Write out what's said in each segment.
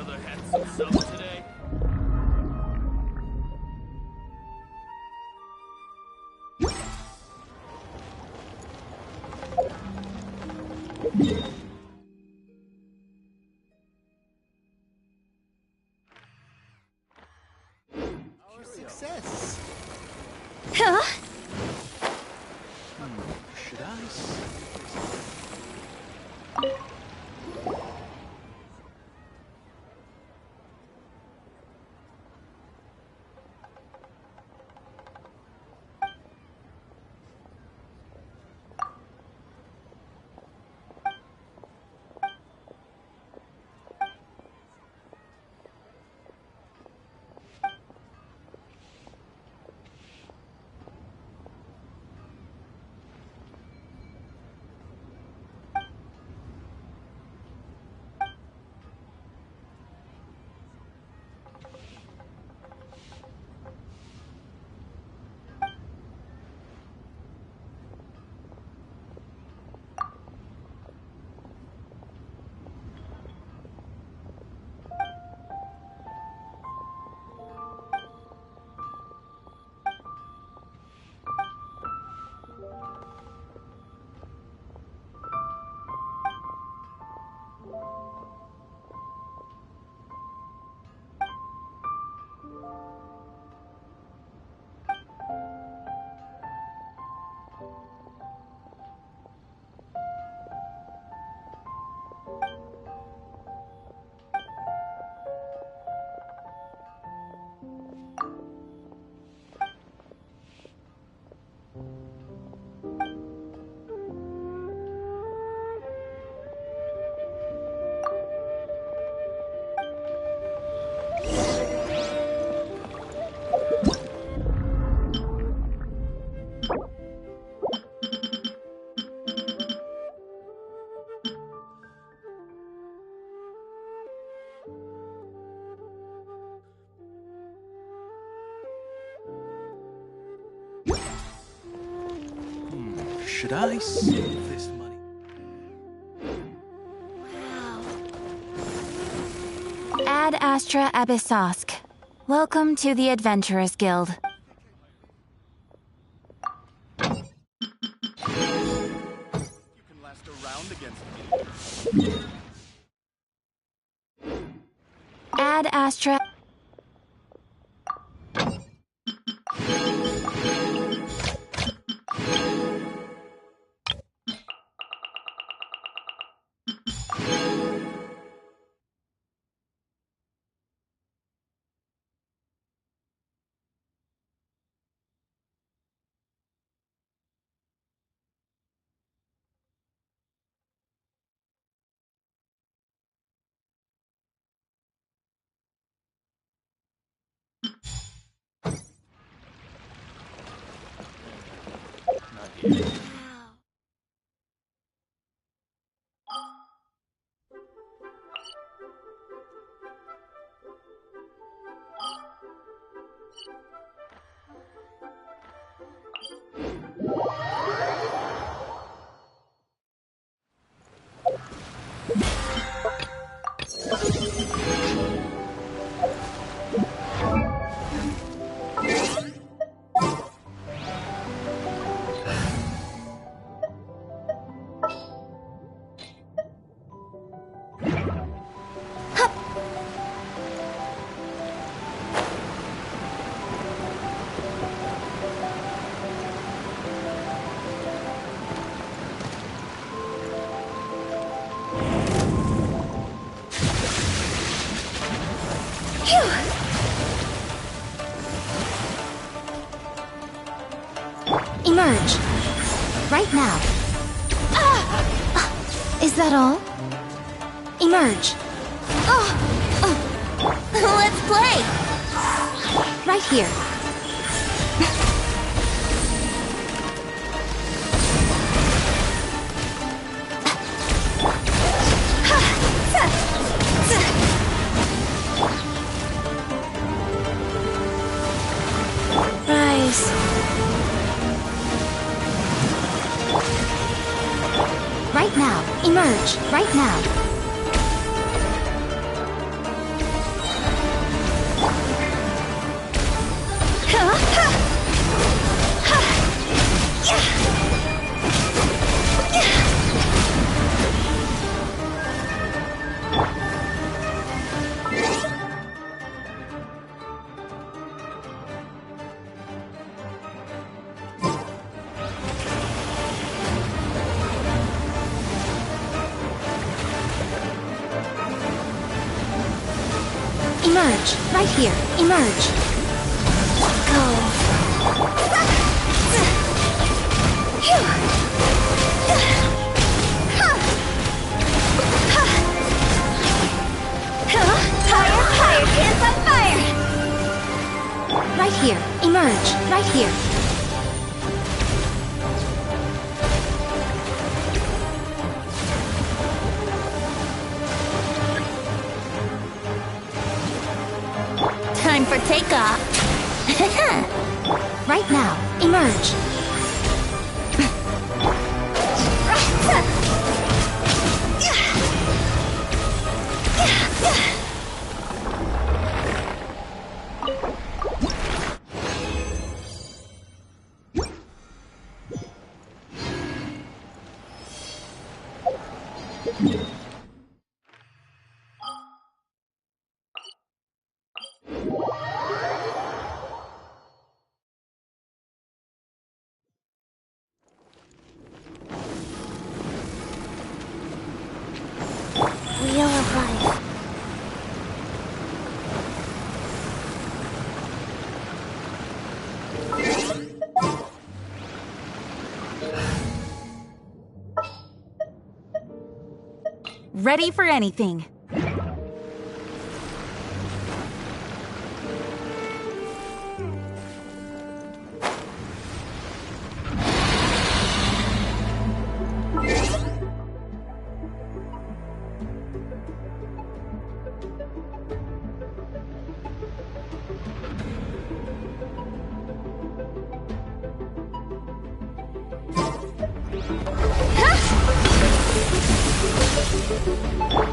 brother had some soap today? Our success. Huh? Should I? Should I save this money? Ad Astra Abyssosk. Welcome to the Adventurers Guild. You can last a round against me. Ad Astra... Not yet. Emerge! Right now. Is that all? Emerge! Let's play! Right here. Rise. Right now. Emerge. Right now. Emerge. Right here. Emerge. Go. Fire, dance on fire! Right here. Emerge. Right here. Time for takeoff. Right now, emerge. Wheel of life. Ready for anything.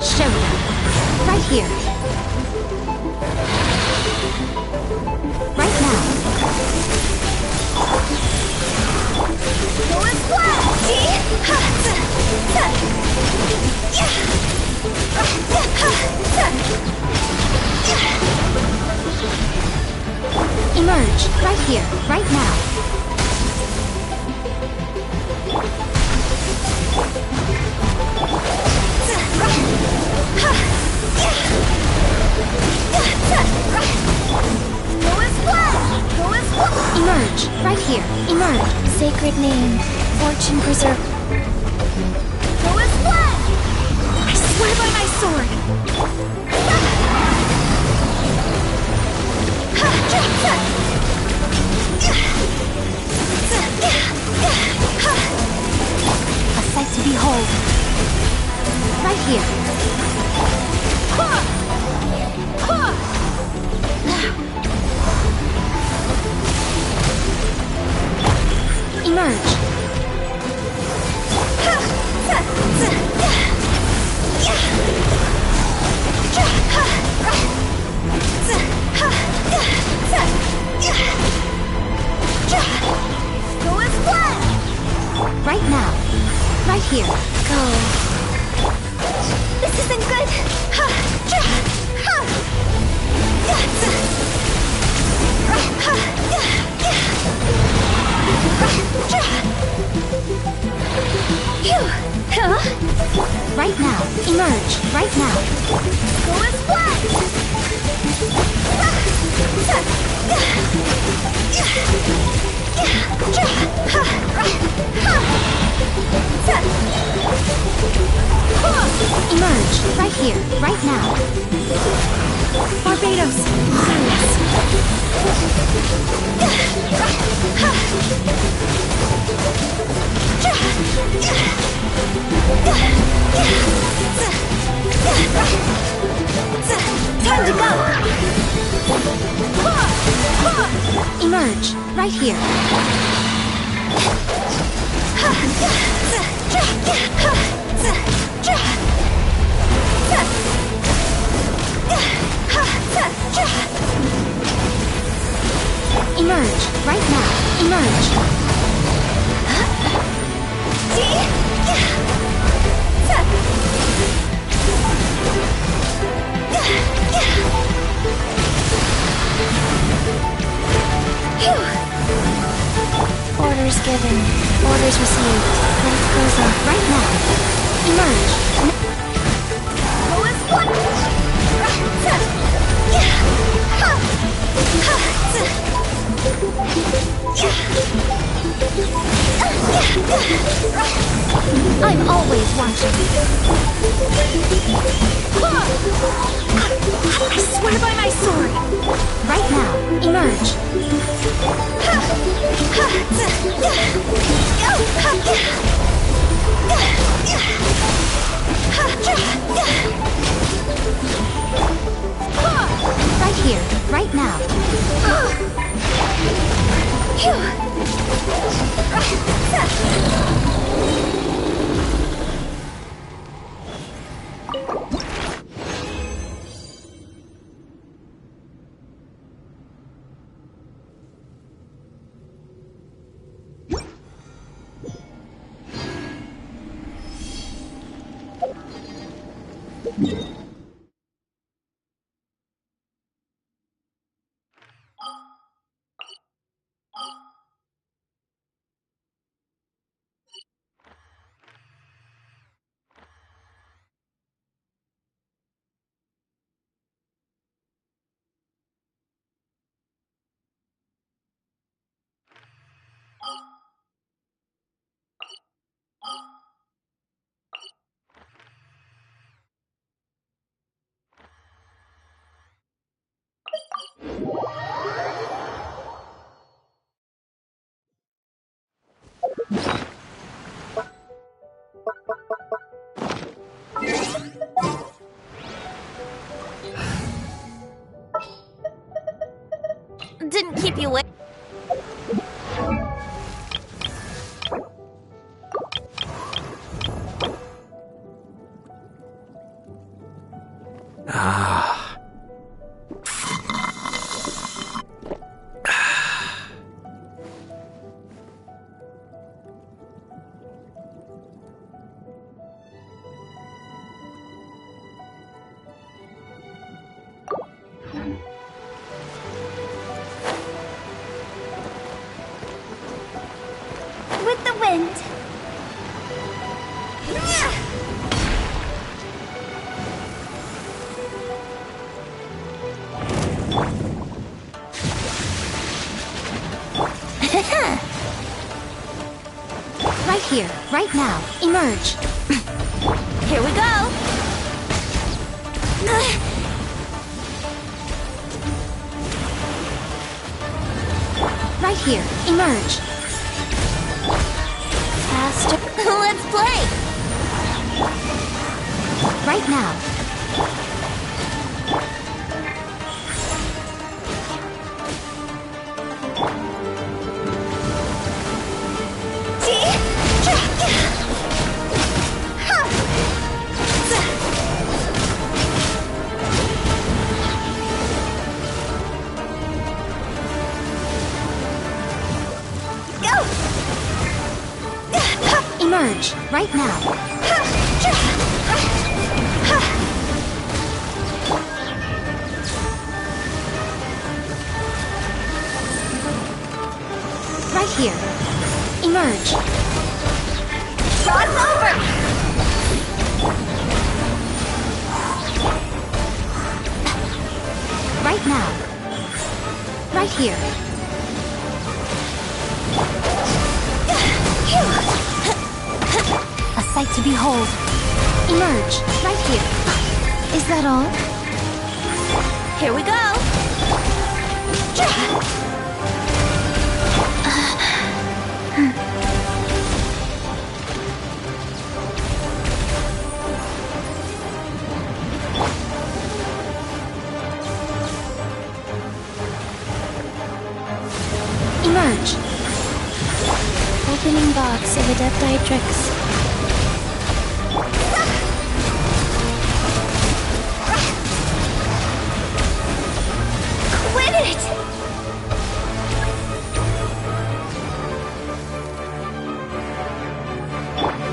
Showdown. Right here. Right now. Full Emerge. Right here. Right now. Emerge, right here. Emerge. Sacred name, fortune preserve. I swear by my sword. A sight to behold. Right here. Emerge. Right now. Right here. Go. This isn't good. Right now. Emerge. Right now. Go as flat. Emerge. Right here. Right now. Barbados. Time to go. Emerge. Right here. Emerge, right now. Emerge. Orders given. Orders received. Life goes on right now. Emerge. I'm always watching. I swear by my sword. Right now, emerge. Right here, right now. Didn't keep you waiting. With the wind. Right here, right now. Emerge. Here we go. Right here, emerge. Faster. Let's play. Right now. Emerge, right now. Right here. Emerge. Cross over! Right now. Right here. A sight to behold. Emerge, right here. Is that all? Here we go. Emerge. Opening box of Adeptitrix. Quit it!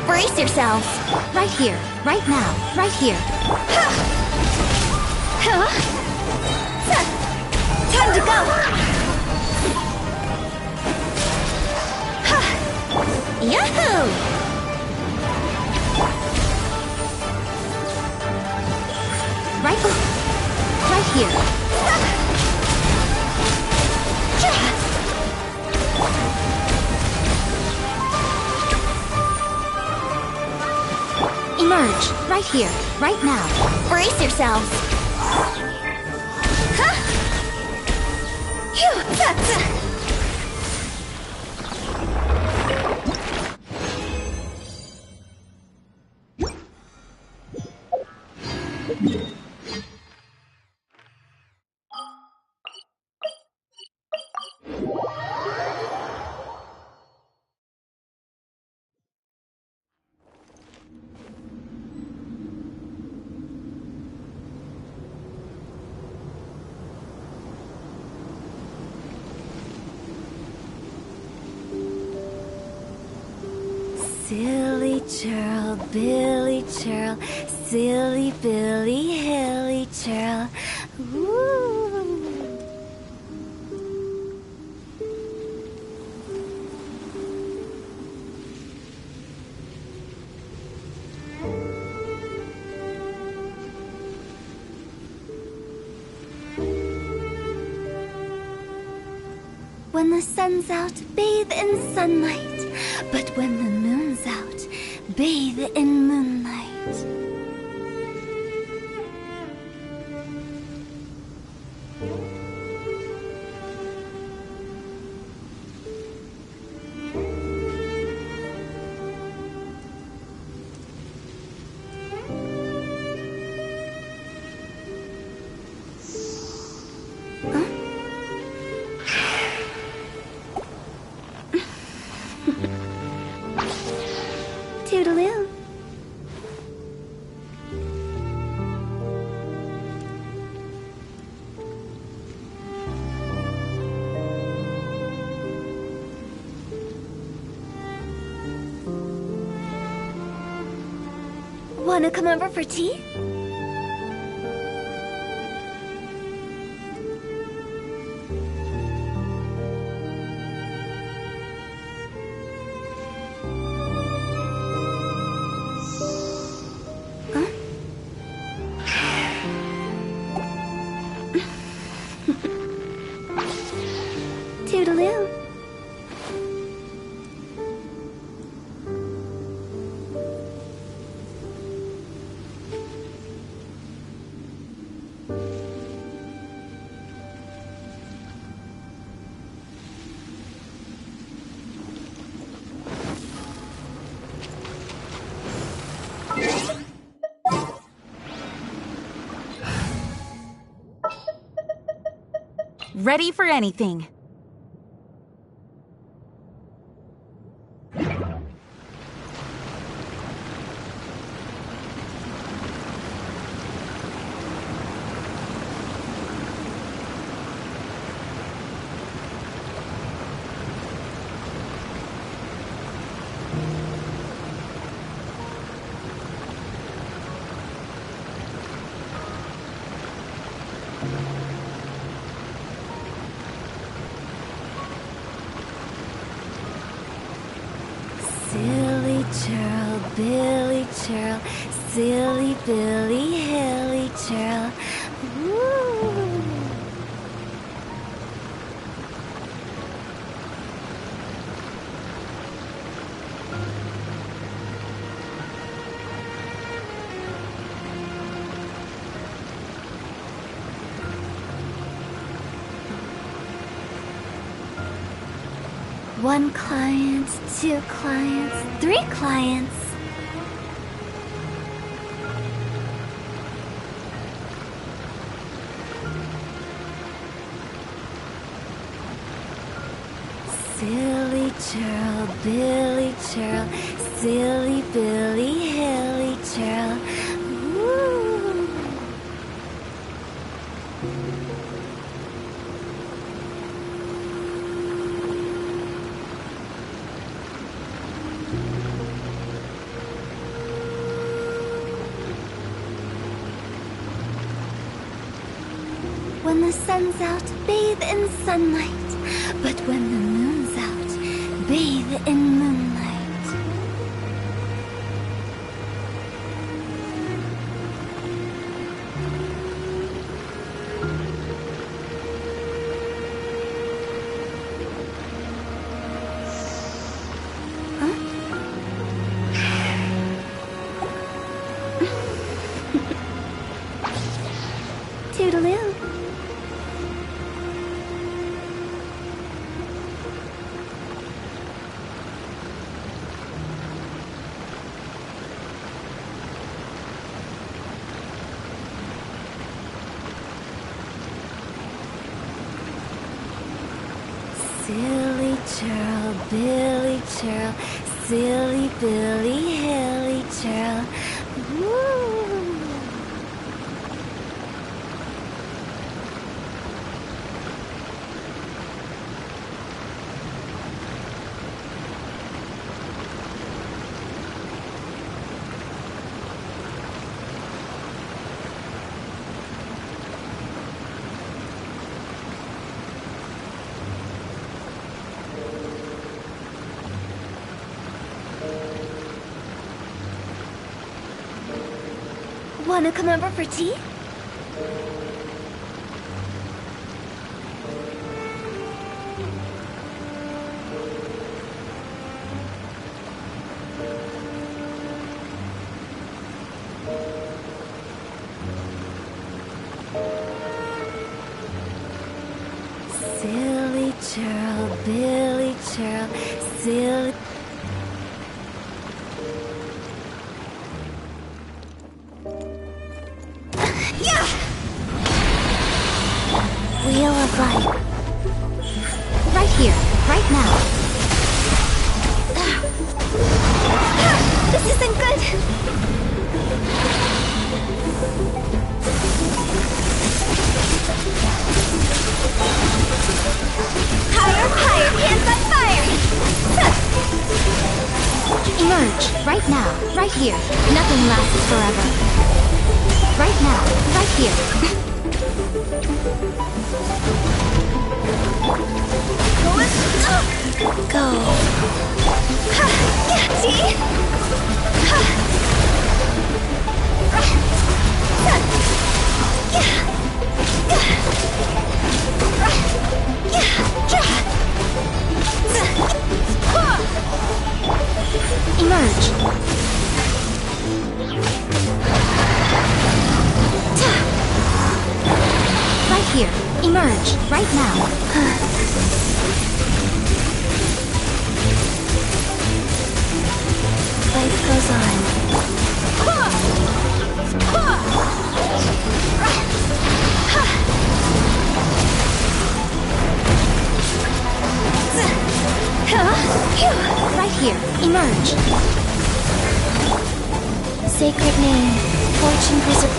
Brace yourselves. Right here, right now, right here. Time to go! Yahoo! Right here. Emerge, right here, right now. Brace yourselves. Huh? Phew, that's... Silly churl, Billy churl, silly Billy, hilly churl. Ooh. When the sun's out, bathe in sunlight. But when the moon's out, bathe in moonlight. Toodaloo. Wanna come over for tea? Toodaloo. Ready for anything. Silly churl, Billy churl, silly Billy, hilly churl. Ooh. One client, two clients, three clients. Silly churl, Billy churl, silly Billy, hilly churl. Ooh. When the sun's out, bathe in sunlight. But when the moon's out, bathe in moonlight. Huh? Toodaloo. Silly churl, Billy churl, silly Billy, hilly churl. Woo! Wanna come over for tea? Silly churl, Billy churl, silly... Wheel of life. Right here, right now. This isn't good. Higher, higher, hands on fire. Emerge, right now, right here. Nothing lasts forever. Right now, right here. Go. See? Emerge. Right here. Emerge. Right now. Life goes on. Right here. Emerge. Sacred name. Fortune preserve.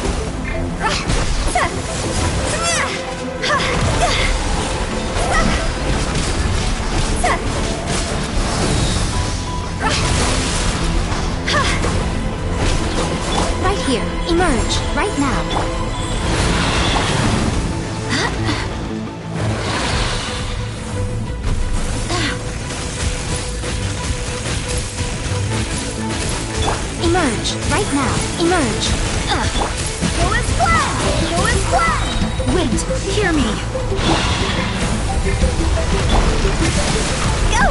Right here. Emerge. Right now. Emerge. Right now. Emerge. Go as planned! Go as planned! Wait. Hear me. Go!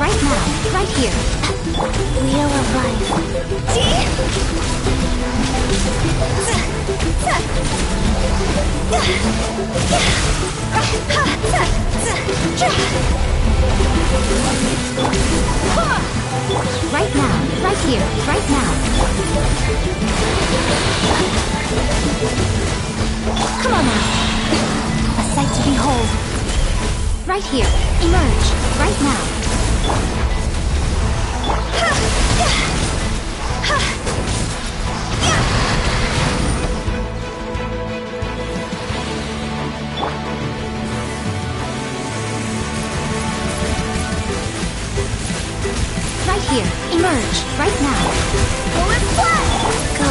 Right now, right here. Wheel of life. See? Right now, right here, right now. Come on now. A sight to behold. Right here, emerge, right now. Right here, emerge, right now. Go and fly! Go.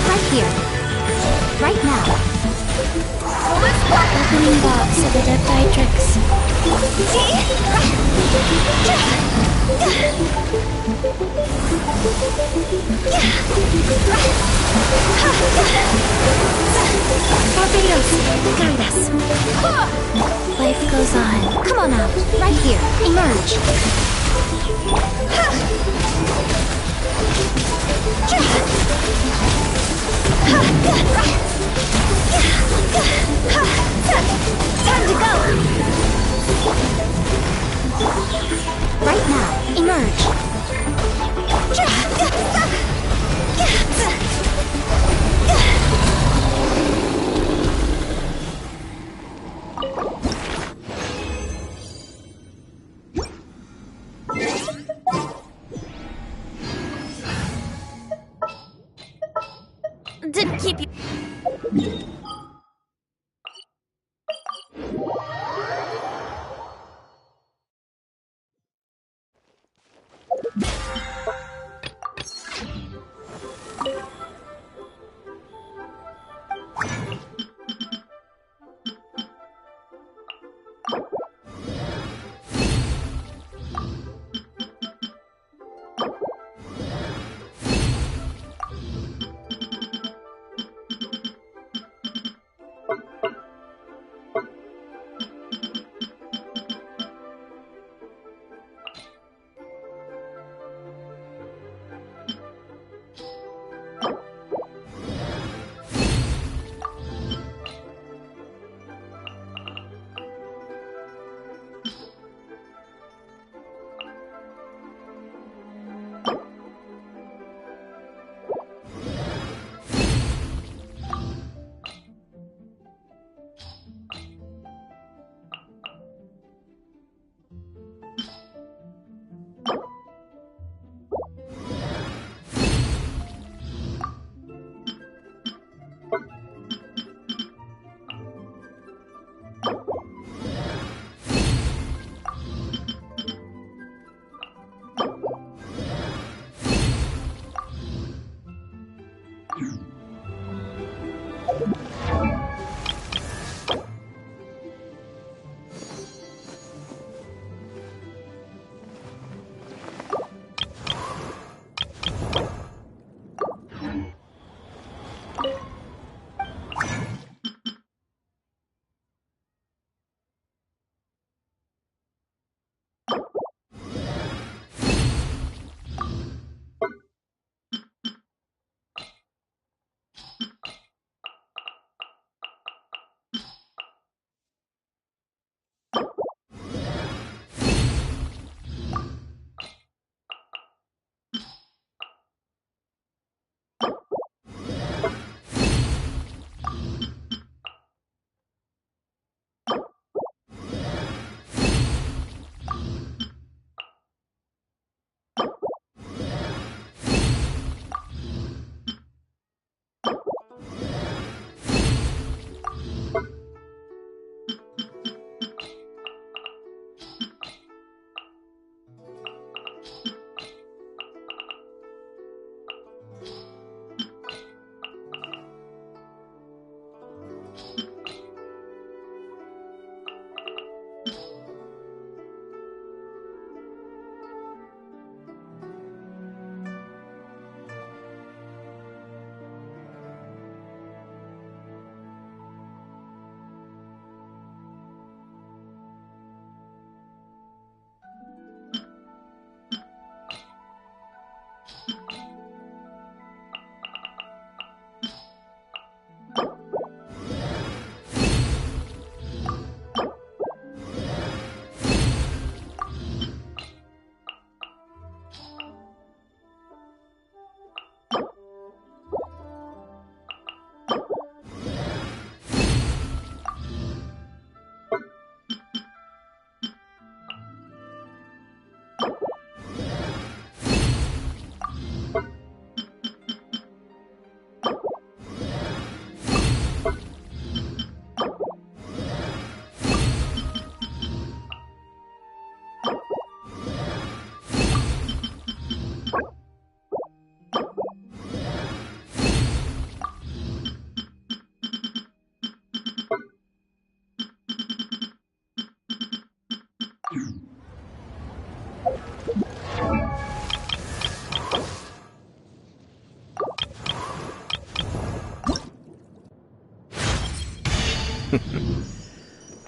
Right here, right now. Opening box of the Death Tricks. See? Barbados, guide us. Life goes on. Come on out. Right here. Emerge. Time to go. Right now. Emerge. Didn't keep you.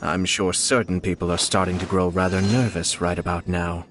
I'm sure certain people are starting to grow rather nervous right about now.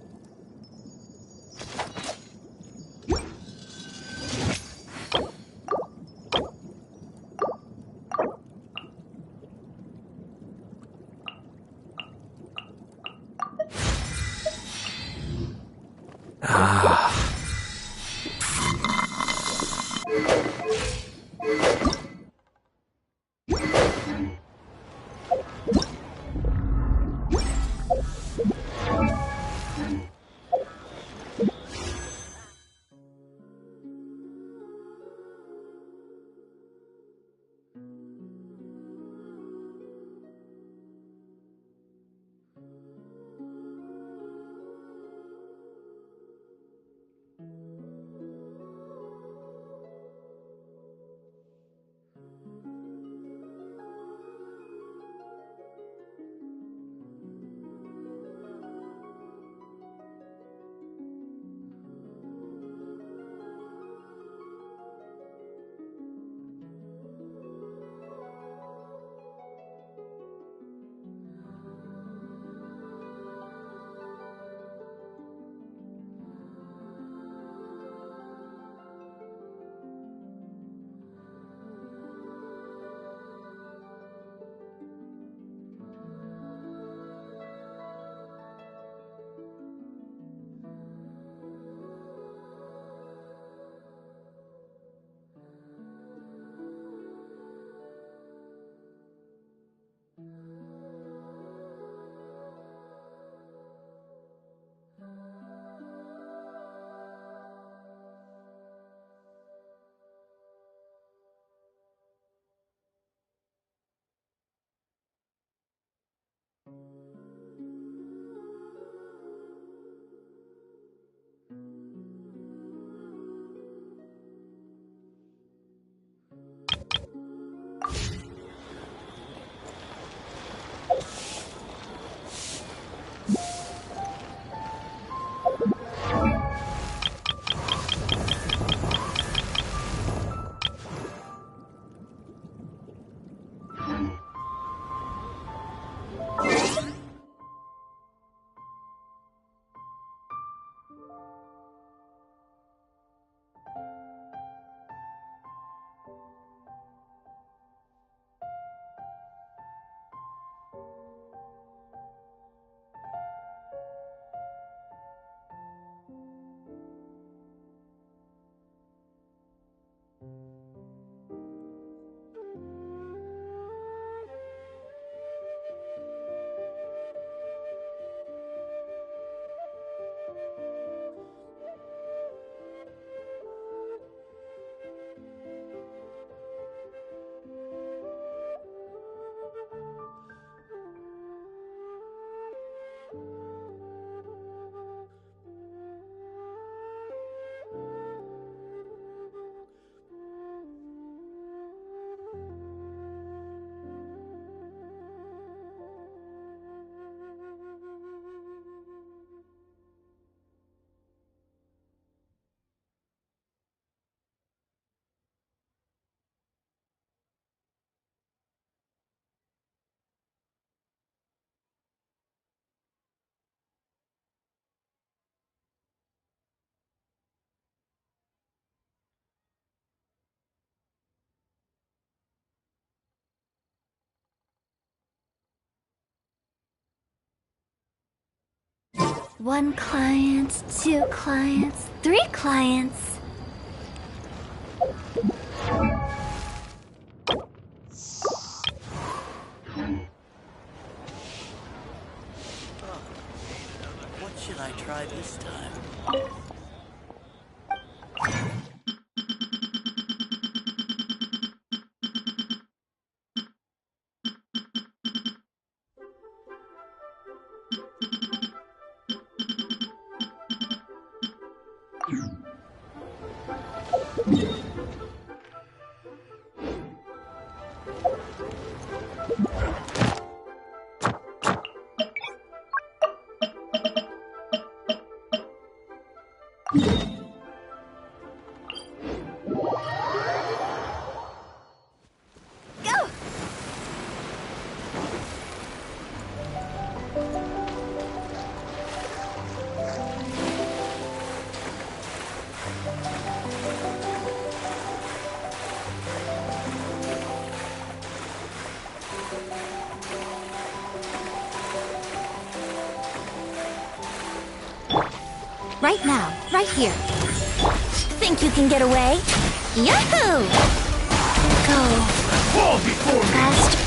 One client, two clients, three clients. What should I try this time? Right now, right here. Think you can get away? Yahoo! Go. Fall before me! Fast.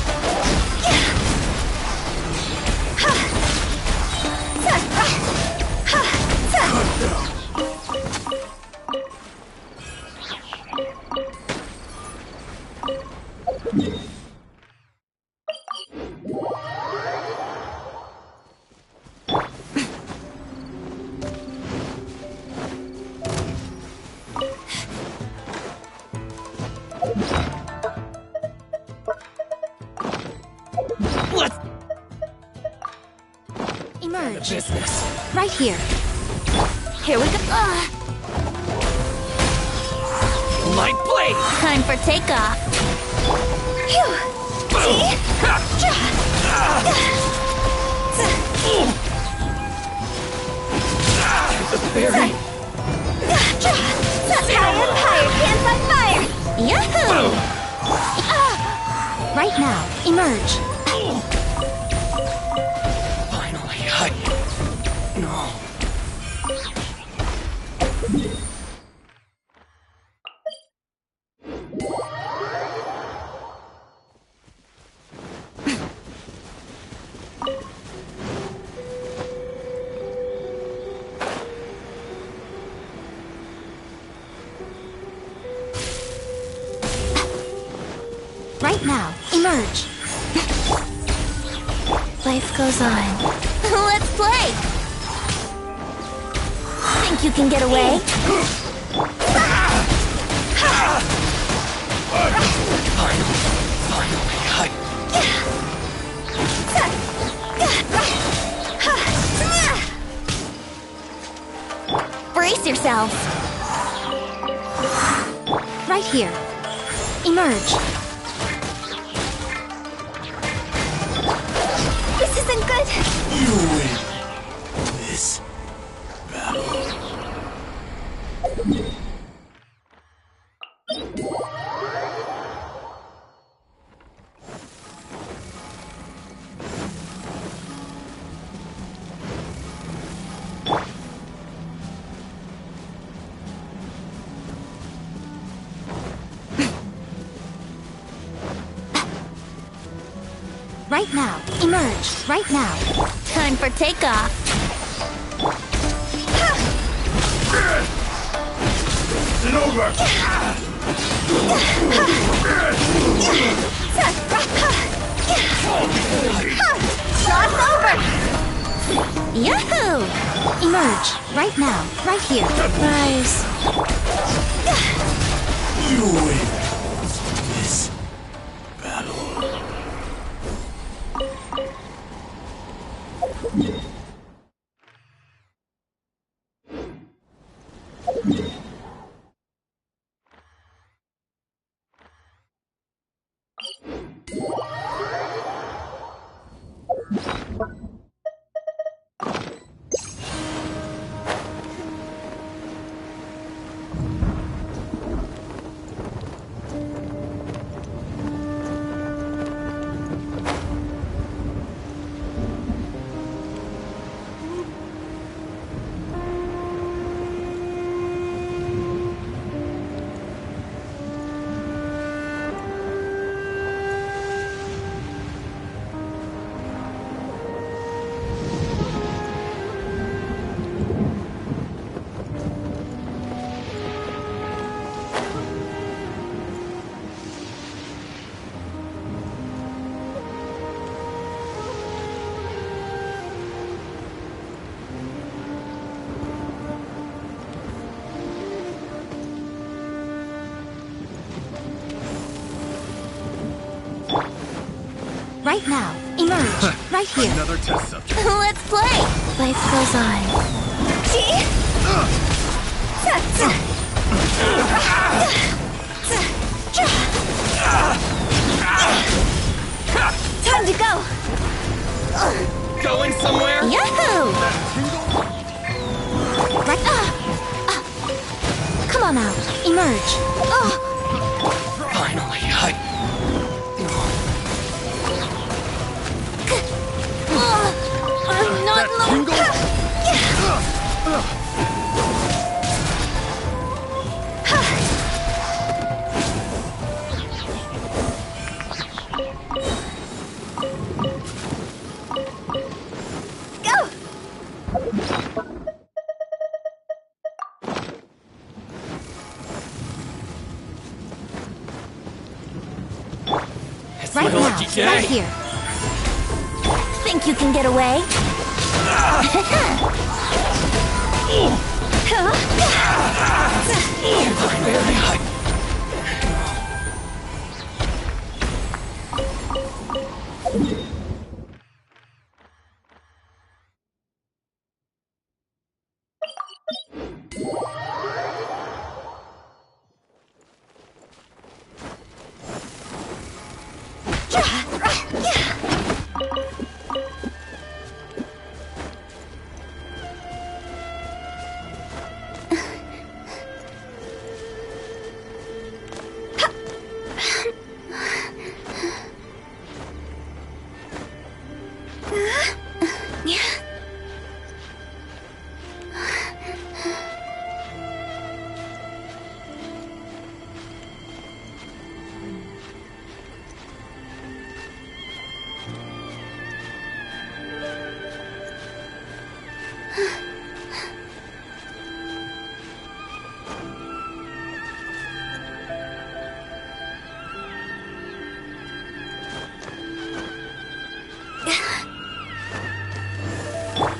Let's Emerge. business. Right here. Here we go. Light blade! Time for takeoff. Phew. Very Higher, can't fight fire. Yahoo! Right now, emerge. finally, no. Right now, emerge. Life goes on. Let's play! Think you can get away? Brace yourselves! Right here. Emerge. This isn't good! You win this battle. Right now, emerge. Right now. Time for takeoff. It's over! Shot's over! Yahoo! Emerge. Right now. Right here. Rise. You win this battle. Right now. Emerge. Right here. Another test subject. Let's play! Life goes on. Time to go! Going somewhere? Yahoo! Right. Come on out. Emerge. Finally, I'm not That tingle? Right now, right here. Think you can get away?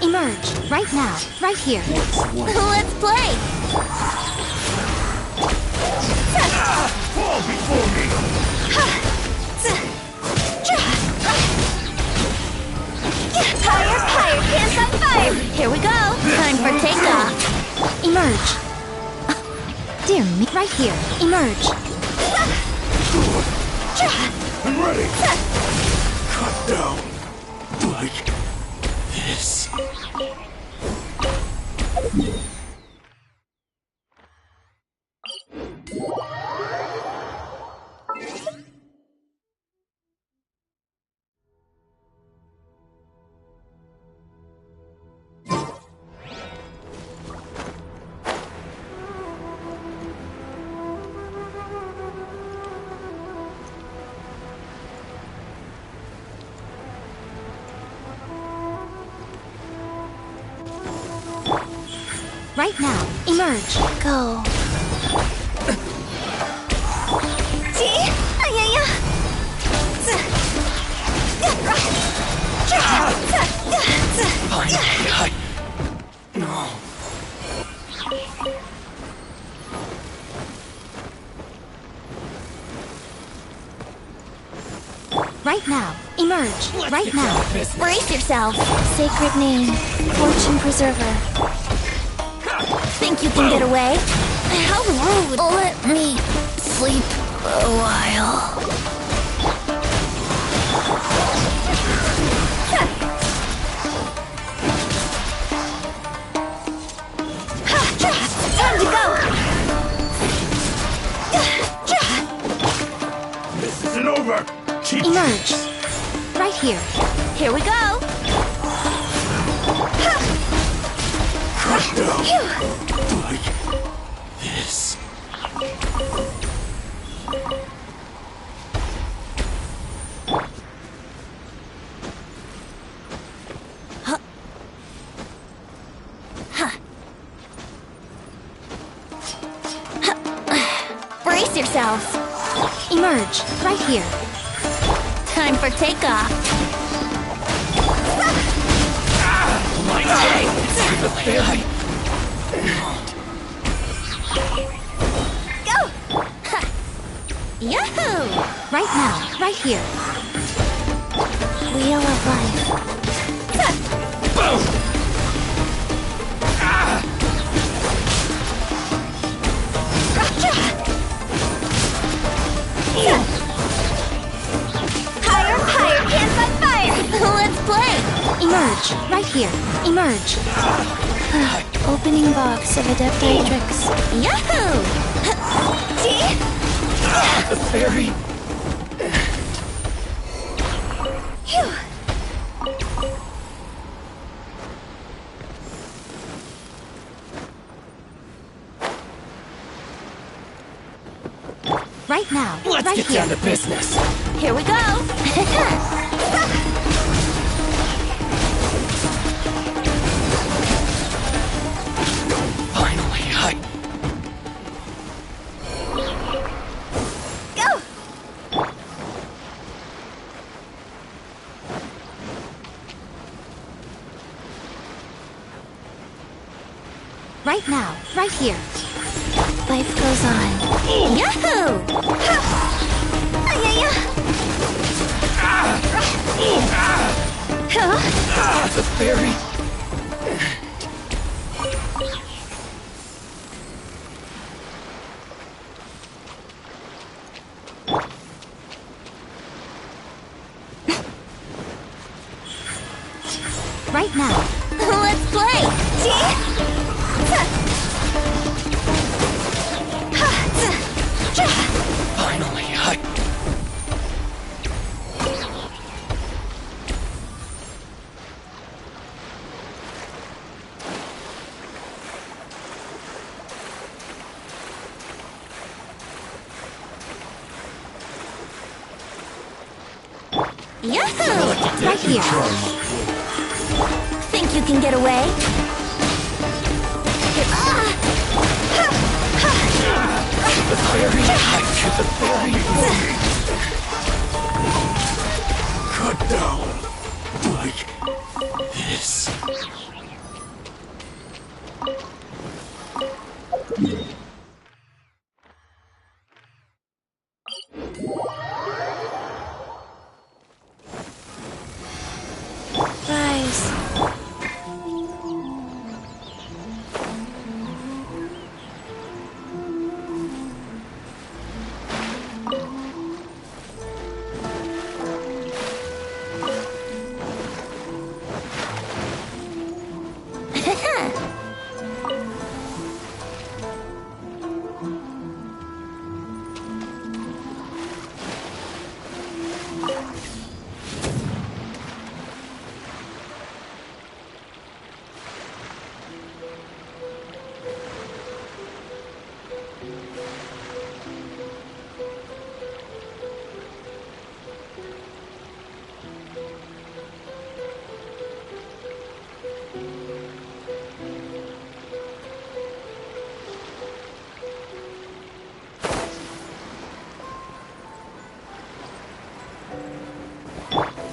Emerge, right now, right here. Let's play! Fall before me! Fire, pants on fire! Here we go! Time for takeoff! Emerge. Dear me, right here. Emerge. I'm ready! Cut down! Like this. Right now. Emerge. Go. No. Right now. Emerge. Right now. Brace yourself. Sacred name. Fortune preserver. Think you can get away? How rude. Let me sleep a while. Time to go. This isn't over! Keep Emerge. Right here. Here we go. cut down! Like this. Brace yourselves. Emerge. Right here. Time for takeoff. My day! Go! Yahoo! Right now. Right here. Wheel of life. Higher, higher, pants on fire! Let's play! Emerge. Right here. Emerge. Opening box of Adeptatrix. Yahoo! See? The fairy! Phew. Right now. Let's right get here. down to business! Here we go! Right now. Right here. Life goes on. Yahoo! The fairy! Right now. Let's play! Finally, Yahoo! Right here. Think you can get away? the fairy! To the fairy! Cut down! Like this. Rise.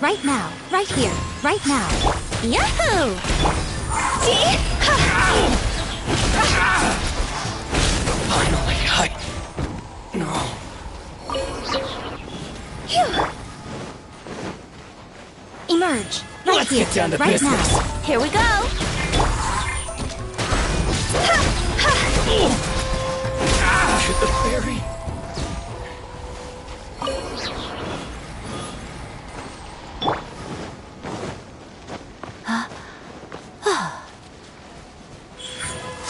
Right now. Right here. Right now. Yahoo! Finally, No. Emerge. Right Let's here. get down to right business. now. Here we go! To the fairy!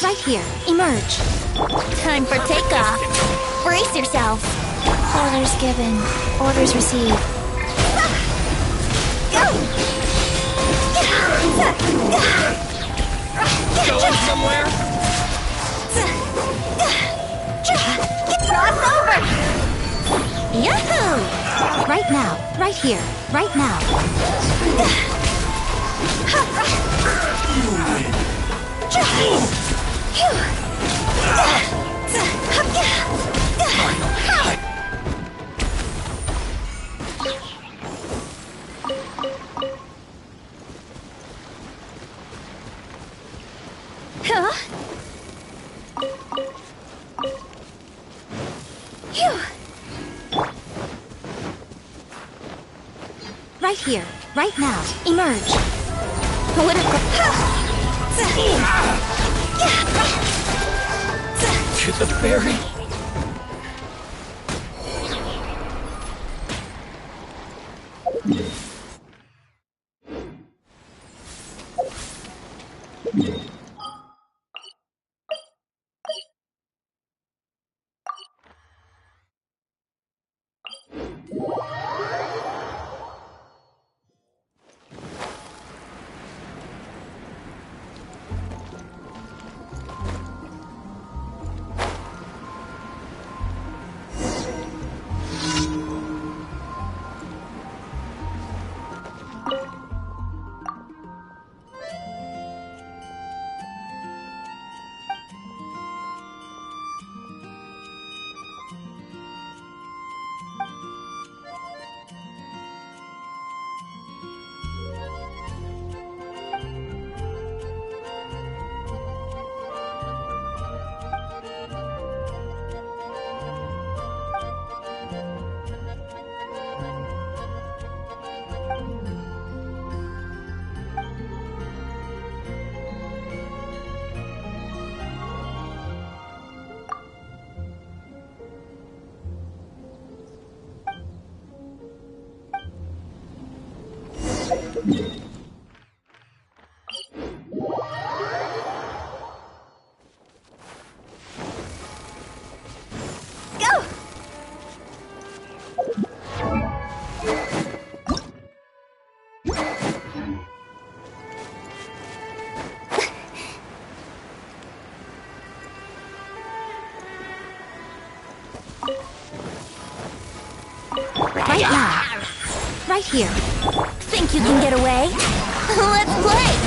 Right here. Emerge. Time for takeoff. Brace yourself. Orders given. Orders received. Going somewhere? Cross over! Yahoo! Right now. Right here. Right now. Huh? Phew. Right here. Right now. Emerge. What a... To the fairy? right here. Think you can get away? Let's play!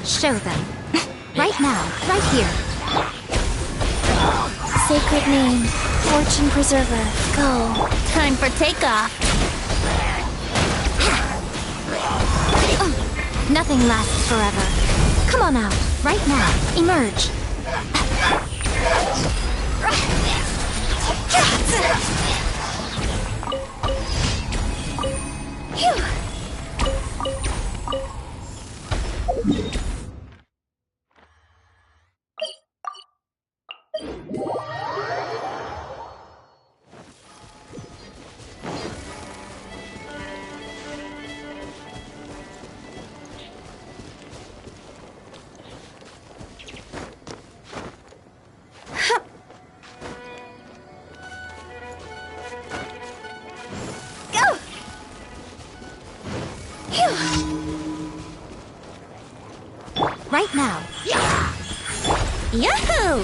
Show them. Right now, right here. Sacred name, fortune preserver, go. Time for takeoff. Nothing lasts forever. Come on out, right now. Emerge. Right now. Yahoo!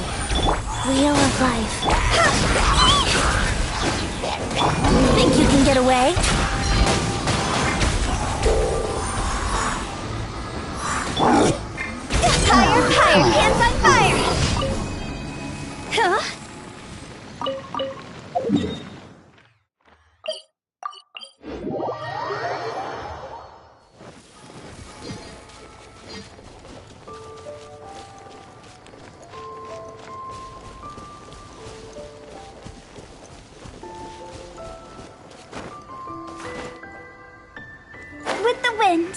Wheel of life. Think you can get away? Fire, fire, hands on fire! Huh? With the wind.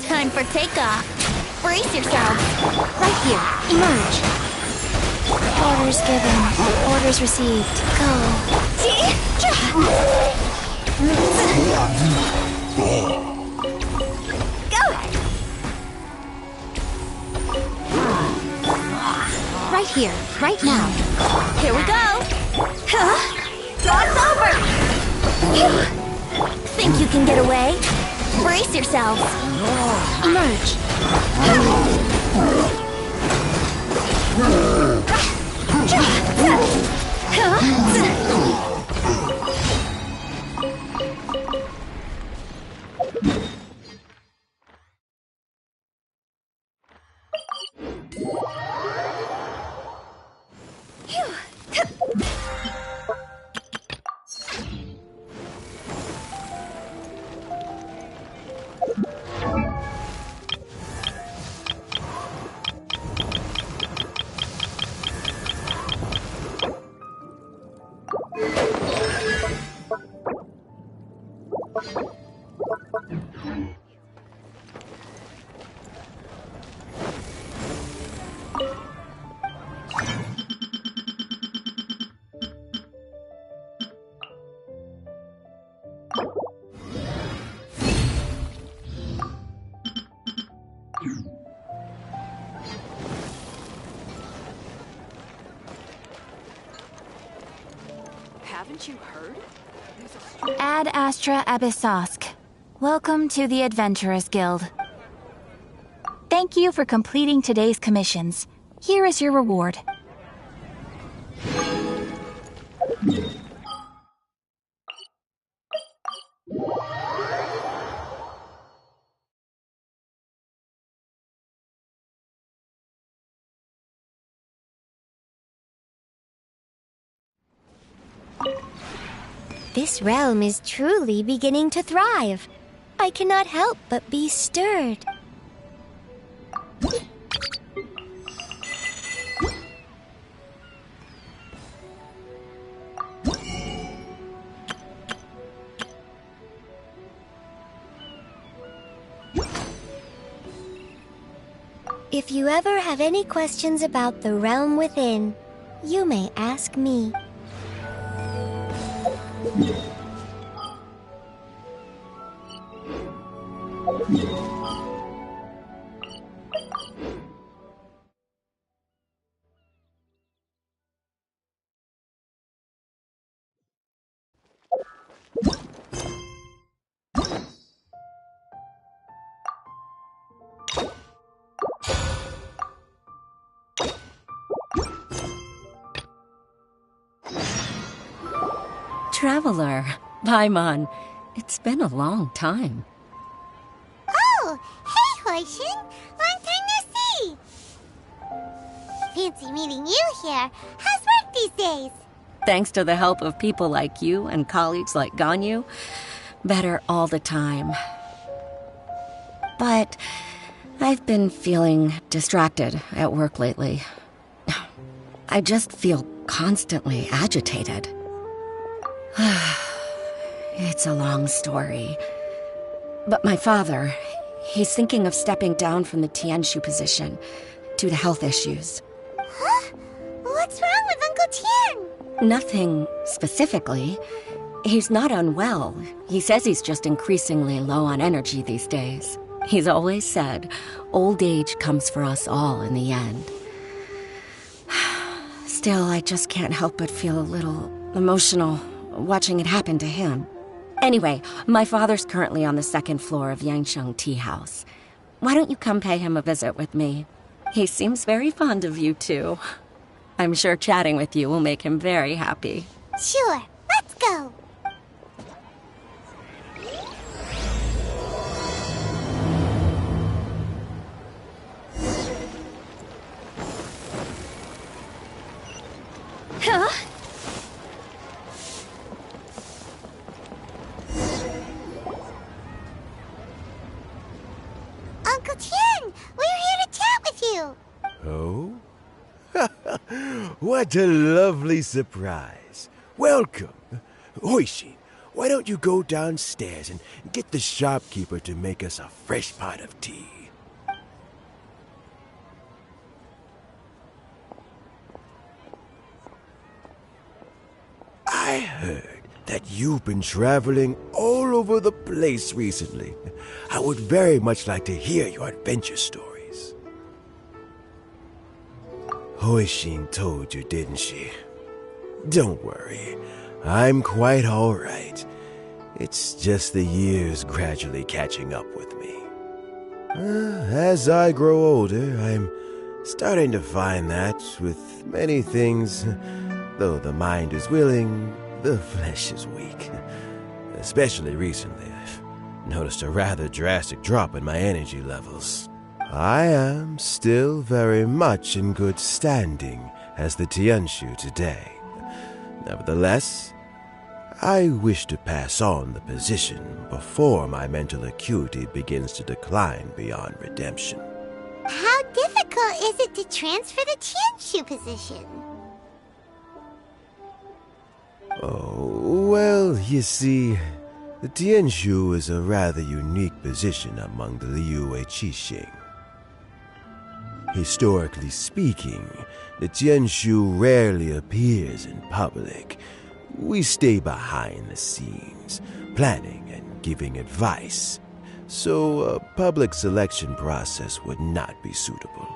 Time for takeoff. Brace yourselves. Right here. Emerge. Orders given. Orders received. Go. Right here. Right now. Here we go. Huh? Draw's over. Think you can get away? Brace yourselves. Emerge. Haven't you heard? Ad Astra Abyssosk. Welcome to the Adventurers Guild. Thank you for completing today's commissions. Here is your reward. This realm is truly beginning to thrive. I cannot help but be stirred. If you ever have any questions about the realm within, you may ask me. Traveler, Paimon, it's been a long time. Oh, hey, Hoishin! Long time no see! Fancy meeting you here. How's work these days? Thanks to the help of people like you and colleagues like Ganyu, better all the time. But I've been feeling distracted at work lately. I just feel constantly agitated. It's a long story. But my father, he's thinking of stepping down from the Tianshu position due to health issues. Huh? What's wrong with Uncle Tian? Nothing specifically. He's not unwell. He says he's just increasingly low on energy these days. He's always said, old age comes for us all in the end. Still, I just can't help but feel a little emotional watching it happen to him. Anyway, my father's currently on the second floor of Yangsheng Tea House. Why don't you come pay him a visit with me? He seems very fond of you, too. I'm sure chatting with you will make him very happy. Sure, let's go. Huh? Uncle Tian, we're here to chat with you. Oh? What a lovely surprise. Welcome. Hoishin, why don't you go downstairs and get the shopkeeper to make us a fresh pot of tea? I heard that you've been traveling all over the place recently. I would very much like to hear your adventure stories. Hoishin told you, didn't she? Don't worry, I'm quite all right. It's just the years gradually catching up with me. As I grow older, I'm starting to find that with many things, though the mind is willing, the flesh is weak. Especially recently, I've noticed a rather drastic drop in my energy levels. I am still very much in good standing as the Tianshu today. Nevertheless, I wish to pass on the position before my mental acuity begins to decline beyond redemption. How difficult is it to transfer the Tianshu position? Oh, well, you see, the Tianshu is a rather unique position among the Liyue Qixing. Historically speaking, the Tianshu rarely appears in public. We stay behind the scenes, planning and giving advice, so a public selection process would not be suitable.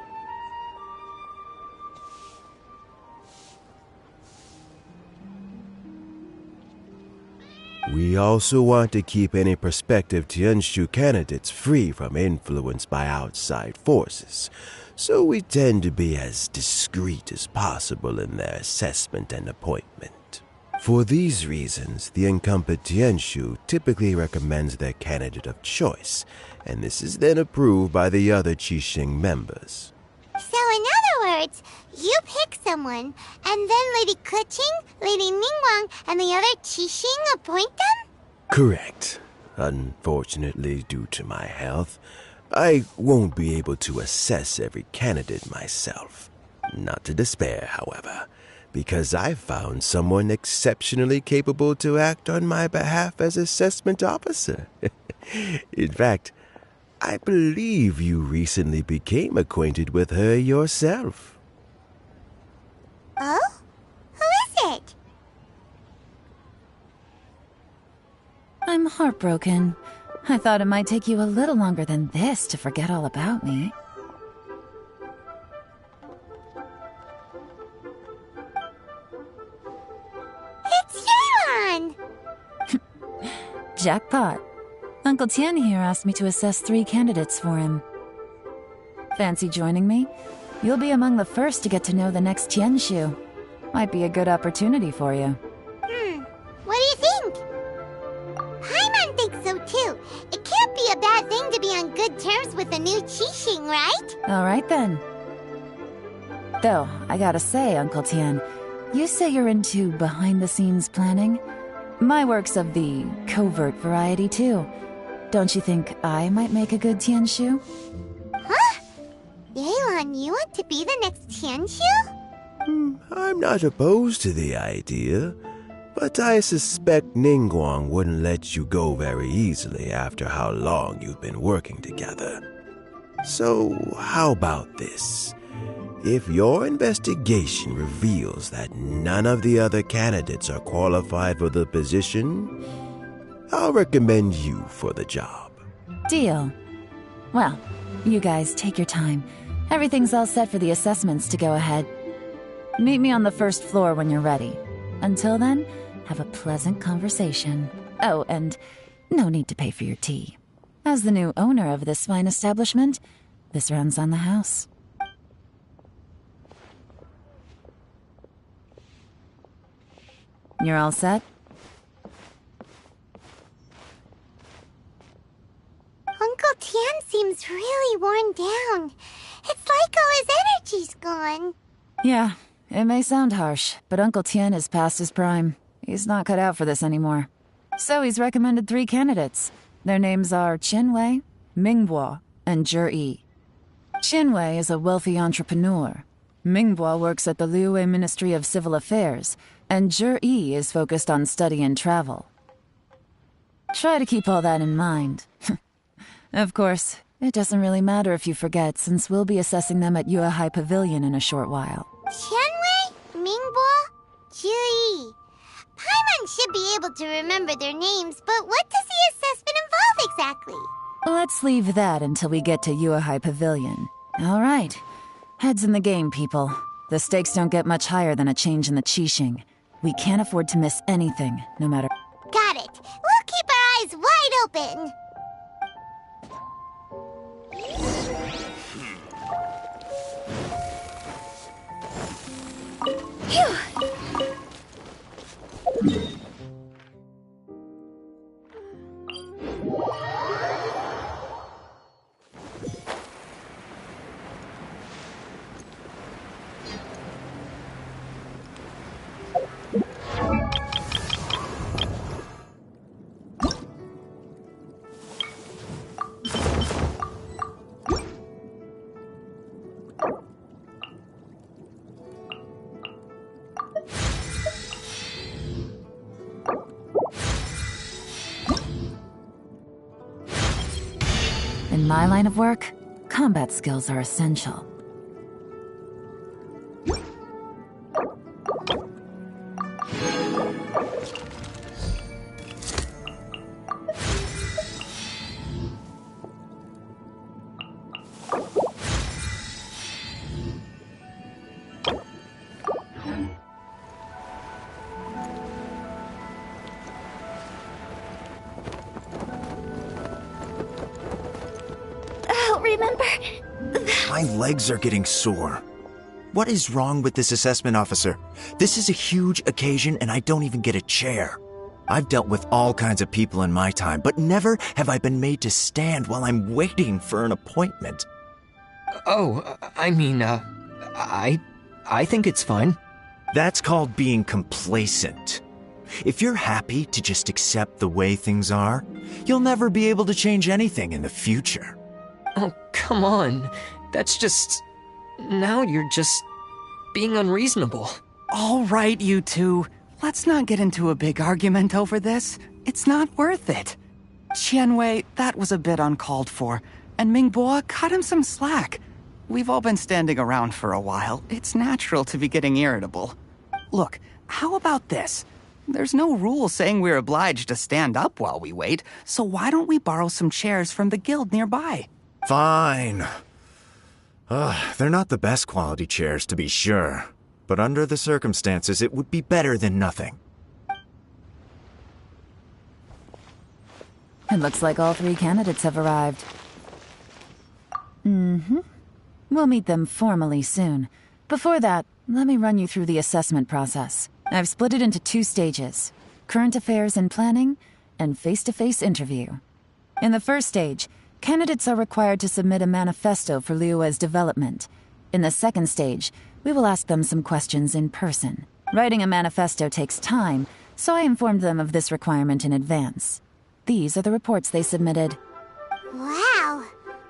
We also want to keep any prospective Tianshu candidates free from influence by outside forces, so we tend to be as discreet as possible in their assessment and appointment. For these reasons, the incumbent Tianshu typically recommends their candidate of choice, and this is then approved by the other Qixing members. So in other words, you pick someone, and then Lady Keqing, Lady Ningguang, and the other Qixing appoint them? Correct. Unfortunately, due to my health, I won't be able to assess every candidate myself. Not to despair, however, because I found someone exceptionally capable to act on my behalf as assessment officer. In fact, I believe you recently became acquainted with her yourself. Oh? Who is it? I'm heartbroken. I thought it might take you a little longer than this to forget all about me. It's Yelan! Jackpot. Uncle Tian here asked me to assess 3 candidates for him. Fancy joining me? You'll be among the first to get to know the next Tianshu. Might be a good opportunity for you. What do you think? Paimon thinks so too. It can't be a bad thing to be on good terms with a new Qixing, right? Alright then. Though, I gotta say, Uncle Tian, you say you're into behind-the-scenes planning? My work's of the covert variety too. Don't you think I might make a good Tianshu? Huh? Yelan, you want to be the next Tianshu? I'm not opposed to the idea, but I suspect Ningguang wouldn't let you go very easily after how long you've been working together. So, how about this? If your investigation reveals that none of the other candidates are qualified for the position, I'll recommend you for the job. Deal. Well, you guys take your time. Everything's all set for the assessments to go ahead. Meet me on the first floor when you're ready. Until then, have a pleasant conversation. Oh, and no need to pay for your tea. As the new owner of this fine establishment, this runs on the house. You're all set? Uncle Tian seems really worn down. It's like all his energy's gone. Yeah, it may sound harsh, but Uncle Tian is past his prime. He's not cut out for this anymore. So he's recommended 3 candidates. Their names are Qinwei, Mingbo, and Zhi. Qinwei is a wealthy entrepreneur. Mingbo works at the Liyue Ministry of Civil Affairs, and Zhi is focused on study and travel. Try to keep all that in mind. Of course, it doesn't really matter if you forget, since we'll be assessing them at Yuehai Pavilion in a short while. Qianwei, Mingbo, Zhi. Paimon should be able to remember their names, but what does the assessment involve exactly? Let's leave that until we get to Yuehai Pavilion. All right. Heads in the game, people. The stakes don't get much higher than a change in the Qixing. We can't afford to miss anything, no matter... Got it. We'll keep our eyes wide open. Phew. In my line of work, combat skills are essential. remember. My legs are getting sore. What is wrong with this assessment officer? This is a huge occasion and I don't even get a chair. I've dealt with all kinds of people in my time, but never have I been made to stand while I'm waiting for an appointment. Oh, I think it's fine. That's called being complacent. If you're happy to just accept the way things are, you'll never be able to change anything in the future. Oh, come on. That's just... Now you're just being unreasonable. All right, you two. Let's not get into a big argument over this. It's not worth it. Qianwei, that was a bit uncalled for. And Mingbo, cut him some slack. We've all been standing around for a while. It's natural to be getting irritable. Look, how about this? There's no rule saying we're obliged to stand up while we wait, so why don't we borrow some chairs from the guild nearby? Fine. They're not the best quality chairs, to be sure. But under the circumstances, it would be better than nothing. It looks like all 3 candidates have arrived. We'll meet them formally soon. Before that, let me run you through the assessment process. I've split it into 2 stages: current affairs and planning, and face-to-face interview. In the first stage, candidates are required to submit a manifesto for Liyue's development. In the second stage, we will ask them some questions in person. Writing a manifesto takes time, so I informed them of this requirement in advance. These are the reports they submitted. Wow,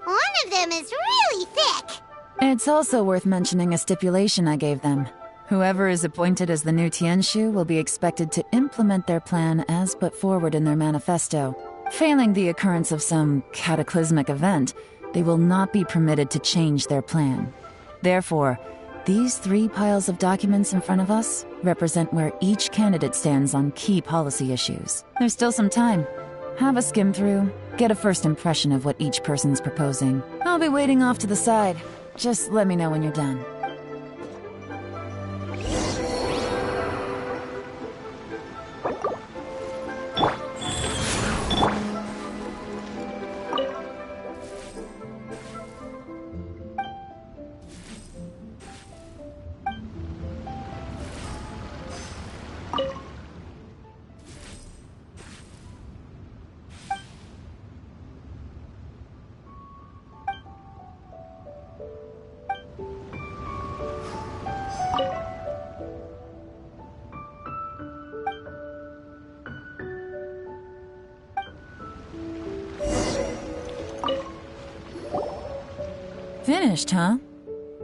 one of them is really thick. It's also worth mentioning a stipulation I gave them. Whoever is appointed as the new Tianshu will be expected to implement their plan as put forward in their manifesto. Failing the occurrence of some cataclysmic event, they will not be permitted to change their plan. Therefore, these 3 piles of documents in front of us represent where each candidate stands on key policy issues. There's still some time. Have a skim through, get a first impression of what each person's proposing. I'll be waiting off to the side. Just let me know when you're done. Finished, huh?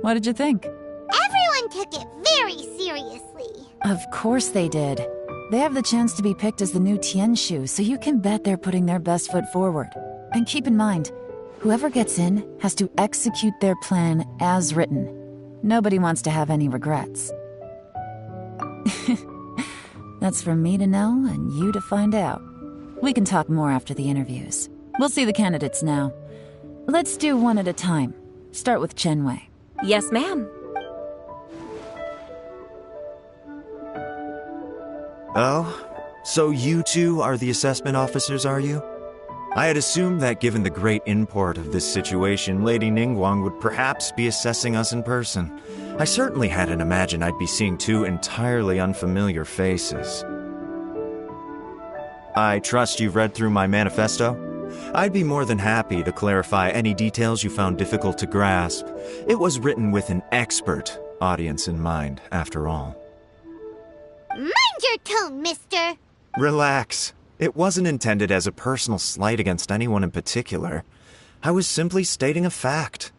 What did you think? Everyone took it very seriously. Of course they did. They have the chance to be picked as the new Tianshu, so you can bet they're putting their best foot forward. And keep in mind, whoever gets in has to execute their plan as written. Nobody wants to have any regrets. That's for me to know and you to find out. We can talk more after the interviews. We'll see the candidates now. Let's do one at a time. Start with Chenwei. Yes, ma'am. Oh? So you 2 are the assessment officers, are you? I had assumed that given the great import of this situation, Lady Ningguang would perhaps be assessing us in person. I certainly hadn't imagined I'd be seeing 2 entirely unfamiliar faces. I trust you've read through my manifesto? I'd be more than happy to clarify any details you found difficult to grasp. It was written with an expert audience in mind, after all. Mind your tone, mister. Relax. It wasn't intended as a personal slight against anyone in particular. I was simply stating a fact.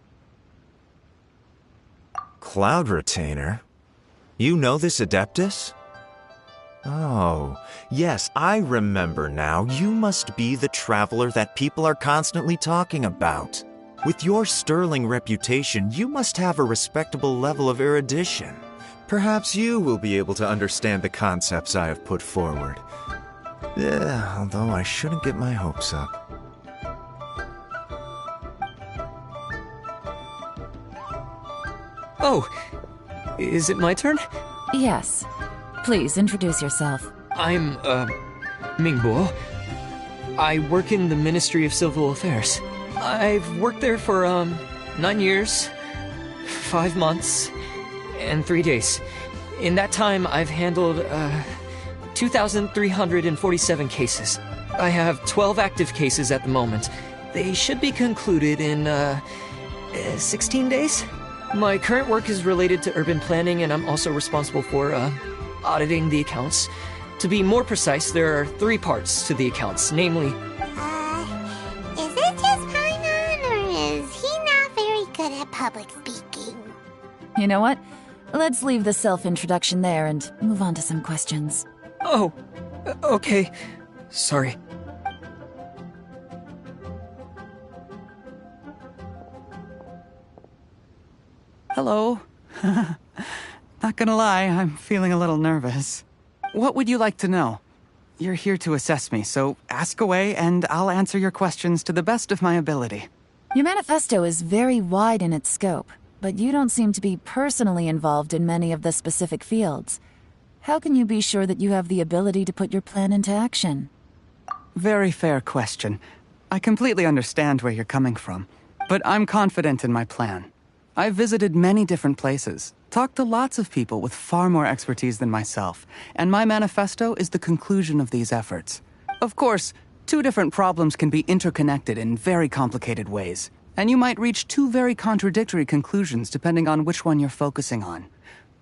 Cloud Retainer? You know this Adeptus? Oh, yes, I remember now. You must be the traveler that people are constantly talking about. With your sterling reputation, you must have a respectable level of erudition. Perhaps you will be able to understand the concepts I have put forward. Yeah, although I shouldn't get my hopes up. Oh, is it my turn? Yes. Please introduce yourself. I'm, Mingbo. I work in the Ministry of Civil Affairs. I've worked there for, 9 years, 5 months, and 3 days. In that time, I've handled, 2,347 cases. I have 12 active cases at the moment. They should be concluded in, 16 days? My current work is related to urban planning, and I'm also responsible for, auditing the accounts. To be more precise, there are 3 parts to the accounts, namely... Is it just Paimon, or is he not very good at public speaking? You know what? Let's leave the self-introduction there and move on to some questions. Oh, okay. Sorry. Hello. Not gonna lie, I'm feeling a little nervous. What would you like to know? You're here to assess me, so ask away and I'll answer your questions to the best of my ability. Your manifesto is very wide in its scope, but you don't seem to be personally involved in many of the specific fields. How can you be sure that you have the ability to put your plan into action? Very fair question. I completely understand where you're coming from, but I'm confident in my plan. I've visited many different places, talked to lots of people with far more expertise than myself, and my manifesto is the conclusion of these efforts. Of course, 2 different problems can be interconnected in very complicated ways, and you might reach 2 very contradictory conclusions depending on which one you're focusing on.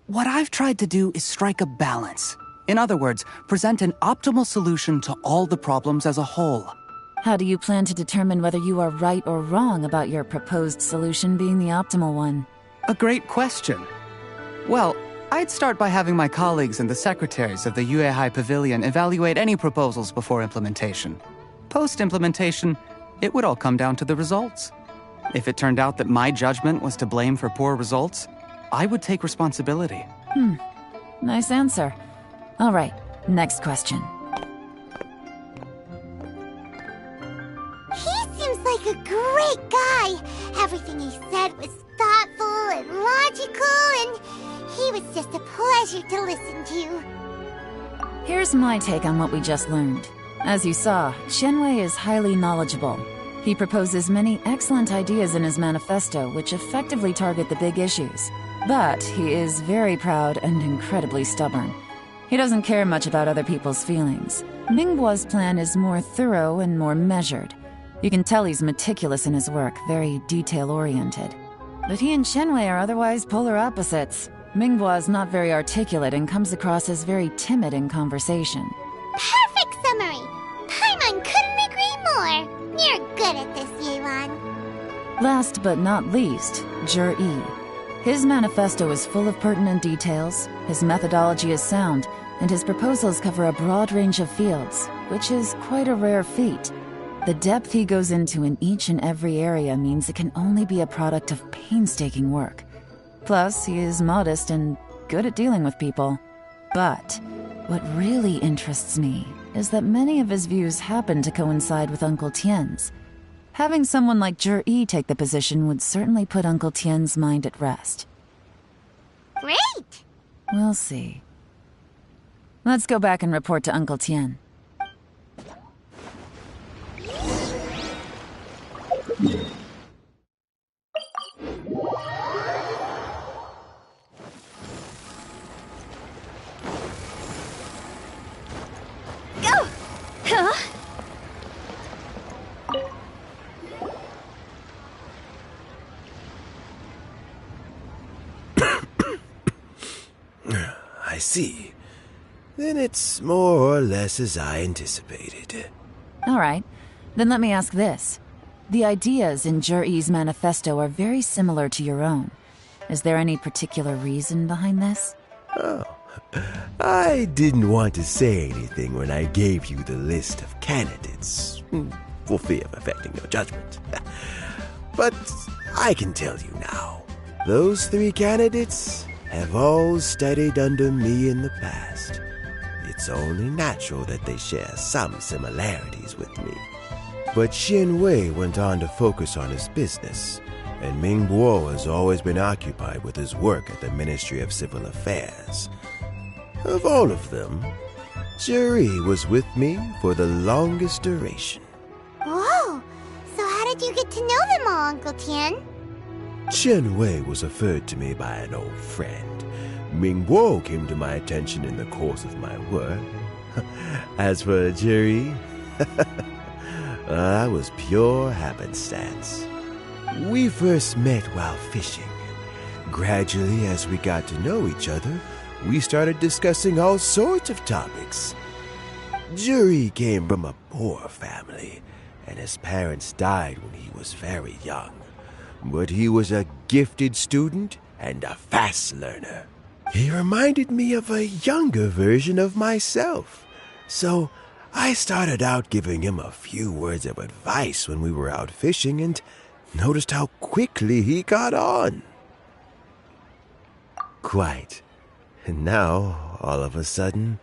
What I've tried to do is strike a balance. In other words, present an optimal solution to all the problems as a whole. How do you plan to determine whether you are right or wrong about your proposed solution being the optimal one? A great question. Well, I'd start by having my colleagues and the secretaries of the Yuehai Pavilion evaluate any proposals before implementation. Post-implementation, it would all come down to the results. If it turned out that my judgment was to blame for poor results, I would take responsibility. Nice answer. All right, next question. He seems like a great guy. Everything he said was thoughtful and logical, and he was just a pleasure to listen to. Here's my take on what we just learned. As you saw, Qianwei is highly knowledgeable. He proposes many excellent ideas in his manifesto which effectively target the big issues. But he is very proud and incredibly stubborn. He doesn't care much about other people's feelings. Mingguo's plan is more thorough and more measured. You can tell he's meticulous in his work, very detail-oriented. But he and Qianwei are otherwise polar opposites. Mingguo is not very articulate and comes across as very timid in conversation. Perfect summary! Paimon couldn't agree more. You're good at this, Yewan. Last but not least, Zhi. His manifesto is full of pertinent details, his methodology is sound, and his proposals cover a broad range of fields, which is quite a rare feat. The depth he goes into in each and every area means it can only be a product of painstaking work. Plus, he is modest and good at dealing with people. But what really interests me is that many of his views happen to coincide with Uncle Tien's. Having someone like Zhi take the position would certainly put Uncle Tien's mind at rest. Great! We'll see. Let's go back and report to Uncle Tien. Go! Huh? I see. Then it's more or less as I anticipated. All right, then let me ask this. The ideas in Zhi's manifesto are very similar to your own. Is there any particular reason behind this? Oh, I didn't want to say anything when I gave you the list of candidates, for fear of affecting your judgment. But I can tell you now, those 3 candidates have all studied under me in the past. It's only natural that they share some similarities with me. But Qianwei went on to focus on his business, and Mingguo has always been occupied with his work at the Ministry of Civil Affairs. Of all of them, Zhi was with me for the longest duration. Whoa! So how did did you get to know them all, Uncle Tian? Chen Wei was referred to me by an old friend. Ming Guo came to my attention in the course of my work. As for Jerry, that was pure happenstance. We first met while fishing. Gradually, as we got to know each other, we started discussing all sorts of topics. Jerry came from a poor family, and his parents died when he was very young. But he was a gifted student and a fast learner. He reminded me of a younger version of myself. So I started out giving him a few words of advice when we were out fishing and noticed how quickly he got on. Quite. And now, all of a sudden,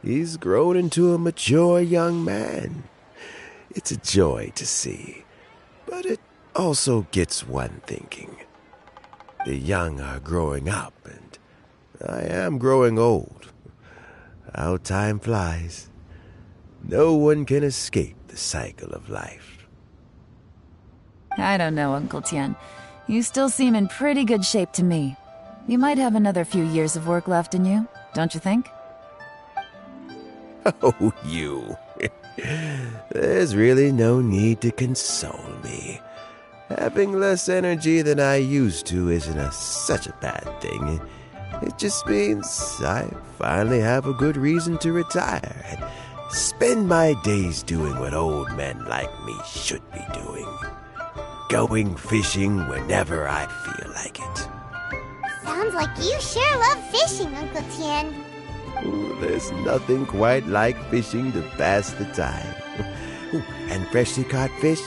he's grown into a mature young man. It's a joy to see, but it also gets one thinking. The young are growing up, and I am growing old. How time flies. No one can escape the cycle of life. I don't know, Uncle Tian. You still seem in pretty good shape to me. You might have another few years of work left in you, don't you think? Oh, you. There's really no need to console me. Having less energy than I used to isn't such a bad thing. It just means I finally have a good reason to retire and spend my days doing what old men like me should be doing. Going fishing whenever I feel like it. Sounds like you sure love fishing, Uncle Tian. Ooh, there's nothing quite like fishing to pass the time. Ooh, and freshly caught fish,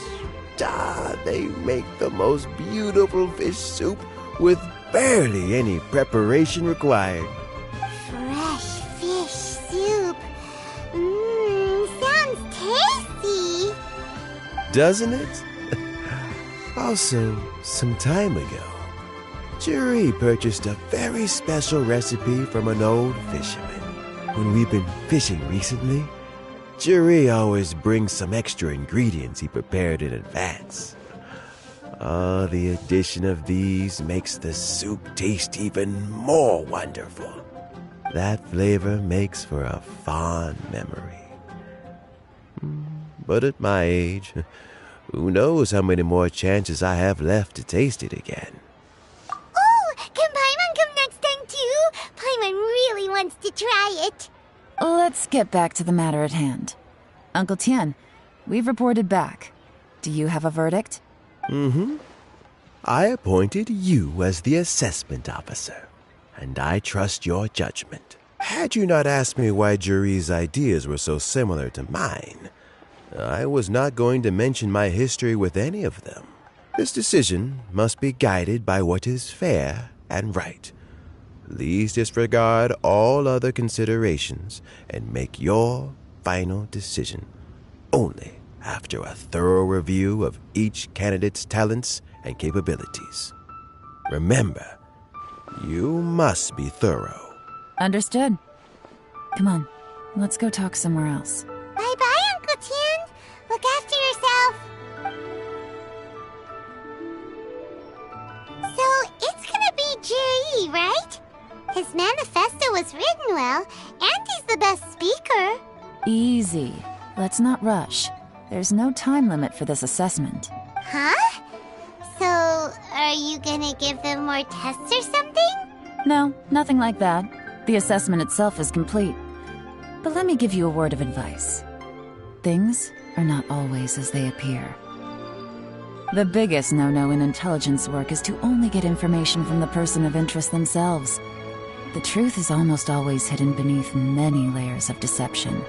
they make the most beautiful fish soup with barely any preparation required. Fresh fish soup. Sounds tasty. Doesn't it? Also, some time ago, Jerry purchased a very special recipe from an old fisherman. When we've been fishing recently, Jerry always brings some extra ingredients he prepared in advance. The addition of these makes the soup taste even more wonderful. That flavor makes for a fond memory. But at my age, who knows how many more chances I have left to taste it again. Oh, can Paimon come next time too? Paimon really wants to try it. Let's get back to the matter at hand. Uncle Tian, we've reported back. Do you have a verdict? I appointed you as the assessment officer, and I trust your judgment. Had you not asked me why Jerry's ideas were so similar to mine, I was not going to mention my history with any of them. This decision must be guided by what is fair and right. Please disregard all other considerations and make your final decision only after a thorough review of each candidate's talents and capabilities. Remember, you must be thorough. Understood. Come on, let's go talk somewhere else. Bye-bye, Uncle Tian. Look after yourself. So, it's gonna be Jerry, right? His manifesto was written well, and he's the best speaker. Easy. Let's not rush. There's no time limit for this assessment. Huh? So, are you gonna give them more tests or something? No, nothing like that. The assessment itself is complete. But let me give you a word of advice. Things are not always as they appear. The biggest no-no in intelligence work is to only get information from the person of interest themselves. The truth is almost always hidden beneath many layers of deception.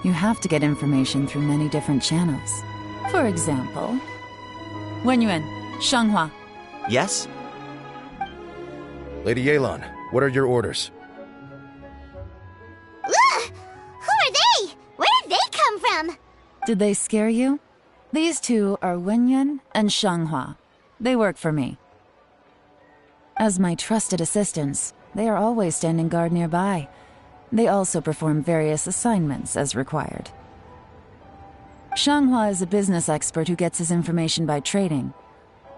You have to get information through many different channels. For example, Wenyuan, Shanghua. Yes? Lady Yelan, what are your orders? Ugh! Who are they? Where did they come from? Did they scare you? These two are Wenyuan and Shanghua. They work for me. As my trusted assistants, they are always standing guard nearby. They also perform various assignments as required. Shanghua is a business expert who gets his information by trading.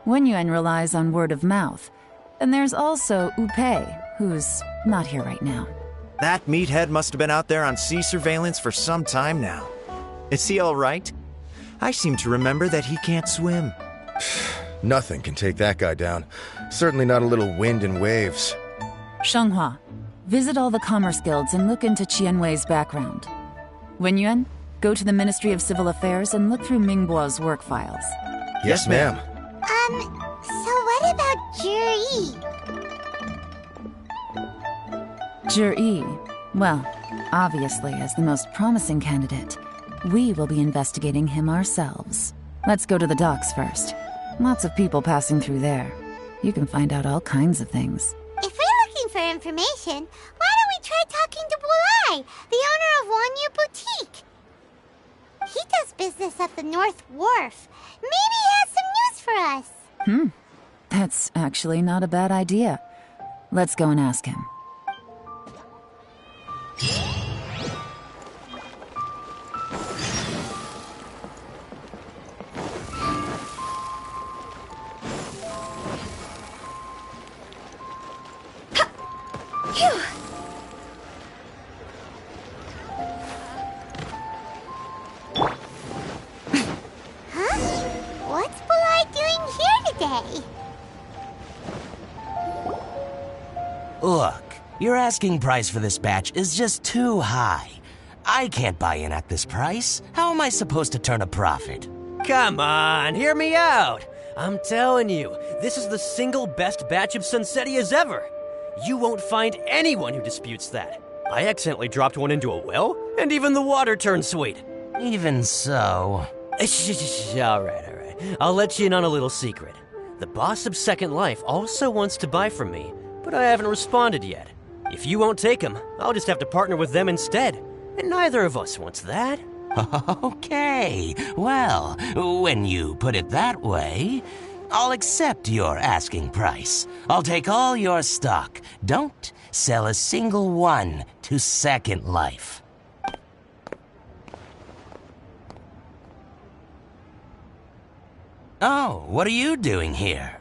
Wenyuan relies on word of mouth. And there's also Upei, who's not here right now. That meathead must have been out there on sea surveillance for some time now. Is he all right? I seem to remember that he can't swim. Nothing can take that guy down. Certainly not a little wind and waves. Shanghua, visit all the commerce guilds and look into Qianwei's background. Wenyuan, go to the Ministry of Civil Affairs and look through Mingbo's work files. Yes, ma'am. So what about Juri? Juri, well, obviously as the most promising candidate, we will be investigating him ourselves. Let's go to the docks first. Lots of people passing through there. You can find out all kinds of things. If we're looking for information, why don't we try talking to Bulai, the owner of Wanyu Boutique? He does business at the North Wharf. Maybe he has some news for us. That's actually not a bad idea. Let's go and ask him. What's Bulai doing here today? Look, your asking price for this batch is just too high. I can't buy in at this price. How am I supposed to turn a profit? Come on, hear me out. I'm telling you, this is the single best batch of Sunsetias ever. You won't find anyone who disputes that. I accidentally dropped one into a well, and even the water turned sweet. Even so... All right. I'll let you in on a little secret. The boss of Second Life also wants to buy from me, but I haven't responded yet. If you won't take him, I'll just have to partner with them instead. And neither of us wants that. Okay, well, when you put it that way, I'll accept your asking price. I'll take all your stock. Don't sell a single one to Second Life. Oh, what are you doing here?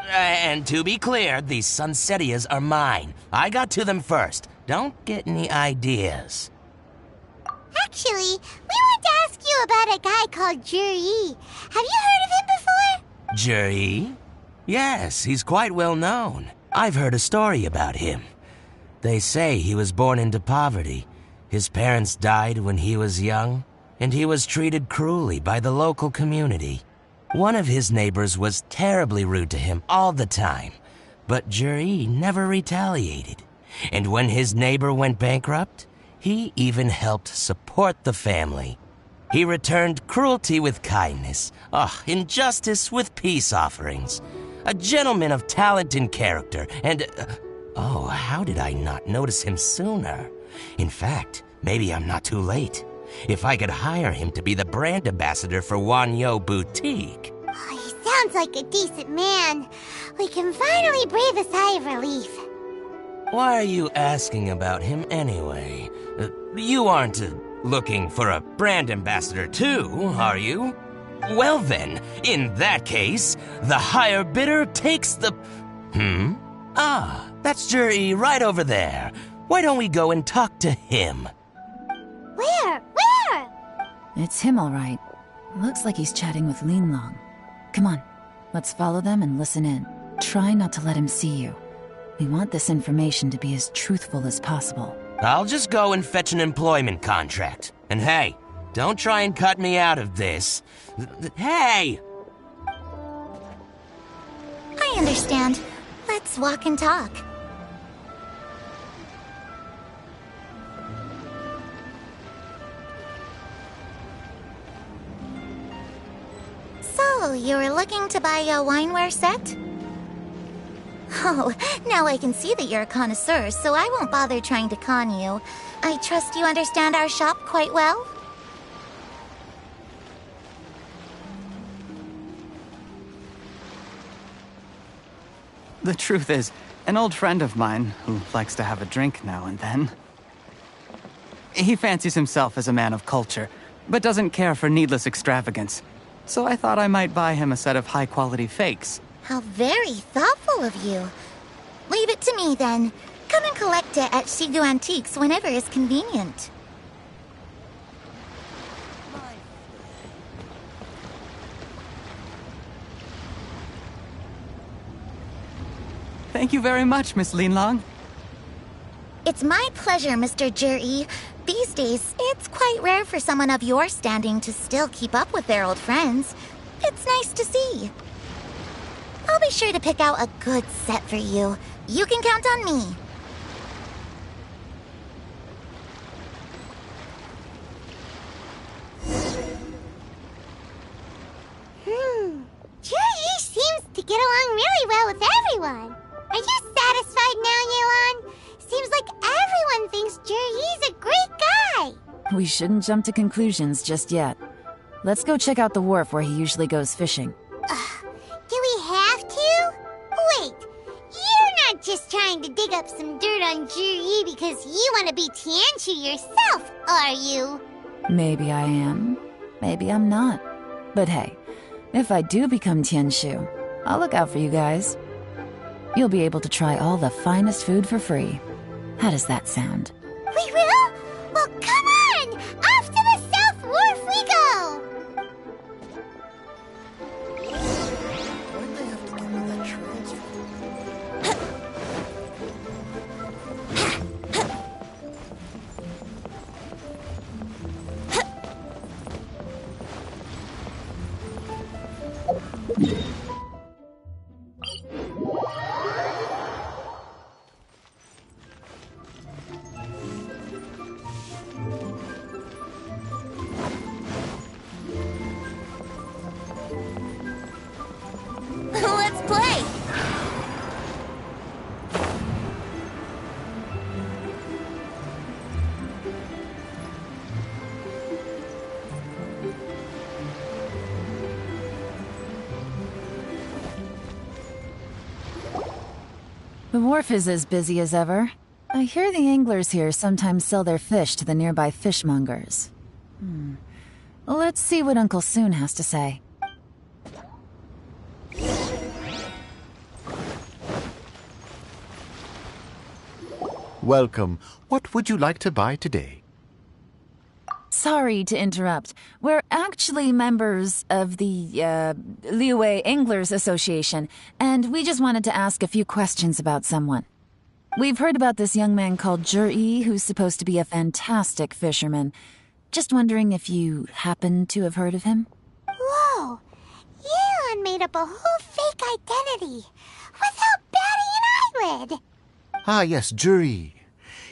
And to be clear, these Sunsetias are mine. I got to them first. Don't get any ideas. Actually, we want to ask you about a guy called Juri. Have you heard of him before? Juri? Yes, he's quite well known. I've heard a story about him. They say he was born into poverty. His parents died when he was young, and he was treated cruelly by the local community. One of his neighbors was terribly rude to him all the time, but Juri never retaliated. And when his neighbor went bankrupt, he even helped support the family. He returned cruelty with kindness, injustice with peace offerings. A gentleman of talent and character, and... how did I not notice him sooner? In fact, maybe I'm not too late. If I could hire him to be the brand ambassador for Wanyu Boutique. Oh, he sounds like a decent man. We can finally breathe a sigh of relief. Why are you asking about him anyway? You aren't looking for a brand ambassador too, are you? Well then, in that case, the higher bidder takes the... That's Juri right over there. Why don't we go and talk to him? Where? It's him, all right. Looks like he's chatting with Linlong. Come on, let's follow them and listen in. Try not to let him see you. We want this information to be as truthful as possible. I'll just go and fetch an employment contract. And hey, don't try and cut me out of this. Hey! I understand. Let's walk and talk. So, you were looking to buy a wineware set? Oh, now I can see that you're a connoisseur, so I won't bother trying to con you. I trust you understand our shop quite well? The truth is, an old friend of mine, who likes to have a drink now and then, he fancies himself as a man of culture, but doesn't care for needless extravagance. So I thought I might buy him a set of high-quality fakes. How very thoughtful of you. Leave it to me, then. Come and collect it at Shigu Antiques whenever is convenient. Thank you very much, Miss Linlong. It's my pleasure, Mr. Juri. These days, it's quite rare for someone of your standing to still keep up with their old friends. It's nice to see. I'll be sure to pick out a good set for you. You can count on me. Juri seems to get along really well with everyone. Are you satisfied now, Yuan? Seems like everyone thinks Juri's a great guy. We shouldn't jump to conclusions just yet. Let's go check out the wharf where he usually goes fishing. Do we have to? Wait, you're not just trying to dig up some dirt on Juri because you want to be Tianshu yourself, are you? Maybe I am. Maybe I'm not. But hey, if I do become Tianshu, I'll look out for you guys. You'll be able to try all the finest food for free. How does that sound? We will? Well, come on! Off to the South Wharf we go! Why'd they have to give me that transfer? Let's play! The wharf is as busy as ever. I hear the anglers here sometimes sell their fish to the nearby fishmongers. Let's see what Uncle Soon has to say. Welcome. What would you like to buy today? Sorry to interrupt. We're actually members of the, Liyue Anglers Association, and we just wanted to ask a few questions about someone. We've heard about this young man called Juri, who's supposed to be a fantastic fisherman. Just wondering if you happen to have heard of him? Whoa! Yeon made up a whole fake identity without batting an eyelid! Ah, yes, Juri.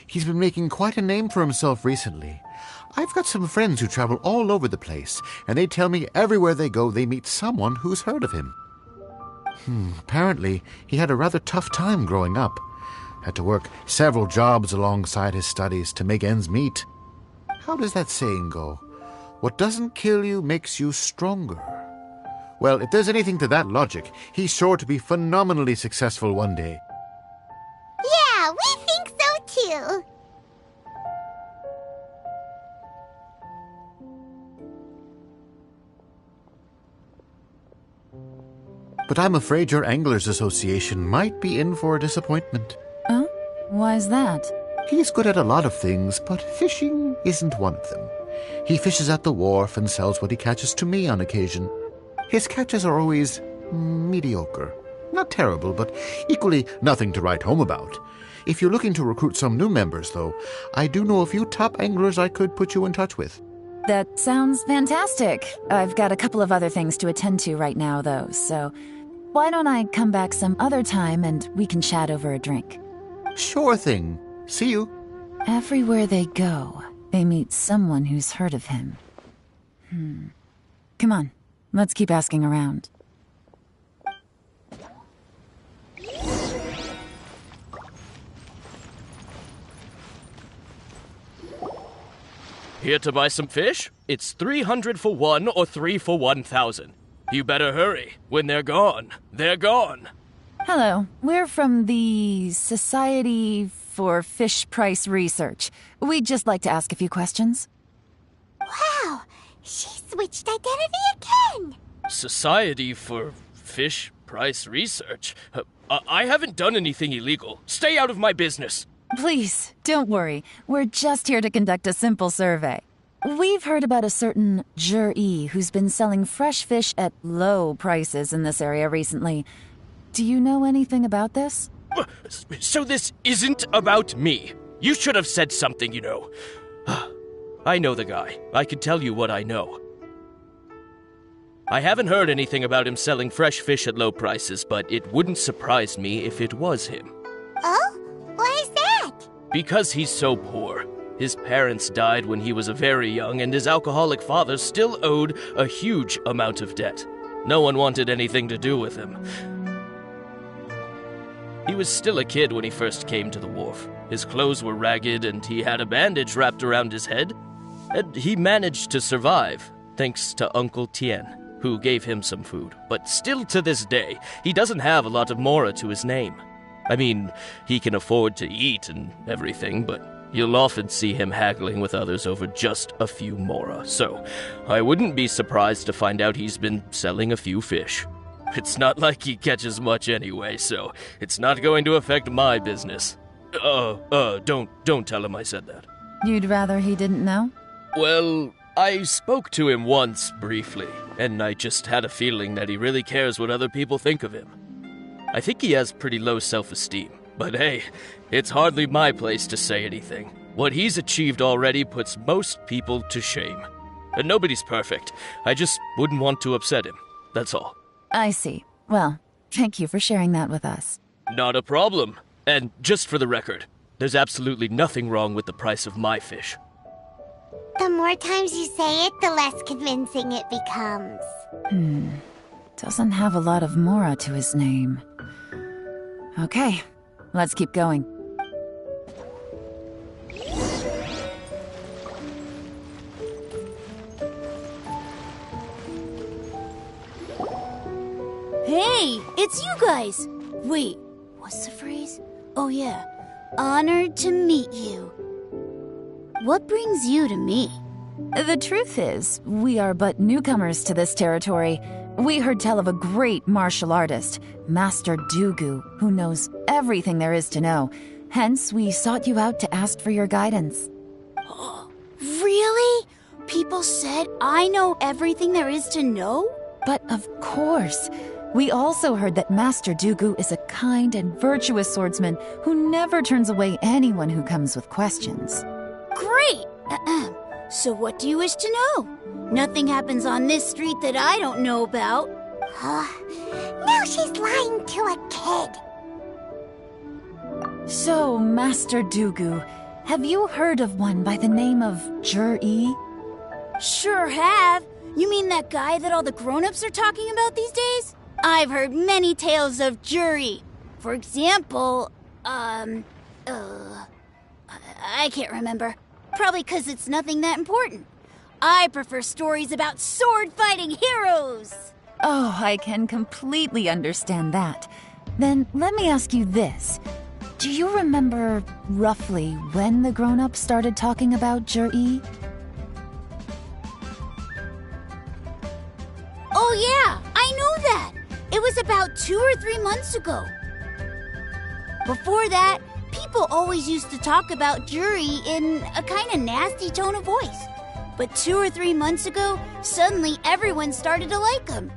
He's been making quite a name for himself recently. I've got some friends who travel all over the place, and they tell me everywhere they go they meet someone who's heard of him. Apparently, he had a rather tough time growing up. Had to work several jobs alongside his studies to make ends meet. How does that saying go? What doesn't kill you makes you stronger. Well, if there's anything to that logic, he's sure to be phenomenally successful one day. Yeah, we think so too! But I'm afraid your Anglers Association might be in for a disappointment. Oh? Why's that? He's good at a lot of things, but fishing isn't one of them. He fishes at the wharf and sells what he catches to me on occasion. His catches are always mediocre. Not terrible, but equally nothing to write home about. If you're looking to recruit some new members, though, I do know a few top anglers I could put you in touch with. That sounds fantastic. I've got a couple of other things to attend to right now, though, so why don't I come back some other time and we can chat over a drink? Sure thing. See you. Everywhere they go, they meet someone who's heard of him. Come on, let's keep asking around. Here to buy some fish? It's 300 for one or 3 for 1,000. You better hurry. When they're gone, they're gone. Hello, we're from the Society for Fish Price Research. We'd just like to ask a few questions. Wow, She switched identity again! Society for Fish Price Research? I haven't done anything illegal. Stay out of my business. Please, don't worry. We're just here to conduct a simple survey. We've heard about a certain Jur-E who's been selling fresh fish at low prices in this area recently. Do you know anything about this? So this isn't about me. You should have said something, you know. I know the guy. I can tell you what I know. I haven't heard anything about him selling fresh fish at low prices, but it wouldn't surprise me if it was him. Oh? Why is that? Because he's so poor. His parents died when he was very young, and his alcoholic father still owed a huge amount of debt. No one wanted anything to do with him. He was still a kid when he first came to the wharf. His clothes were ragged, and he had a bandage wrapped around his head. And he managed to survive, thanks to Uncle Tien, who gave him some food. But still to this day, he doesn't have a lot of mora to his name. I mean, he can afford to eat and everything, but you'll often see him haggling with others over just a few mora. So, I wouldn't be surprised to find out he's been selling a few fish. It's not like he catches much anyway, so it's not going to affect my business. Don't tell him I said that. You'd rather he didn't know? Well, I spoke to him once, briefly, and I just had a feeling that he really cares what other people think of him. I think he has pretty low self-esteem, but hey, it's hardly my place to say anything. What he's achieved already puts most people to shame. And nobody's perfect. I just wouldn't want to upset him, that's all. I see. Well, thank you for sharing that with us. Not a problem. And just for the record, there's absolutely nothing wrong with the price of my fish. The more times you say it, the less convincing it becomes. Doesn't have a lot of mora to his name. Okay, let's keep going. Hey, it's you guys! Wait, what's the phrase? Oh yeah, honored to meet you. What brings you to me? The truth is, we are but newcomers to this territory. We heard tell of a great martial artist, Master Dugu, who knows everything there is to know. Hence, we sought you out to ask for your guidance. Really? People said I know everything there is to know? But of course. We also heard that Master Dugu is a kind and virtuous swordsman who never turns away anyone who comes with questions. Great! So what do you wish to know? Nothing happens on this street that I don't know about. Now she's lying to a kid. So, Master Dugu, have you heard of one by the name of Jur-E? Sure have. You mean that guy that all the grown-ups are talking about these days? I've heard many tales of Jur-E. For example, I can't remember. Probably because it's nothing that important. I prefer stories about sword-fighting heroes. Oh, I can completely understand that. Then let me ask you this. Do you remember roughly when the grown-ups started talking about Jur-E? Oh yeah, I know that. It was about 2 or 3 months ago. Before that, people always used to talk about Jur-E in a kind of nasty tone of voice. But 2 or 3 months ago, suddenly everyone started to like him.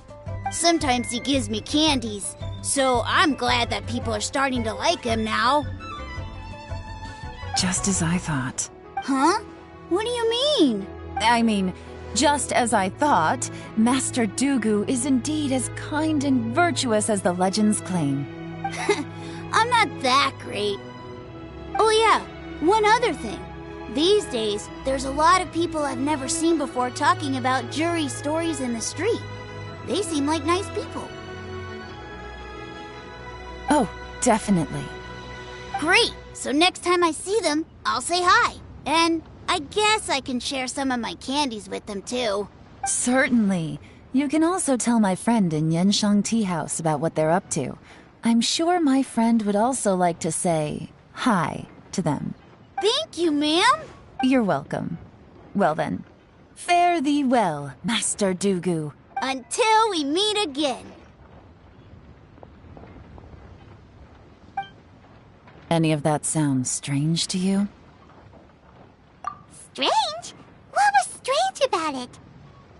Sometimes he gives me candies, so I'm glad that people are starting to like him now. Just as I thought. Huh? What do you mean? I mean, just as I thought, Master Dugu is indeed as kind and virtuous as the legends claim. I'm not that great. Oh yeah, one other thing. These days, there's a lot of people I've never seen before talking about Jur-E stories in the street. They seem like nice people. Oh, definitely. Great! So next time I see them, I'll say hi. And I guess I can share some of my candies with them too. Certainly. You can also tell my friend in Yenshang Tea House about what they're up to. I'm sure my friend would also like to say hi to them. Thank you, ma'am. You're welcome. Well then, Fare thee well, Master Dugu. Until we meet again. Any of that sound strange to you? Strange? What was strange about it?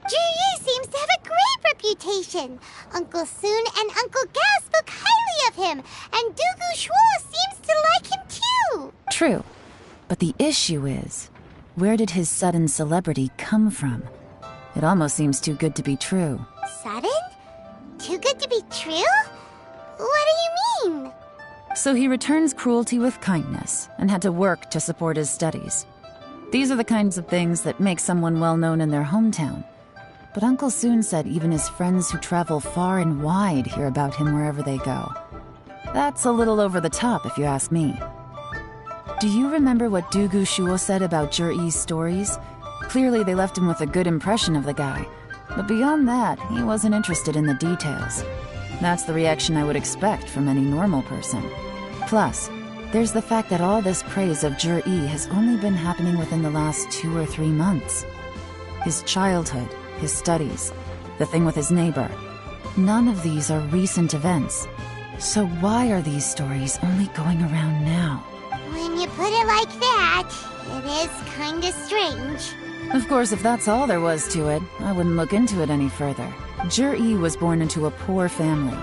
Jiri seems to have a great reputation. Uncle Soon and Uncle Gao spoke highly of him, and Dugu Shuo seems to like him too. True. But the issue is, where did his sudden celebrity come from? It almost seems too good to be true. Sudden? Too good to be true? What do you mean? So he returns cruelty with kindness, and had to work to support his studies. These are the kinds of things that make someone well known in their hometown. But Uncle Soon said even his friends who travel far and wide hear about him wherever they go. That's a little over the top, if you ask me. Do you remember what Dugu Shuo said about Juri's stories? Clearly they left him with a good impression of the guy. But beyond that, he wasn't interested in the details. That's the reaction I would expect from any normal person. Plus, there's the fact that all this praise of Juri has only been happening within the last 2 or 3 months. His childhood, his studies, the thing with his neighbor. None of these are recent events. So why are these stories only going around now? When you put it like that, it is kinda strange. Of course, if that's all there was to it, I wouldn't look into it any further. Juri was born into a poor family.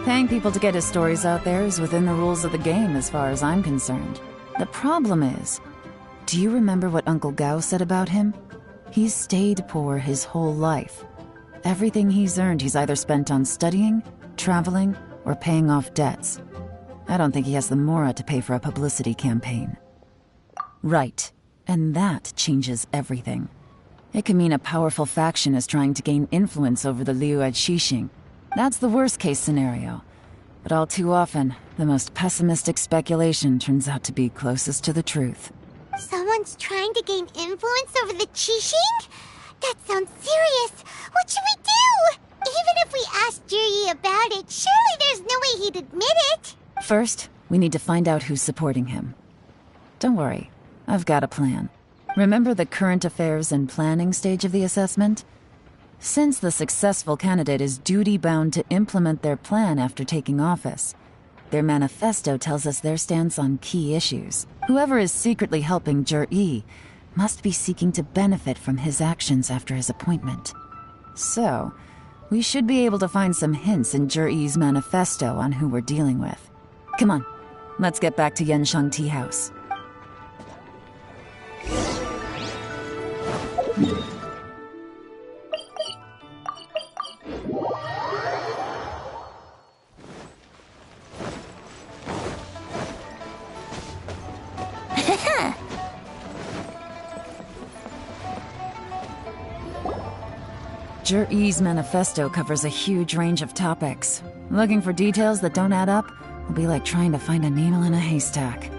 Paying people to get his stories out there is within the rules of the game as far as I'm concerned. The problem is, do you remember what Uncle Gao said about him? He's stayed poor his whole life. Everything he's earned he's either spent on studying, traveling, or paying off debts. I don't think he has the mora to pay for a publicity campaign. Right, and that changes everything. It can mean a powerful faction is trying to gain influence over the Liu at Xixing. That's the worst-case scenario. But all too often, the most pessimistic speculation turns out to be closest to the truth. Someone's trying to gain influence over the Qixing? That sounds serious. What should we do? Even if we asked Jiri about it, surely there's no way he'd admit it. First, we need to find out who's supporting him. Don't worry, I've got a plan. Remember the current affairs and planning stage of the assessment? Since the successful candidate is duty-bound to implement their plan after taking office, their manifesto tells us their stance on key issues. Whoever is secretly helping Jur-E must be seeking to benefit from his actions after his appointment. So, we should be able to find some hints in Jur-E's manifesto on who we're dealing with. Come on, let's get back to Yansheng Tea House. Jur-E's manifesto covers a huge range of topics. Looking for details that don't add up will be like trying to find a needle in a haystack.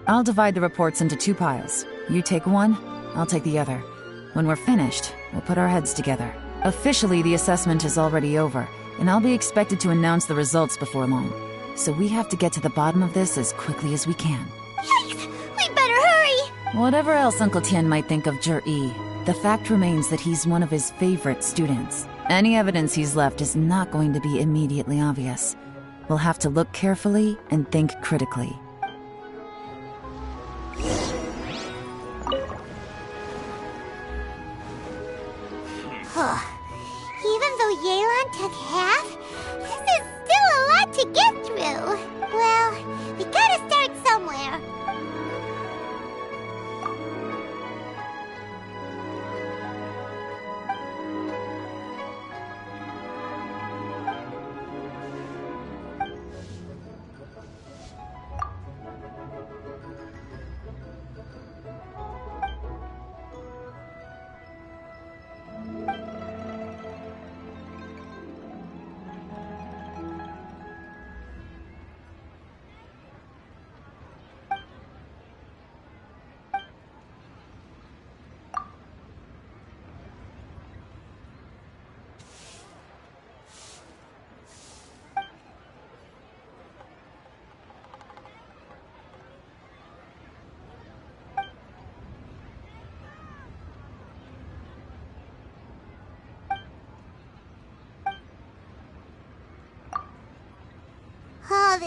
I'll divide the reports into 2 piles. You take one, I'll take the other. When we're finished, we'll put our heads together. Officially, the assessment is already over, and I'll be expected to announce the results before long. So we have to get to the bottom of this as quickly as we can. Yikes! We better hurry! Whatever else Uncle Tian might think of Jur-E, the fact remains that he's one of his favorite students. Any evidence he's left is not going to be immediately obvious. We'll have to look carefully and think critically. Even though Yelan took half, this is still a lot to get through. Well, we gotta start somewhere.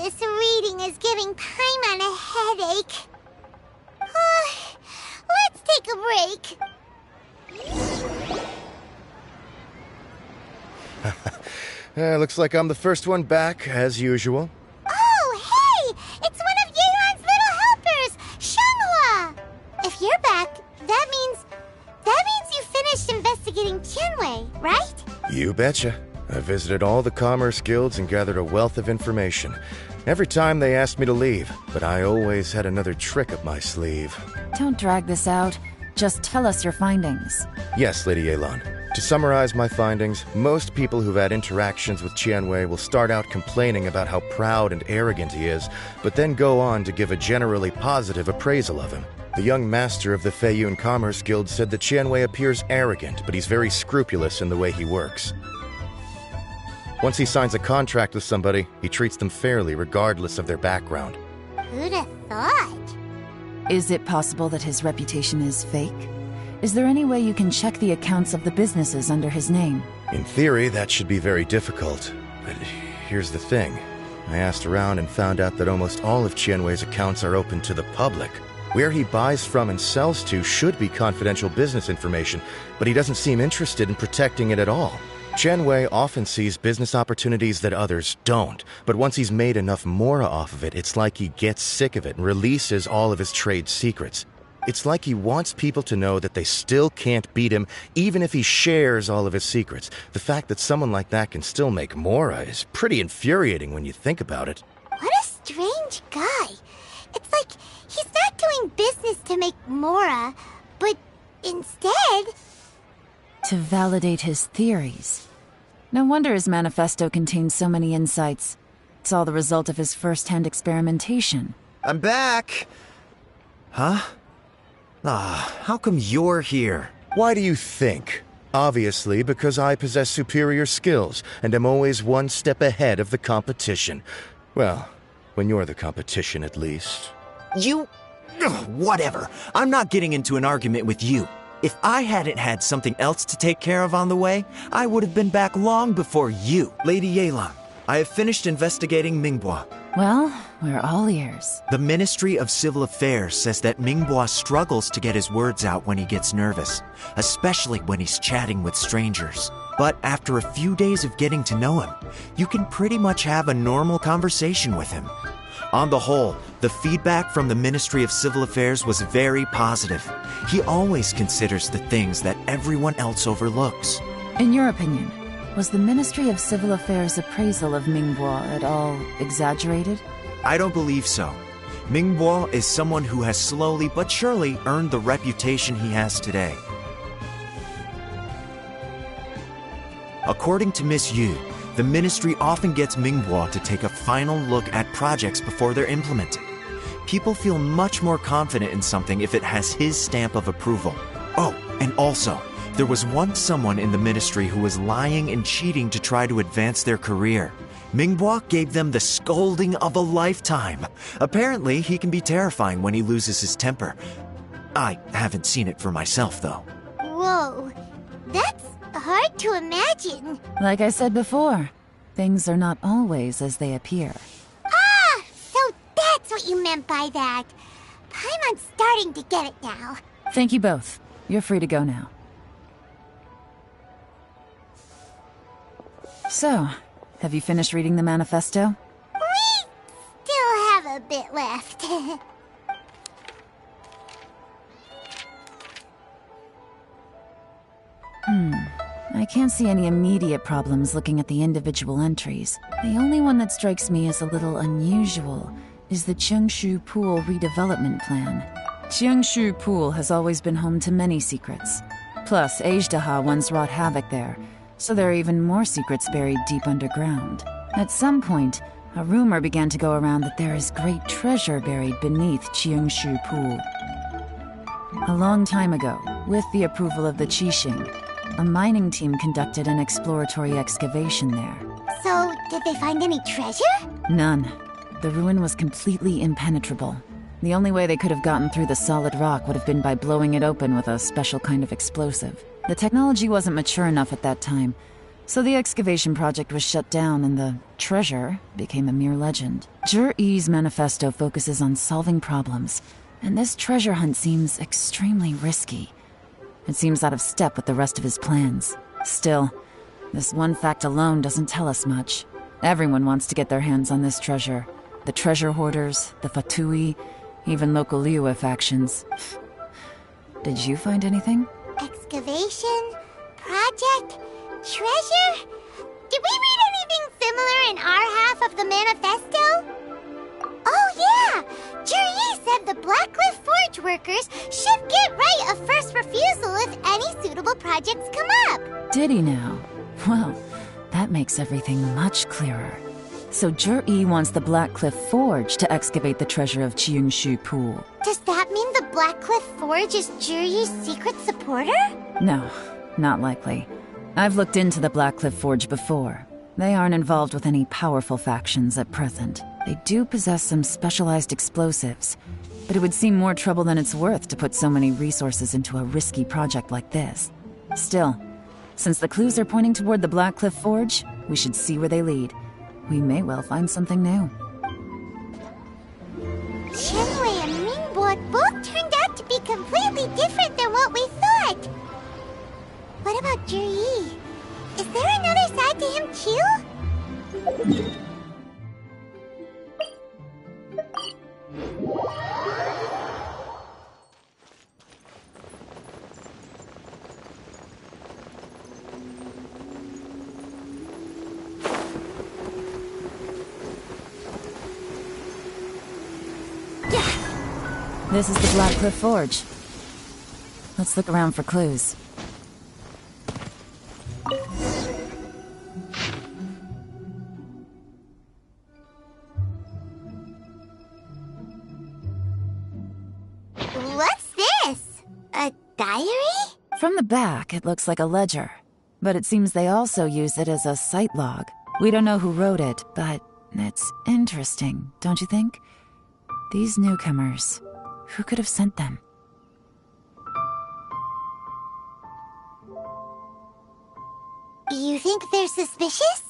this reading is giving Paimon a headache. Let's take a break. Looks like I'm the first one back, as usual. Oh, hey! It's one of Yeon's little helpers, Shanghua! If you're back, that means you finished investigating Tianwei, right? You betcha. I visited all the commerce guilds and gathered a wealth of information. Every time they asked me to leave, but I always had another trick up my sleeve. Don't drag this out. Just tell us your findings. Yes, Lady Yelan. To summarize my findings, most people who've had interactions with Tianwei will start out complaining about how proud and arrogant he is, but then go on to give a generally positive appraisal of him. The young master of the Feiyun Commerce Guild said that Tianwei appears arrogant, but he's very scrupulous in the way he works. Once he signs a contract with somebody, he treats them fairly regardless of their background. Who'd have thought? Is it possible that his reputation is fake? Is there any way you can check the accounts of the businesses under his name? In theory, that should be very difficult. But here's the thing. I asked around and found out that almost all of Tianwei's accounts are open to the public. Where he buys from and sells to should be confidential business information, but he doesn't seem interested in protecting it at all. Tianwei often sees business opportunities that others don't, but once he's made enough mora off of it, it's like he gets sick of it and releases all of his trade secrets. It's like he wants people to know that they still can't beat him, even if he shares all of his secrets. The fact that someone like that can still make mora is pretty infuriating when you think about it. What a strange guy. It's like he's not doing business to make mora, but instead... to validate his theories. No wonder his manifesto contains so many insights. It's all the result of his first-hand experimentation. I'm back! Huh? How come you're here? Why do you think? Obviously, because I possess superior skills, and am always one step ahead of the competition. Well, when you're the competition, at least. You... whatever. I'm not getting into an argument with you. If I hadn't had something else to take care of on the way, I would have been back long before you. Lady Yelan, I have finished investigating Mingbua. Well, we're all ears. The Ministry of Civil Affairs says that Mingbua struggles to get his words out when he gets nervous, especially when he's chatting with strangers. But after a few days of getting to know him, you can pretty much have a normal conversation with him. On the whole, the feedback from the Ministry of Civil Affairs was very positive. He always considers the things that everyone else overlooks. In your opinion, was the Ministry of Civil Affairs' appraisal of Mingbua at all exaggerated? I don't believe so. Mingbua is someone who has slowly but surely earned the reputation he has today. According to Miss Yu, the Ministry often gets Mingbua to take a final look at projects before they're implemented. People feel much more confident in something if it has his stamp of approval. Oh, and also, there was once someone in the Ministry who was lying and cheating to try to advance their career. Mingbua gave them the scolding of a lifetime. Apparently, he can be terrifying when he loses his temper. I haven't seen it for myself, though. Whoa, that's hard to imagine. Like I said before, things are not always as they appear. Ah, so that's what you meant by that. Paimon's starting to get it now. Thank you both. You're free to go now. So, have you finished reading the manifesto? We still have a bit left. I can't see any immediate problems looking at the individual entries. The only one that strikes me as a little unusual is the Cheungshu Pool redevelopment plan. Cheungshu Pool has always been home to many secrets. Plus, Ajdaha once wrought havoc there, so there are even more secrets buried deep underground. At some point, a rumor began to go around that there is great treasure buried beneath Cheungshu Pool. A long time ago, with the approval of the Qixing, a mining team conducted an exploratory excavation there. So, did they find any treasure? None. The ruin was completely impenetrable. The only way they could have gotten through the solid rock would have been by blowing it open with a special kind of explosive. The technology wasn't mature enough at that time, So the excavation project was shut down and the treasure became a mere legend. Jur-E's manifesto focuses on solving problems, and this treasure hunt seems extremely risky. It seems out of step with the rest of his plans. Still, this one fact alone doesn't tell us much. Everyone wants to get their hands on this treasure. The treasure hoarders, the Fatui, even local Liyue factions. Did you find anything? Excavation? Project? Treasure? Did we read anything similar in our half of the manifesto? Oh yeah! Juri said the Blackcliff Forge workers should get right of first refusal if any suitable projects come up. Did he now? Well, that makes everything much clearer. So Jur-E wants the Blackcliff Forge to excavate the treasure of Qingshu Pool. Does that mean the Blackcliff Forge is Juri's secret supporter? No, not likely. I've looked into the Blackcliff Forge before. They aren't involved with any powerful factions at present. They do possess some specialized explosives, but it would seem more trouble than it's worth to put so many resources into a risky project like this. Still, since the clues are pointing toward the Blackcliff Forge, we should see where they lead. We may well find something new. Chenwei and Mingbo both turned out to be completely different than what we thought. What about Juri? Is there another side to him too? This is the Blackcliff Forge. Let's look around for clues. What's this? A diary? From the back, it looks like a ledger. But it seems they also use it as a site log. We don't know who wrote it, but it's interesting, don't you think? These newcomers, who could have sent them? You think they're suspicious?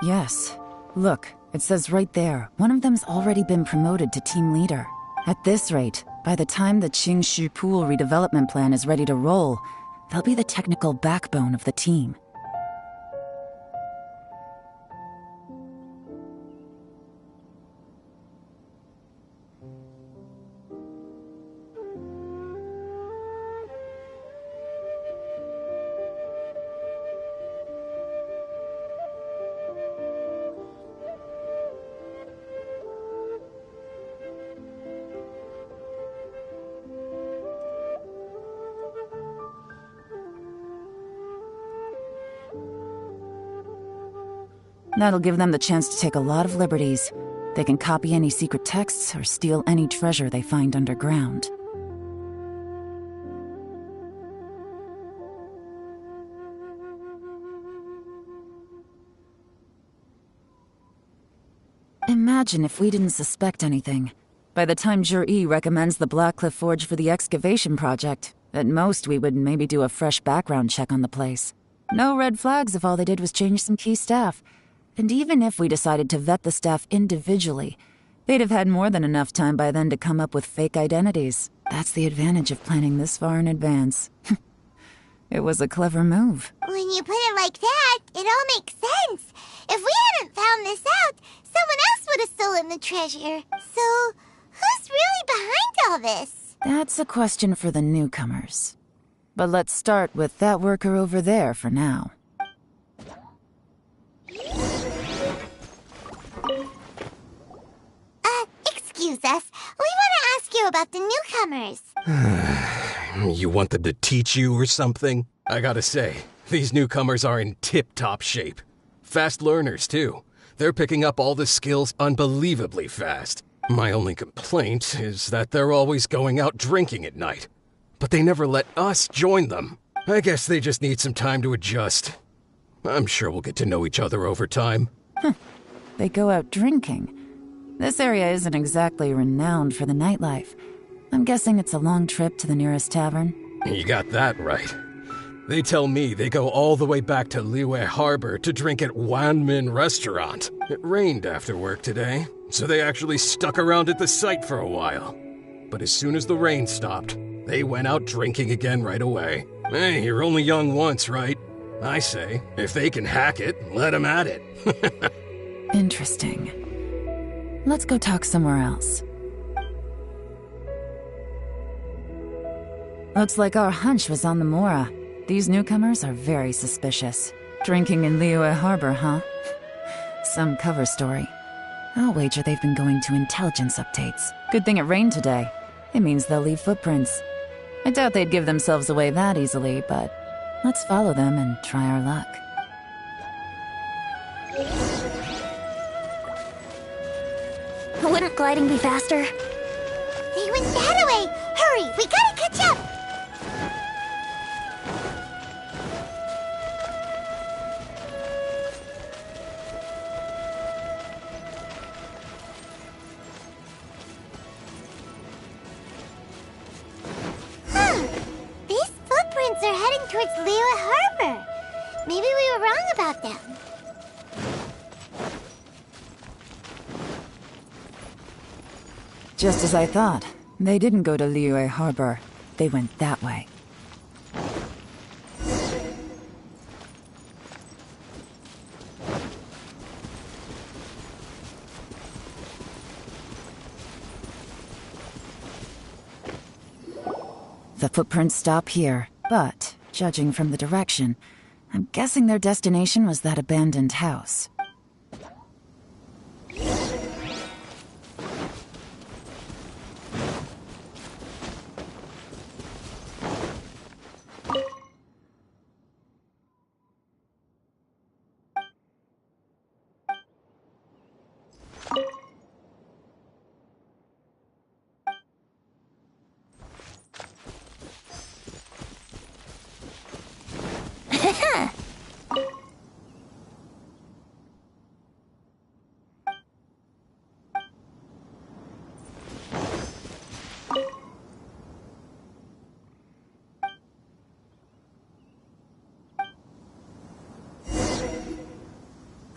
Yes. Look, it says right there, one of them's already been promoted to team leader. At this rate, by the time the Qingshu Pool redevelopment plan is ready to roll, they'll be the technical backbone of the team. That'll give them the chance to take a lot of liberties. They can copy any secret texts or steal any treasure they find underground. Imagine if we didn't suspect anything. By the time Jur-E recommends the Blackcliff Forge for the excavation project, at most we would maybe do a fresh background check on the place. No red flags if all they did was change some key staff. And even if we decided to vet the staff individually, they'd have had more than enough time by then to come up with fake identities. That's the advantage of planning this far in advance. It was a clever move. When you put it like that, it all makes sense. If we hadn't found this out, someone else would have stolen the treasure. So, who's really behind all this? That's a question for the newcomers. But let's start with that worker over there for now. Excuse us. We want to ask you about the newcomers. You want them to teach you or something? I gotta say, these newcomers are in tip-top shape. Fast learners, too. They're picking up all the skills unbelievably fast. My only complaint is that they're always going out drinking at night. But they never let us join them. I guess they just need some time to adjust. I'm sure we'll get to know each other over time. They go out drinking. This area isn't exactly renowned for the nightlife. I'm guessing it's a long trip to the nearest tavern. You got that right. They tell me they go all the way back to Liyue Harbor to drink at Wanmin Restaurant. It rained after work today, so they actually stuck around at the site for a while. But as soon as the rain stopped, they went out drinking again right away. Hey, you're only young once, right? I say, if they can hack it, let them at it. Interesting. Let's go talk somewhere else. Looks like our hunch was on the Mora. These newcomers are very suspicious. Drinking in Liyue Harbor, huh? Some cover story. I'll wager they've been going to intelligence updates. Good thing it rained today. It means they'll leave footprints. I doubt they'd give themselves away that easily, but let's follow them and try our luck. Wouldn't gliding be faster? They went that way! Hurry, we gotta catch up! These footprints are heading towards Liyue Harbor. Maybe we were wrong about them. Just as I thought. They didn't go to Liyue Harbor. They went that way. The footprints stop here, but, judging from the direction, I'm guessing their destination was that abandoned house.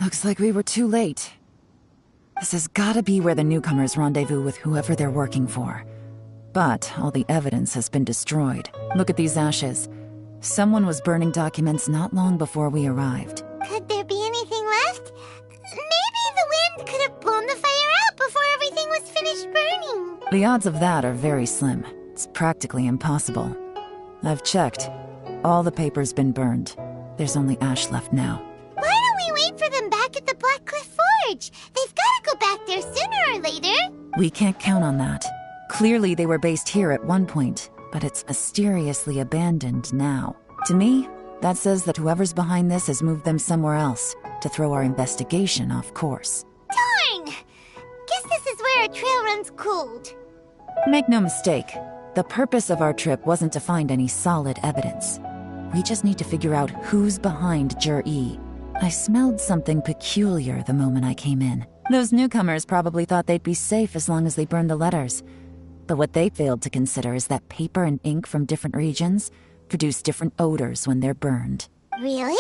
Looks like we were too late. This has gotta be where the newcomers rendezvous with whoever they're working for. But all the evidence has been destroyed. Look at these ashes. Someone was burning documents not long before we arrived. Could there be anything left? Maybe the wind could have blown the fire out before everything was finished burning. The odds of that are very slim. It's practically impossible. I've checked. All the paper's been burned. There's only ash left now. Why don't we wait for them back at the Black Cliff Forge? They've got to go back there sooner or later. We can't count on that. Clearly they were based here at one point, but it's mysteriously abandoned now. To me, that says that whoever's behind this has moved them somewhere else to throw our investigation off course. Darn! Guess this is where our trail runs cold. Make no mistake, the purpose of our trip wasn't to find any solid evidence. We just need to figure out who's behind Jur-E. I smelled something peculiar the moment I came in. Those newcomers probably thought they'd be safe as long as they burned the letters. But what they failed to consider is that paper and ink from different regions produce different odors when they're burned. Really?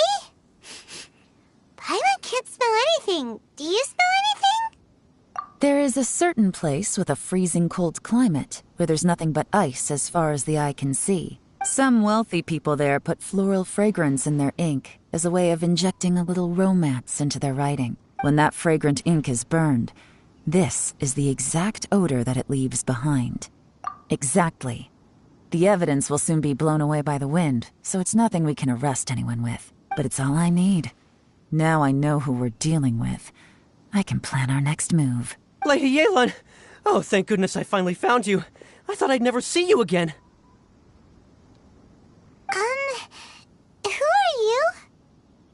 Paimon can't smell anything. Do you smell anything? There is a certain place with a freezing cold climate where there's nothing but ice as far as the eye can see. Some wealthy people there put floral fragrance in their ink as a way of injecting a little romance into their writing. When that fragrant ink is burned, this is the exact odor that it leaves behind. Exactly. The evidence will soon be blown away by the wind, so it's nothing we can arrest anyone with. But it's all I need. Now I know who we're dealing with. I can plan our next move. Lady Yelan! Oh, thank goodness I finally found you. I thought I'd never see you again. Who are you?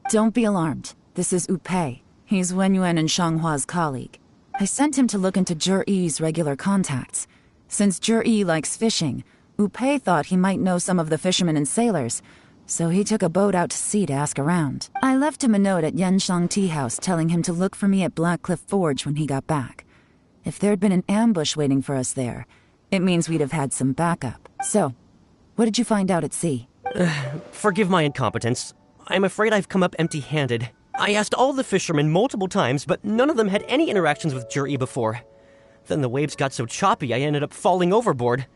Don't be alarmed. This is Upei. He's Wenyuan and Shanghua's colleague. I sent him to look into Jur-E's regular contacts. Since Jur-E likes fishing, Upei thought he might know some of the fishermen and sailors, so he took a boat out to sea to ask around. I left him a note at Yanshang Tea House telling him to look for me at Black Cliff Forge when he got back. If there'd been an ambush waiting for us there, it means we'd have had some backup. So, what did you find out at sea? Forgive my incompetence. I'm afraid I've come up empty-handed. I asked all the fishermen multiple times, but none of them had any interactions with Juri before. Then the waves got so choppy I ended up falling overboard.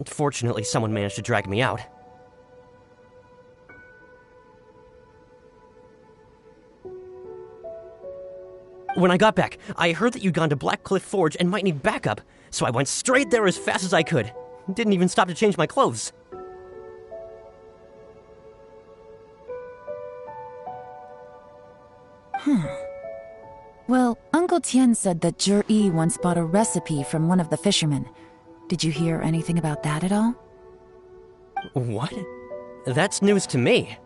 Fortunately, someone managed to drag me out. When I got back, I heard that you'd gone to Black Cliff Forge and might need backup, so I went straight there as fast as I could. Didn't even stop to change my clothes. Well, Uncle Tien said that Juri once bought a recipe from one of the fishermen. Did you hear anything about that at all? What? That's news to me.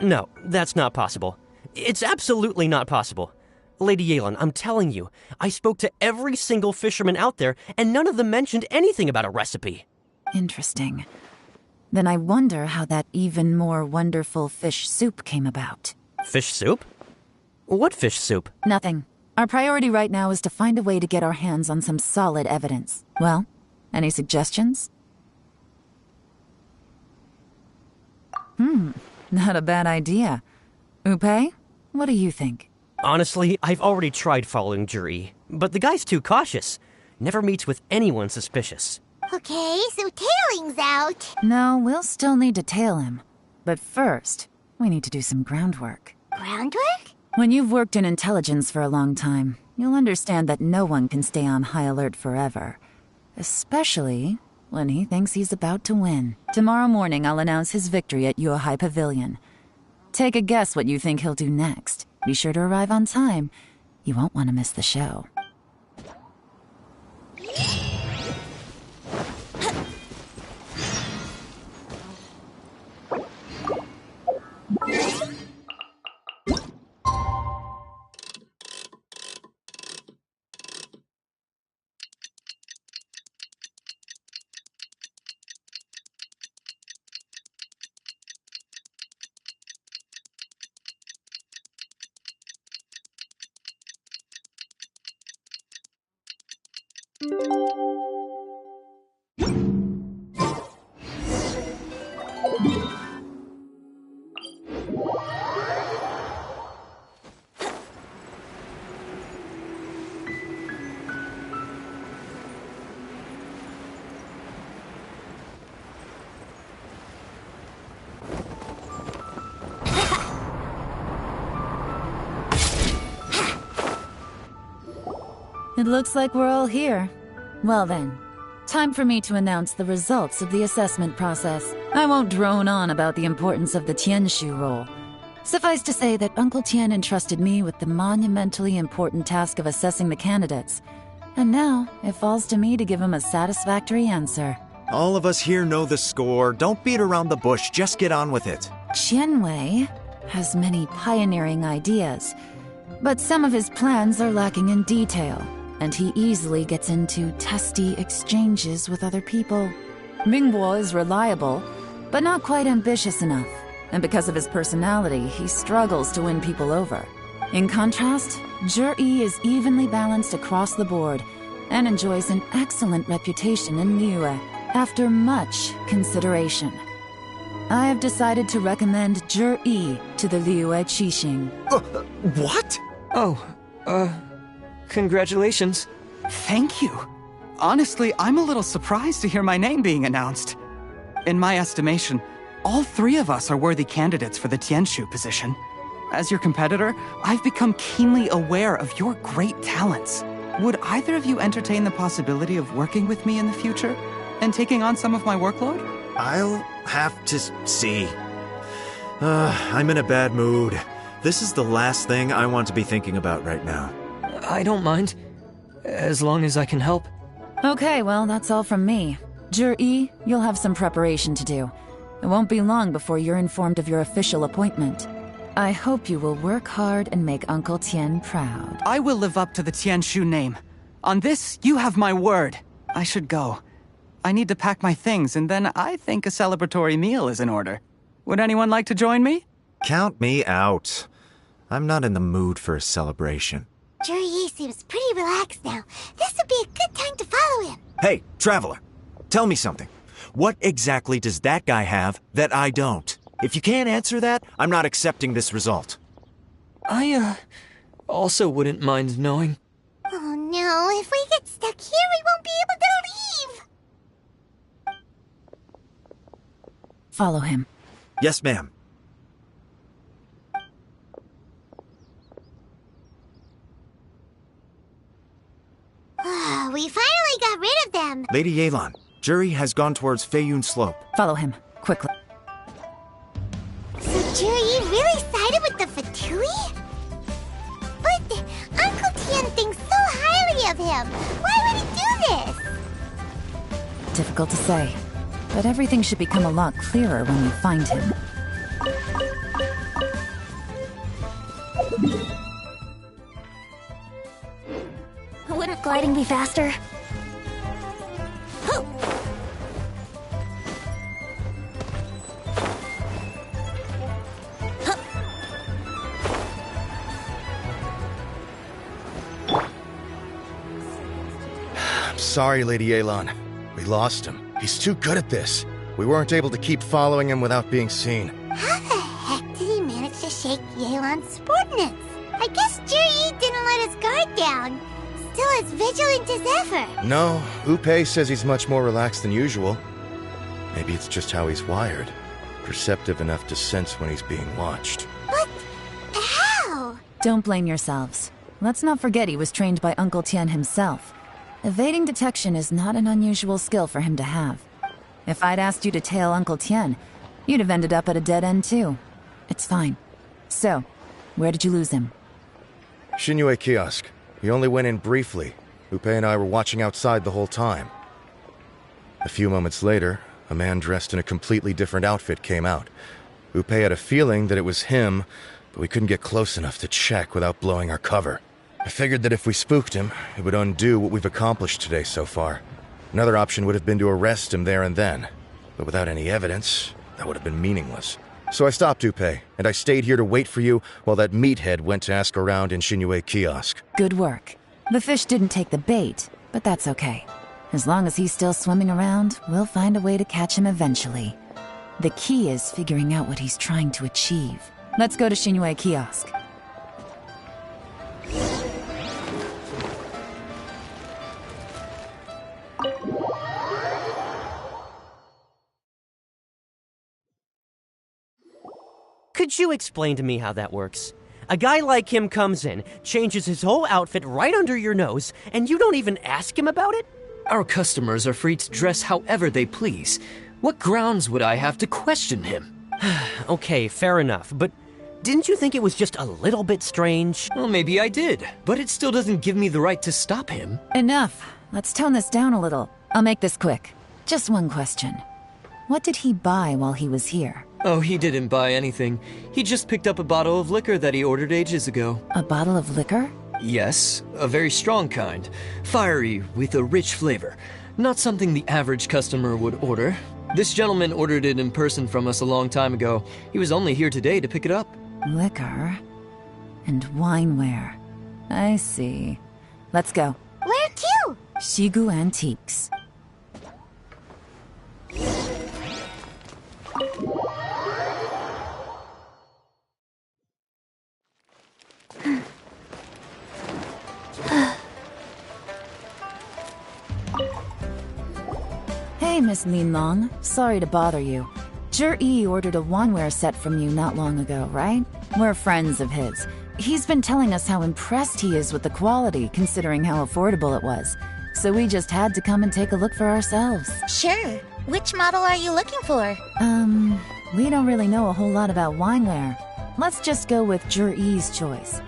No, that's not possible. It's absolutely not possible. Lady Yelan, I'm telling you, I spoke to every single fisherman out there, and none of them mentioned anything about a recipe. Interesting. Then I wonder how that even more wonderful fish soup came about. Fish soup? What fish soup? Nothing. Our priority right now is to find a way to get our hands on some solid evidence. Well, any suggestions? Not a bad idea. Upe, what do you think? Honestly, I've already tried following Juri, but the guy's too cautious. Never meets with anyone suspicious. Okay, so tailing's out. No, we'll still need to tail him. But first, we need to do some groundwork. Groundwork? When you've worked in intelligence for a long time, you'll understand that no one can stay on high alert forever. Especially when he thinks he's about to win. Tomorrow morning, I'll announce his victory at Yuehai Pavilion. Take a guess what you think he'll do next. Be sure to arrive on time. You won't want to miss the show. It looks like we're all here. Well then, time for me to announce the results of the assessment process. I won't drone on about the importance of the Tianshu role. Suffice to say that Uncle Tien entrusted me with the monumentally important task of assessing the candidates. And now, it falls to me to give him a satisfactory answer. All of us here know the score. Don't beat around the bush, just get on with it. Qianwei has many pioneering ideas, but some of his plans are lacking in detail, and he easily gets into testy exchanges with other people. Mingguo is reliable, but not quite ambitious enough, and because of his personality, he struggles to win people over. In contrast, Juri is evenly balanced across the board, and enjoys an excellent reputation in Liyue, after much consideration. I have decided to recommend Juri to the Liyue Qixing. What? Congratulations. Thank you. Honestly, I'm a little surprised to hear my name being announced. In my estimation, all three of us are worthy candidates for the Tianshu position. As your competitor, I've become keenly aware of your great talents. Would either of you entertain the possibility of working with me in the future and taking on some of my workload? I'll have to see. I'm in a bad mood. This is the last thing I want to be thinking about right now. I don't mind, as long as I can help. Okay, well, that's all from me. Juri, you'll have some preparation to do. It won't be long before you're informed of your official appointment. I hope you will work hard and make Uncle Tien proud. I will live up to the Tianshu name. On this, you have my word. I should go. I need to pack my things, and then I think a celebratory meal is in order. Would anyone like to join me? Count me out. I'm not in the mood for a celebration. Juri seems pretty relaxed now. This would be a good time to follow him. Hey, traveler, tell me something. What exactly does that guy have that I don't? If you can't answer that, I'm not accepting this result. I, also wouldn't mind knowing. Oh no, if we get stuck here, we won't be able to leave! Follow him. Yes, ma'am. We finally got rid of them! Lady Yelan, Jury has gone towards Feiyun Slope. Follow him, quickly. So Jury really sided with the Fatui? But Uncle Tien thinks so highly of him. Why would he do this? Difficult to say, but everything should become a lot clearer when we find him. Wouldn't gliding be faster? I'm sorry, Lady Yelan. We lost him. He's too good at this. We weren't able to keep following him without being seen. How the heck did he manage to shake Yelan's subordinates? I guess Jiri didn't let his guard down. Still as vigilant as ever. No, Upe says he's much more relaxed than usual. Maybe it's just how he's wired. Perceptive enough to sense when he's being watched. But how? Don't blame yourselves. Let's not forget he was trained by Uncle Tien himself. Evading detection is not an unusual skill for him to have. If I'd asked you to tail Uncle Tien, you'd have ended up at a dead end too. It's fine. So, where did you lose him? Shinue Kiosk. He only went in briefly. Upe and I were watching outside the whole time. A few moments later, a man dressed in a completely different outfit came out. Upe had a feeling that it was him, but we couldn't get close enough to check without blowing our cover. I figured that if we spooked him, it would undo what we've accomplished today so far. Another option would have been to arrest him there and then, but without any evidence, that would have been meaningless. So I stopped Upe, and I stayed here to wait for you while that meathead went to ask around in Shinue Kiosk. Good work. The fish didn't take the bait, but that's okay. As long as he's still swimming around, we'll find a way to catch him eventually. The key is figuring out what he's trying to achieve. Let's go to Shinue Kiosk. Could you explain to me how that works? A guy like him comes in, changes his whole outfit right under your nose, and you don't even ask him about it? Our customers are free to dress however they please. What grounds would I have to question him? Okay, fair enough, but didn't you think it was just a little bit strange? Well, maybe I did, but it still doesn't give me the right to stop him. Enough. Let's tone this down a little. I'll make this quick. Just one question. What did he buy while he was here? Oh, he didn't buy anything. He just picked up a bottle of liquor that he ordered ages ago. A bottle of liquor? Yes, a very strong kind. Fiery, with a rich flavor. Not something the average customer would order. This gentleman ordered it in person from us a long time ago. He was only here today to pick it up. Liquor and wineware. I see. Let's go. Where to? Shigu Antiques. Hey, Miss Linlong. Sorry to bother you. Zhi ordered a wanware set from you not long ago, right? We're friends of his. He's been telling us how impressed he is with the quality, considering how affordable it was. So we just had to come and take a look for ourselves. Sure. Which model are you looking for? We don't really know a whole lot about wineware. Let's just go with Zhi's choice.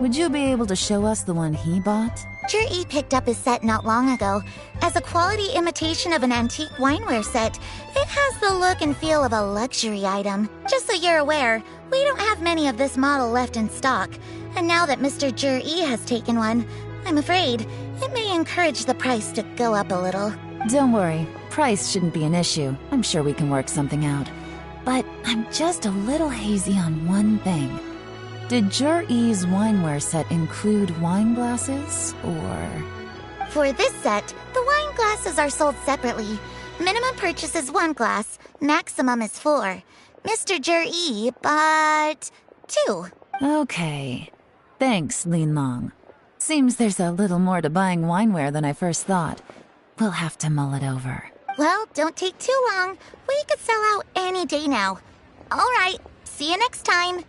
Would you be able to show us the one he bought? Zhi picked up his set not long ago. As a quality imitation of an antique wineware set, it has the look and feel of a luxury item. Just so you're aware, we don't have many of this model left in stock. And now that Mr. Zhi has taken one, I'm afraid it may encourage the price to go up a little. Don't worry. Price shouldn't be an issue. I'm sure we can work something out. But I'm just a little hazy on one thing. Did Zhi's wineware set include wine glasses, or...? For this set, the wine glasses are sold separately. Minimum purchase is 1 glass, maximum is 4. Mr. Jer-E bought 2. Okay. Thanks, Lin Long. Seems there's a little more to buying wineware than I first thought. We'll have to mull it over. Well, don't take too long. We could sell out any day now. All right, see you next time.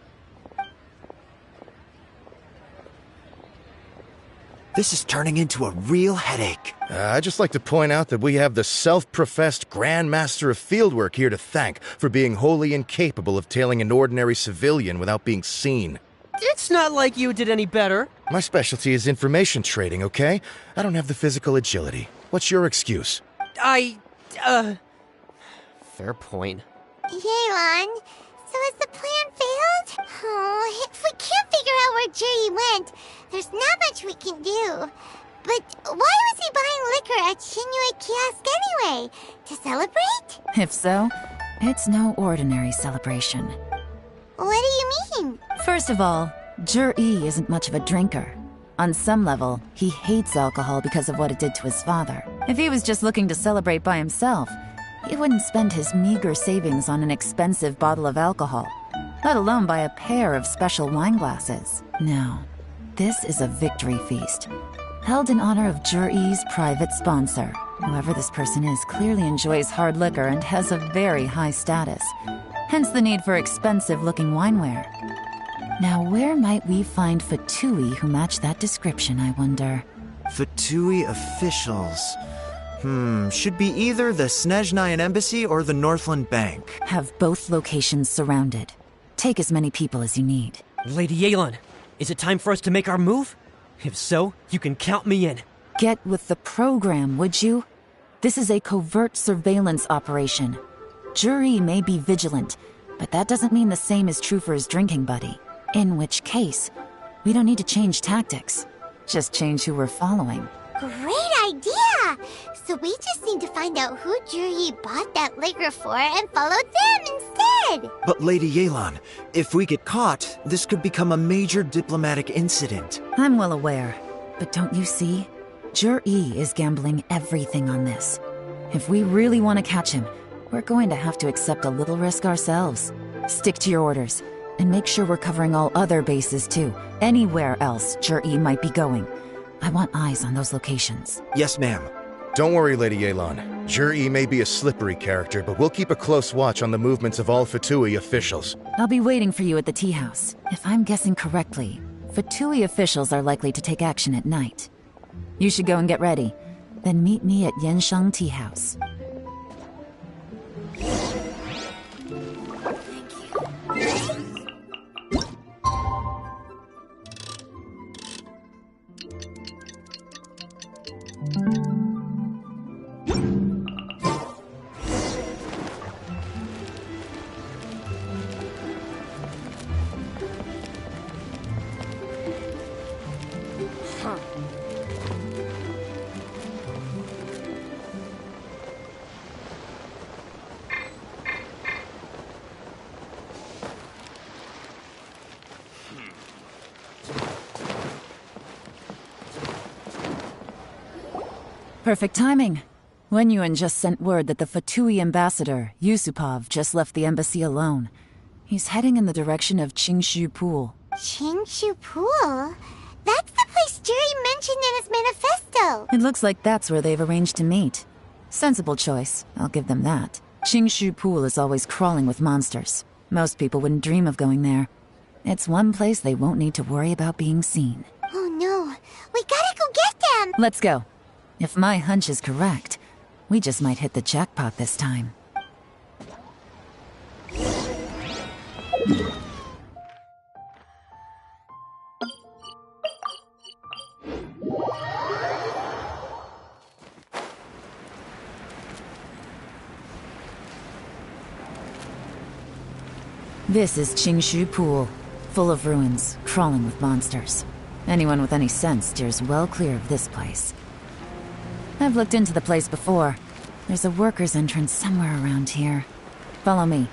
This is turning into a real headache. I'd just like to point out that we have the self-professed Grand Master of Fieldwork here to thank for being wholly incapable of tailing an ordinary civilian without being seen. It's not like you did any better. My specialty is information trading, okay? I don't have the physical agility. What's your excuse? Fair point. Yelan, so has the plan failed? Oh, if we can't figure out where Jerry went, there's not much we can do. But why was he buying liquor at Shinue Kiosk anyway? To celebrate? If so, it's no ordinary celebration. What do you mean? First of all, Jer-E isn't much of a drinker. On some level, he hates alcohol because of what it did to his father. If he was just looking to celebrate by himself, he wouldn't spend his meager savings on an expensive bottle of alcohol, let alone buy a pair of special wine glasses. No, this is a victory feast, held in honor of Jer-E's private sponsor. Whoever this person is clearly enjoys hard liquor and has a very high status, hence the need for expensive-looking wineware. Now, where might we find Fatui who match that description, I wonder? Fatui officials. Should be either the Snezhnayan Embassy or the Northland Bank. Have both locations surrounded. Take as many people as you need. Lady Yelan, is it time for us to make our move? If so, you can count me in. Get with the program, would you? This is a covert surveillance operation. Jer-E may be vigilant, but that doesn't mean the same is true for his drinking buddy. In which case, we don't need to change tactics. Just change who we're following. Great idea! So we just need to find out who Jerry bought that liquor for and follow them instead! But Lady Yelan, if we get caught, this could become a major diplomatic incident. I'm well aware, but don't you see? Jer-E is gambling everything on this. If we really want to catch him, we're going to have to accept a little risk ourselves. Stick to your orders, and make sure we're covering all other bases too. Anywhere else Jer-E might be going. I want eyes on those locations. Yes, ma'am. Don't worry, Lady Yelan. Jer-E may be a slippery character, but we'll keep a close watch on the movements of all Fatui officials. I'll be waiting for you at the tea house. If I'm guessing correctly, Fatui officials are likely to take action at night. You should go and get ready. Then meet me at Yensheng Tea House. Perfect timing. Wenyuan just sent word that the Fatui ambassador, Yusupov, just left the embassy alone. He's heading in the direction of Qingshu Pool. Qingshu Pool? That's the place Jerry mentioned in his manifesto! It looks like that's where they've arranged to meet. Sensible choice, I'll give them that. Qingshu Pool is always crawling with monsters. Most people wouldn't dream of going there. It's one place they won't need to worry about being seen. Oh no, we gotta go get them! Let's go. If my hunch is correct, we just might hit the jackpot this time. This is Qingshu Pool, full of ruins, crawling with monsters. Anyone with any sense steers well clear of this place. I've looked into the place before. There's a worker's entrance somewhere around here. Follow me.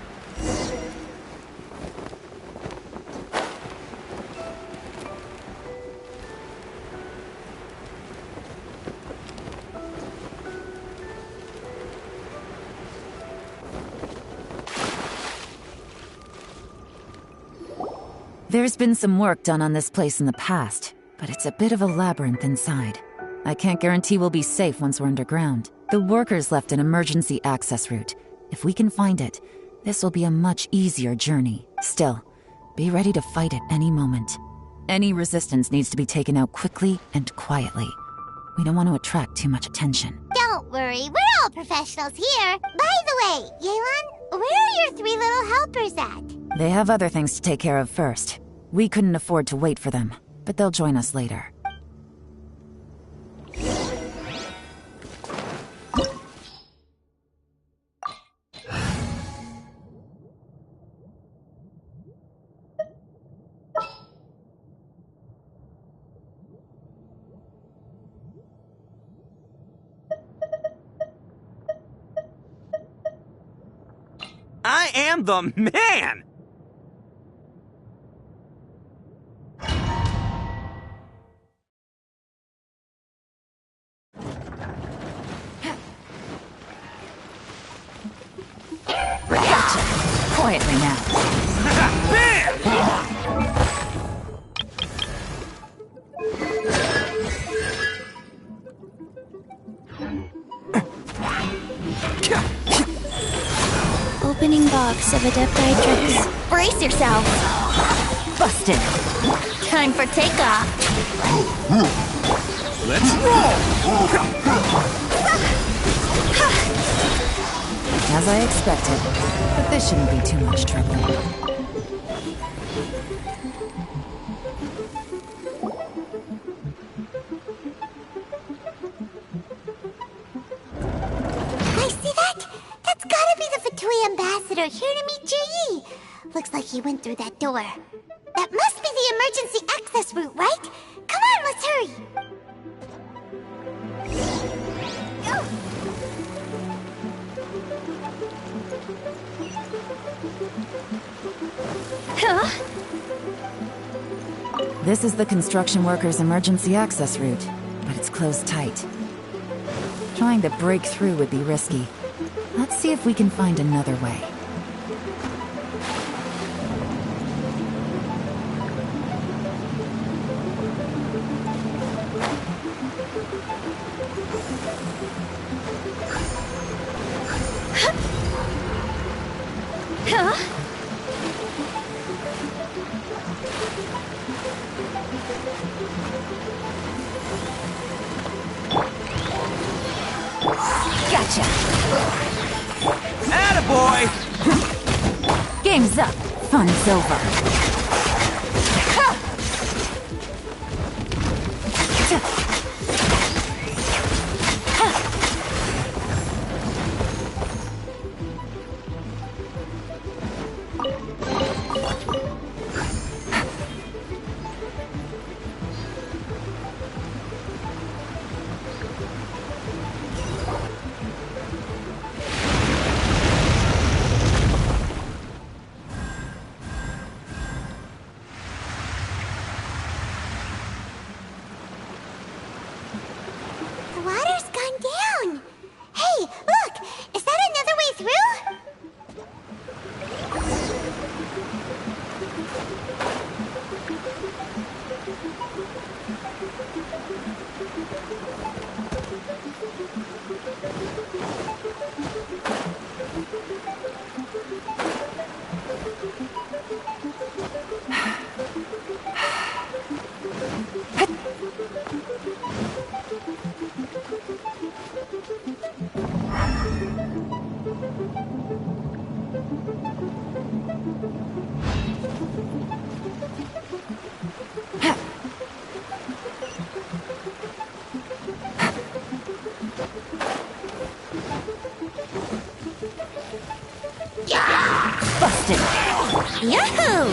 There's been some work done on this place in the past, but it's a bit of a labyrinth inside. I can't guarantee we'll be safe once we're underground. The workers left an emergency access route. If we can find it, this will be a much easier journey. Still, be ready to fight at any moment. Any resistance needs to be taken out quickly and quietly. We don't want to attract too much attention. Don't worry, we're all professionals here. By the way, Yelan, where are your 3 little helpers at? They have other things to take care of first. We couldn't afford to wait for them, but they'll join us later. I am the man! Gotcha! Quietly now. Opening box of Adepti. Brace yourself. Busted. Time for takeoff. Let's roll! As I expected, but this shouldn't be too much trouble. I see that? That's gotta be the Fatui ambassador here to meet Ji. Looks like he went through that door. That must be the emergency access route, right? Come on, let's hurry. This is the construction workers' emergency access route, but it's closed tight. Trying to break through would be risky. Let's see if we can find another way. Gotcha. Attaboy! Game's up. Fun's over. The water's gone down. Hey, look! Is that another way through? Busted. Yahoo!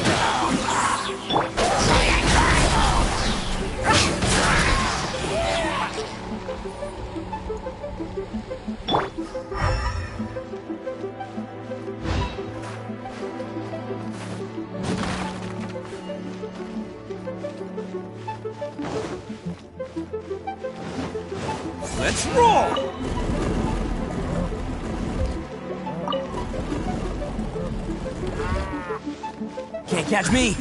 Let's roll! Can't catch me.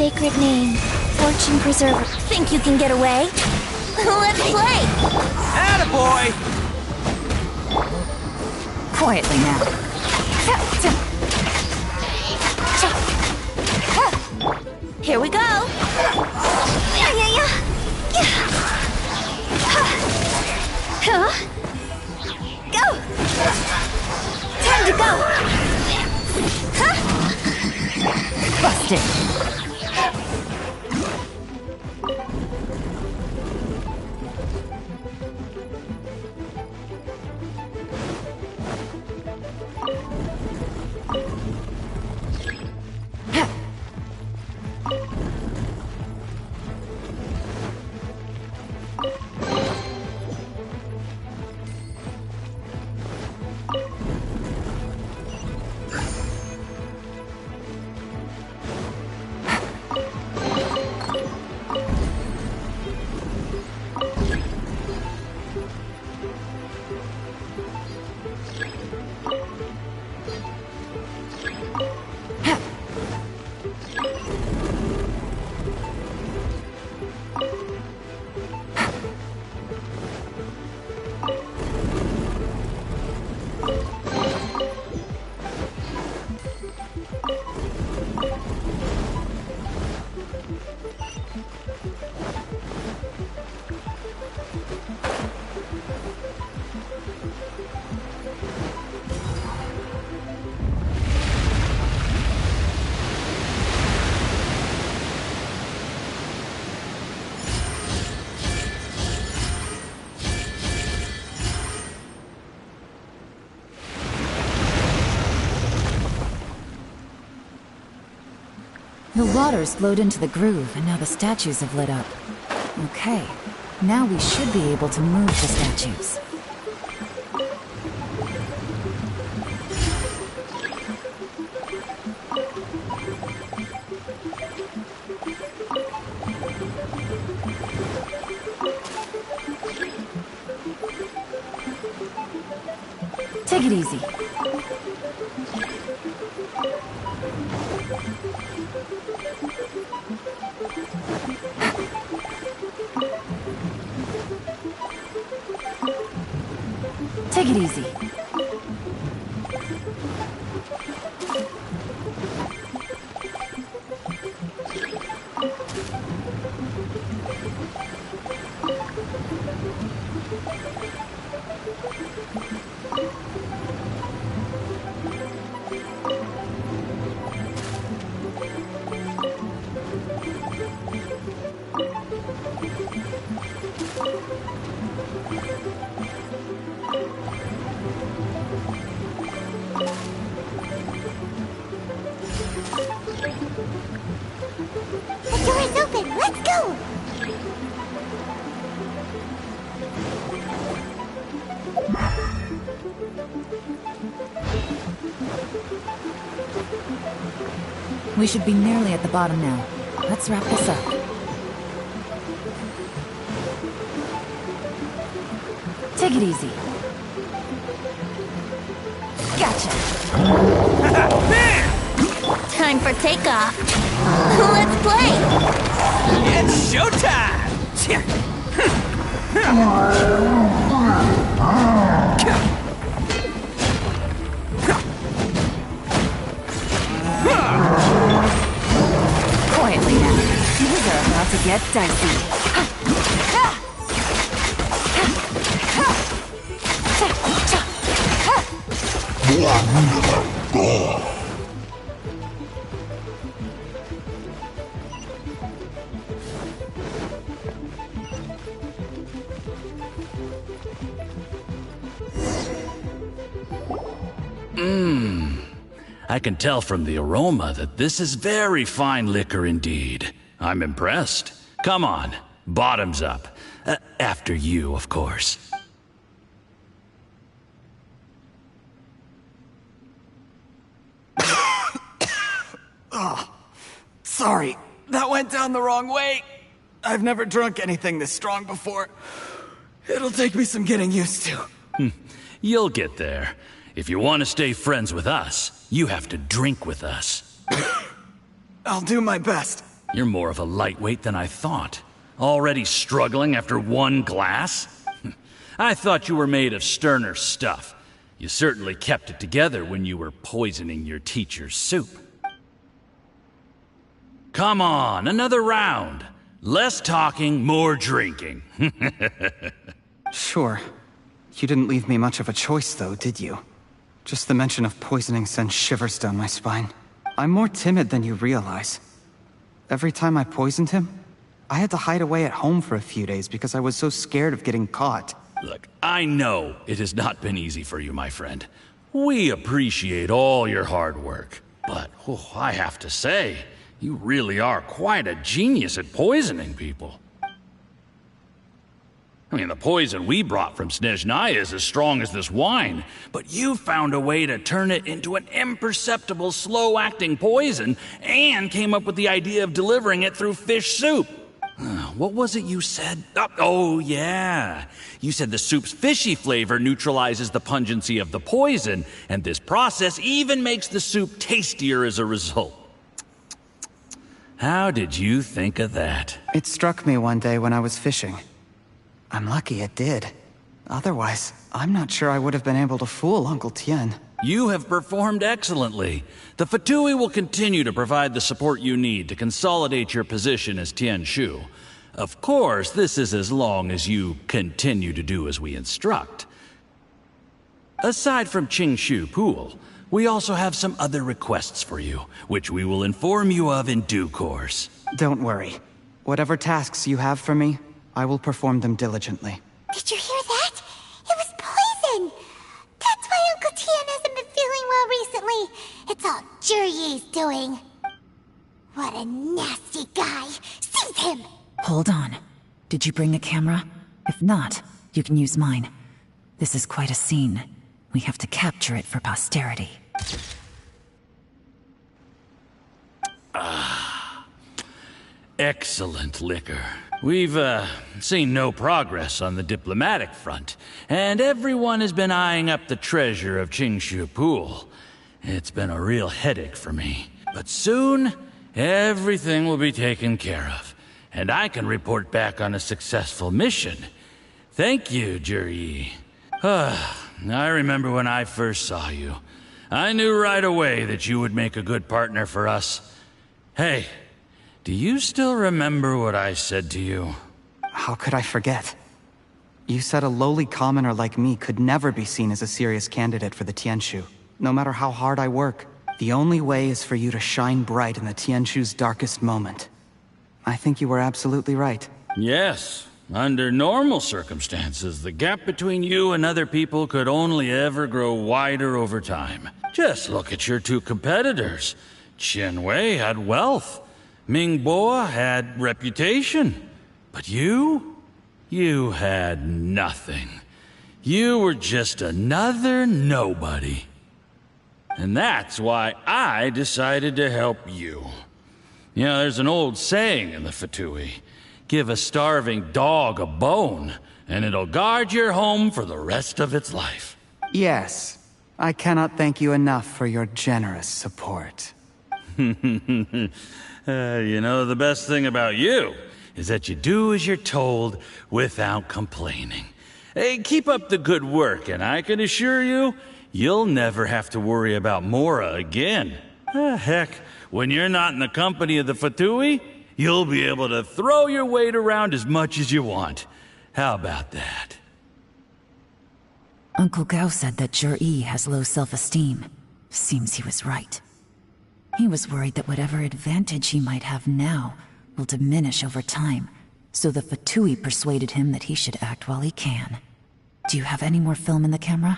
sacred name, Fortune Preserver. Think you can get away? Let's play! Attaboy! Quietly now. Here we go! Go! Time to go! Busted. The water's flowed into the groove, and now the statues have lit up. Okay, now we should be able to move the statues. Take it easy. Take it easy. The door is open. Let's go. We should be nearly at the bottom now. Let's wrap this up. Take it easy. Gotcha. Time for takeoff. Let's play! It's showtime! Quietly now. Things are about to get dicey. I can tell from the aroma that this is very fine liquor indeed. I'm impressed. Come on, bottoms up. After you, of course. Oh, sorry. That went down the wrong way. I've never drunk anything this strong before. It'll take me some getting used to. You'll get there. If you want to stay friends with us, you have to drink with us. I'll do my best. You're more of a lightweight than I thought. Already struggling after one glass? I thought you were made of sterner stuff. You certainly kept it together when you were poisoning your teacher's soup. Come on, another round. Less talking, more drinking. Sure. You didn't leave me much of a choice, though, did you? Just the mention of poisoning sends shivers down my spine. I'm more timid than you realize. Every time I poisoned him, I had to hide away at home for a few days because I was so scared of getting caught. Look, I know it has not been easy for you, my friend. We appreciate all your hard work. But, I have to say, you really are quite a genius at poisoning people. I mean, the poison we brought from Snezhnaya is as strong as this wine, but you found a way to turn it into an imperceptible, slow-acting poison and came up with the idea of delivering it through fish soup. What was it you said? Oh, yeah. You said the soup's fishy flavor neutralizes the pungency of the poison, and this process even makes the soup tastier as a result. How did you think of that? It struck me one day when I was fishing. I'm lucky it did. Otherwise, I'm not sure I would have been able to fool Uncle Tien. You have performed excellently. The Fatui will continue to provide the support you need to consolidate your position as Tien Shu. Of course, this is as long as you continue to do as we instruct. Aside from Qingshu Pool, we also have some other requests for you, which we will inform you of in due course. Don't worry. Whatever tasks you have for me, I will perform them diligently. Did you hear that? It was poison! That's why Uncle Tien hasn't been feeling well recently. It's all Jurye's doing. What a nasty guy. Seize him! Hold on. Did you bring a camera? If not, you can use mine. This is quite a scene. We have to capture it for posterity. Excellent liquor. We've, seen no progress on the diplomatic front, and everyone has been eyeing up the treasure of Qingshu Pool. It's been a real headache for me. But soon, everything will be taken care of, and I can report back on a successful mission. Thank you, Juryi. I remember when I first saw you. I knew right away that you would make a good partner for us. Hey, do you still remember what I said to you? How could I forget? You said a lowly commoner like me could never be seen as a serious candidate for the Tianshu. No matter how hard I work, the only way is for you to shine bright in the Tianshu's darkest moment. I think you were absolutely right. Yes. Under normal circumstances, the gap between you and other people could only ever grow wider over time. Just look at your two competitors. Qian Wei had wealth. Ming Boa had reputation. But you had nothing. You were just another nobody. And that's why I decided to help you. You know, there's an old saying in the Fatui. Give a starving dog a bone, and it'll guard your home for the rest of its life. Yes. I cannot thank you enough for your generous support. You know, the best thing about you is that you do as you're told without complaining. Hey, keep up the good work, and I can assure you, you'll never have to worry about Mora again. Heck, when you're not in the company of the Fatui, you'll be able to throw your weight around as much as you want. How about that? Uncle Gao said that Juryi has low self-esteem. Seems he was right. He was worried that whatever advantage he might have now will diminish over time, so the Fatui persuaded him that he should act while he can. Do you have any more film in the camera?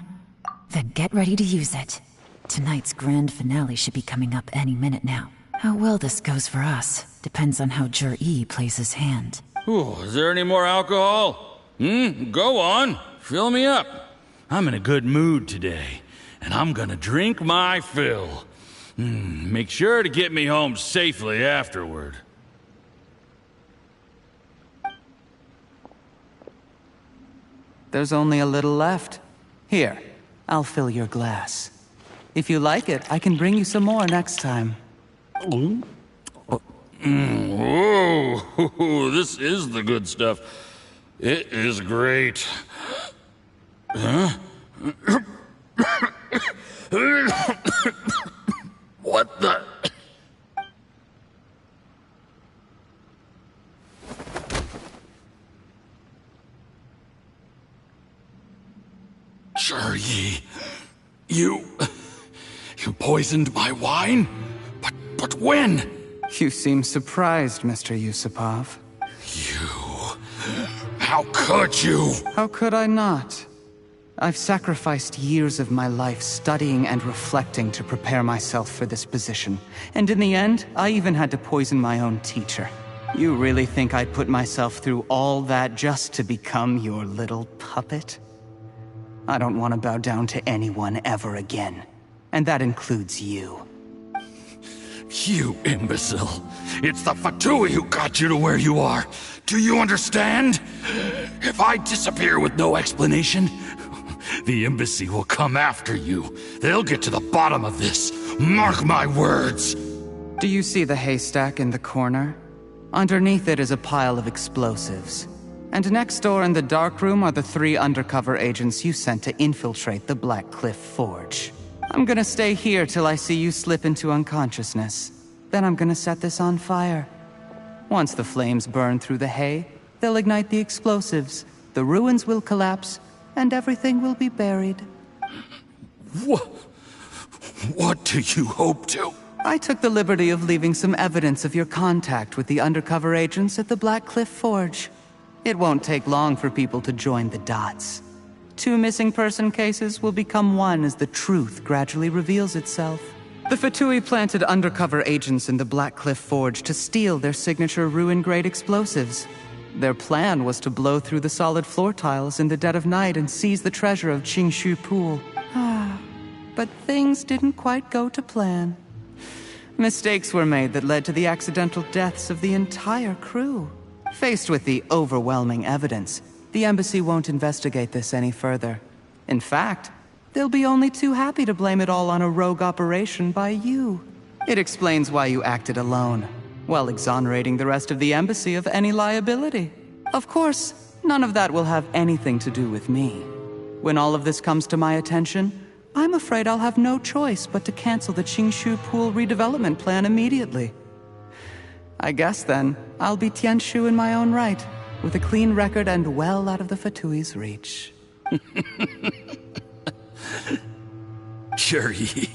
Then get ready to use it. Tonight's grand finale should be coming up any minute now. How well this goes for us depends on how Juryi plays his hand. Ooh, is there any more alcohol? Go on. Fill me up. I'm in a good mood today, and I'm gonna drink my fill. Make sure to get me home safely afterward. There's only a little left. Here, I'll fill your glass. If you like it, I can bring you some more next time. Whoa, this is the good stuff. It is great. Huh? What the? Yi, you poisoned my wine? But when? You seem surprised, Mr. Yusupov. How could you? How could I not? I've sacrificed years of my life studying and reflecting to prepare myself for this position. And in the end, I even had to poison my own teacher. You really think I'd put myself through all that just to become your little puppet? I don't want to bow down to anyone ever again. And that includes you. You imbecile. It's the Fatui who got you to where you are. Do you understand? If I disappear with no explanation, the embassy will come after you. They'll get to the bottom of this. Mark my words. Do you see the haystack in the corner? Underneath it is a pile of explosives. And next door in the dark room are the 3 undercover agents you sent to infiltrate the Black Cliff Forge. I'm gonna stay here till I see you slip into unconsciousness. Then I'm gonna set this on fire. Once the flames burn through the hay, they'll ignite the explosives, the ruins will collapse, and everything will be buried. What do you hope to? I took the liberty of leaving some evidence of your contact with the undercover agents at the Black Cliff Forge. It won't take long for people to join the dots. 2 missing person cases will become one as the truth gradually reveals itself. The Fatui planted undercover agents in the Black Cliff Forge to steal their signature ruin-grade explosives. Their plan was to blow through the solid floor tiles in the dead of night and seize the treasure of Qingshu Pool. But things didn't quite go to plan. Mistakes were made that led to the accidental deaths of the entire crew. Faced with the overwhelming evidence, the embassy won't investigate this any further. In fact, they'll be only too happy to blame it all on a rogue operation by you. It explains why you acted alone, while exonerating the rest of the embassy of any liability. Of course, none of that will have anything to do with me. When all of this comes to my attention, I'm afraid I'll have no choice but to cancel the Qingshu Pool redevelopment plan immediately. I guess then, I'll be Tianshu in my own right, with a clean record and well out of the Fatui's reach. Yi,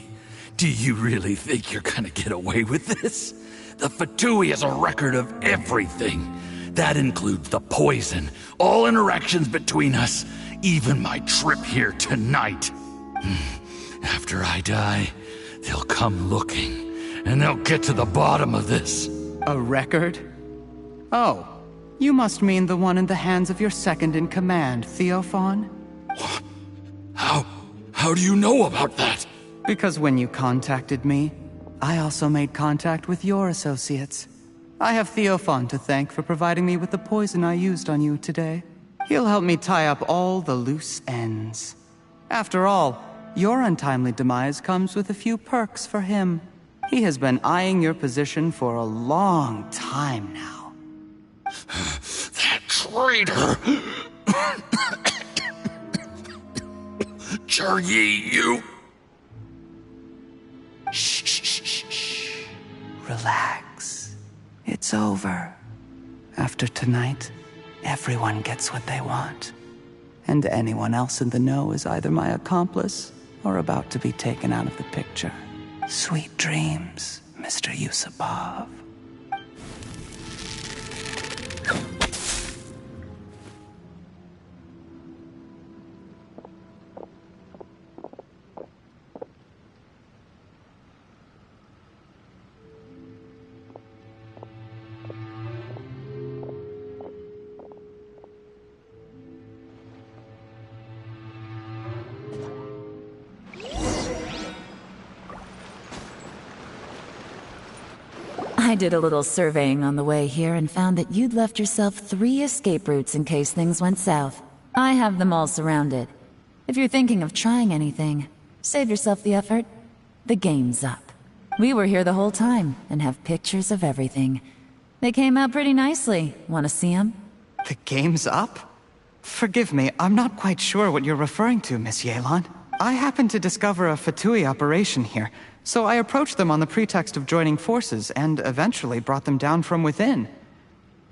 do you really think you're gonna get away with this? The Fatui has a record of everything. That includes the poison, all interactions between us, even my trip here tonight. After I die, they'll come looking, and they'll get to the bottom of this. A record? Oh, you must mean the one in the hands of your second-in-command, Theophan? How do you know about that? Because when you contacted me, I also made contact with your associates. I have Theophan to thank for providing me with the poison I used on you today. He'll help me tie up all the loose ends. After all, your untimely demise comes with a few perks for him. He has been eyeing your position for a long time now. That traitor! Yi, you... Shh. Relax. It's over. After tonight, everyone gets what they want. And anyone else in the know is either my accomplice or about to be taken out of the picture. Sweet dreams, Mr. Yusupov. I did a little surveying on the way here and found that you'd left yourself 3 escape routes in case things went south. I have them all surrounded. If you're thinking of trying anything, save yourself the effort. The game's up. We were here the whole time and have pictures of everything. They came out pretty nicely. Want to see them? The game's up? Forgive me, I'm not quite sure what you're referring to, Miss Yelan. I happened to discover a Fatui operation here, so I approached them on the pretext of joining forces and eventually brought them down from within.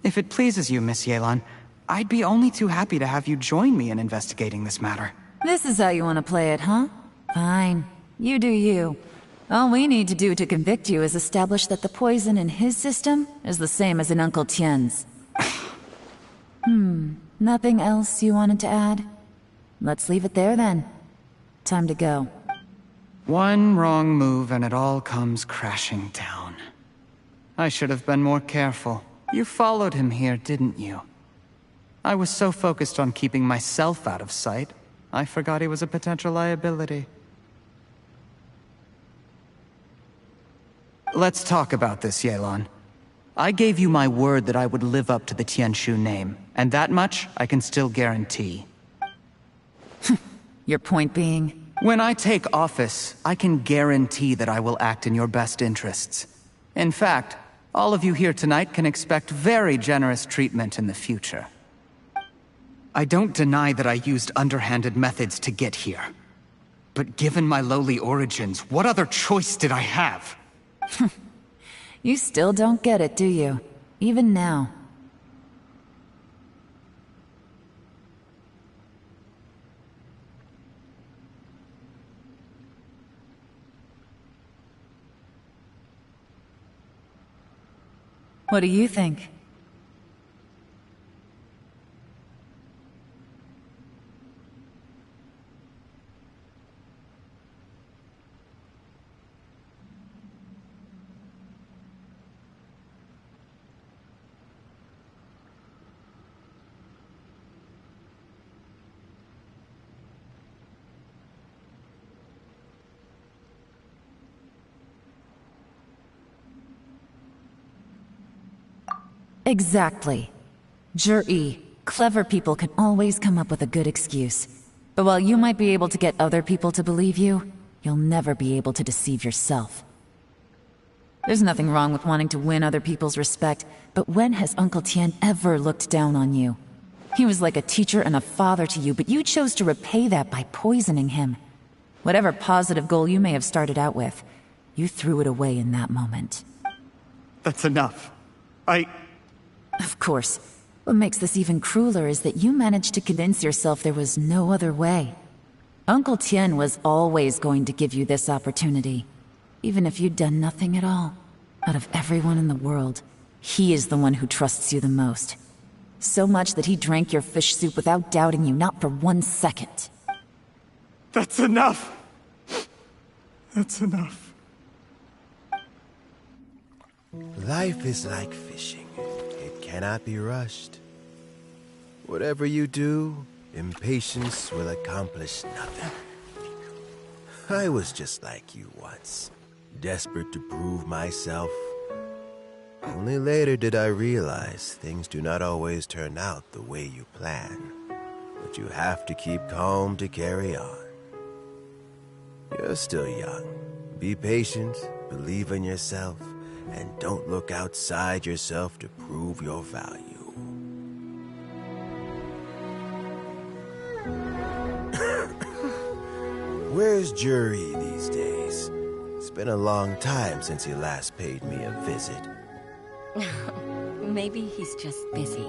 If it pleases you, Miss Yelan, I'd be only too happy to have you join me in investigating this matter. This is how you want to play it, huh? Fine. You do you. All we need to do to convict you is establish that the poison in his system is the same as in Uncle Tien's. Nothing else you wanted to add? Let's leave it there then. Time to go. One wrong move and it all comes crashing down. I should have been more careful. You followed him here, didn't you? I was so focused on keeping myself out of sight, I forgot he was a potential liability. Let's talk about this, Yelan. I gave you my word that I would live up to the Tianshu name, and that much I can still guarantee. Your point being? When I take office, I can guarantee that I will act in your best interests. In fact, all of you here tonight can expect very generous treatment in the future. I don't deny that I used underhanded methods to get here. But given my lowly origins, what other choice did I have? You still don't get it, do you? Even now. What do you think? Exactly. Jur-E, clever people can always come up with a good excuse. But while you might be able to get other people to believe you, you'll never be able to deceive yourself. There's nothing wrong with wanting to win other people's respect, but when has Uncle Tien ever looked down on you? He was like a teacher and a father to you, but you chose to repay that by poisoning him. Whatever positive goal you may have started out with, you threw it away in that moment. That's enough. Of course. What makes this even crueler is that you managed to convince yourself there was no other way. Uncle Tien was always going to give you this opportunity, even if you'd done nothing at all. Out of everyone in the world, he is the one who trusts you the most. So much that he drank your fish soup without doubting you, not for 1 second. That's enough! That's enough. Life is like fishing. It cannot be rushed. Whatever you do, impatience will accomplish nothing. I was just like you once, desperate to prove myself. Only later did I realize things do not always turn out the way you plan. But you have to keep calm to carry on. You're still young. Be patient, believe in yourself, and don't look outside yourself to prove your value. Where's Jur-E these days? It's been a long time since he last paid me a visit. Maybe he's just busy.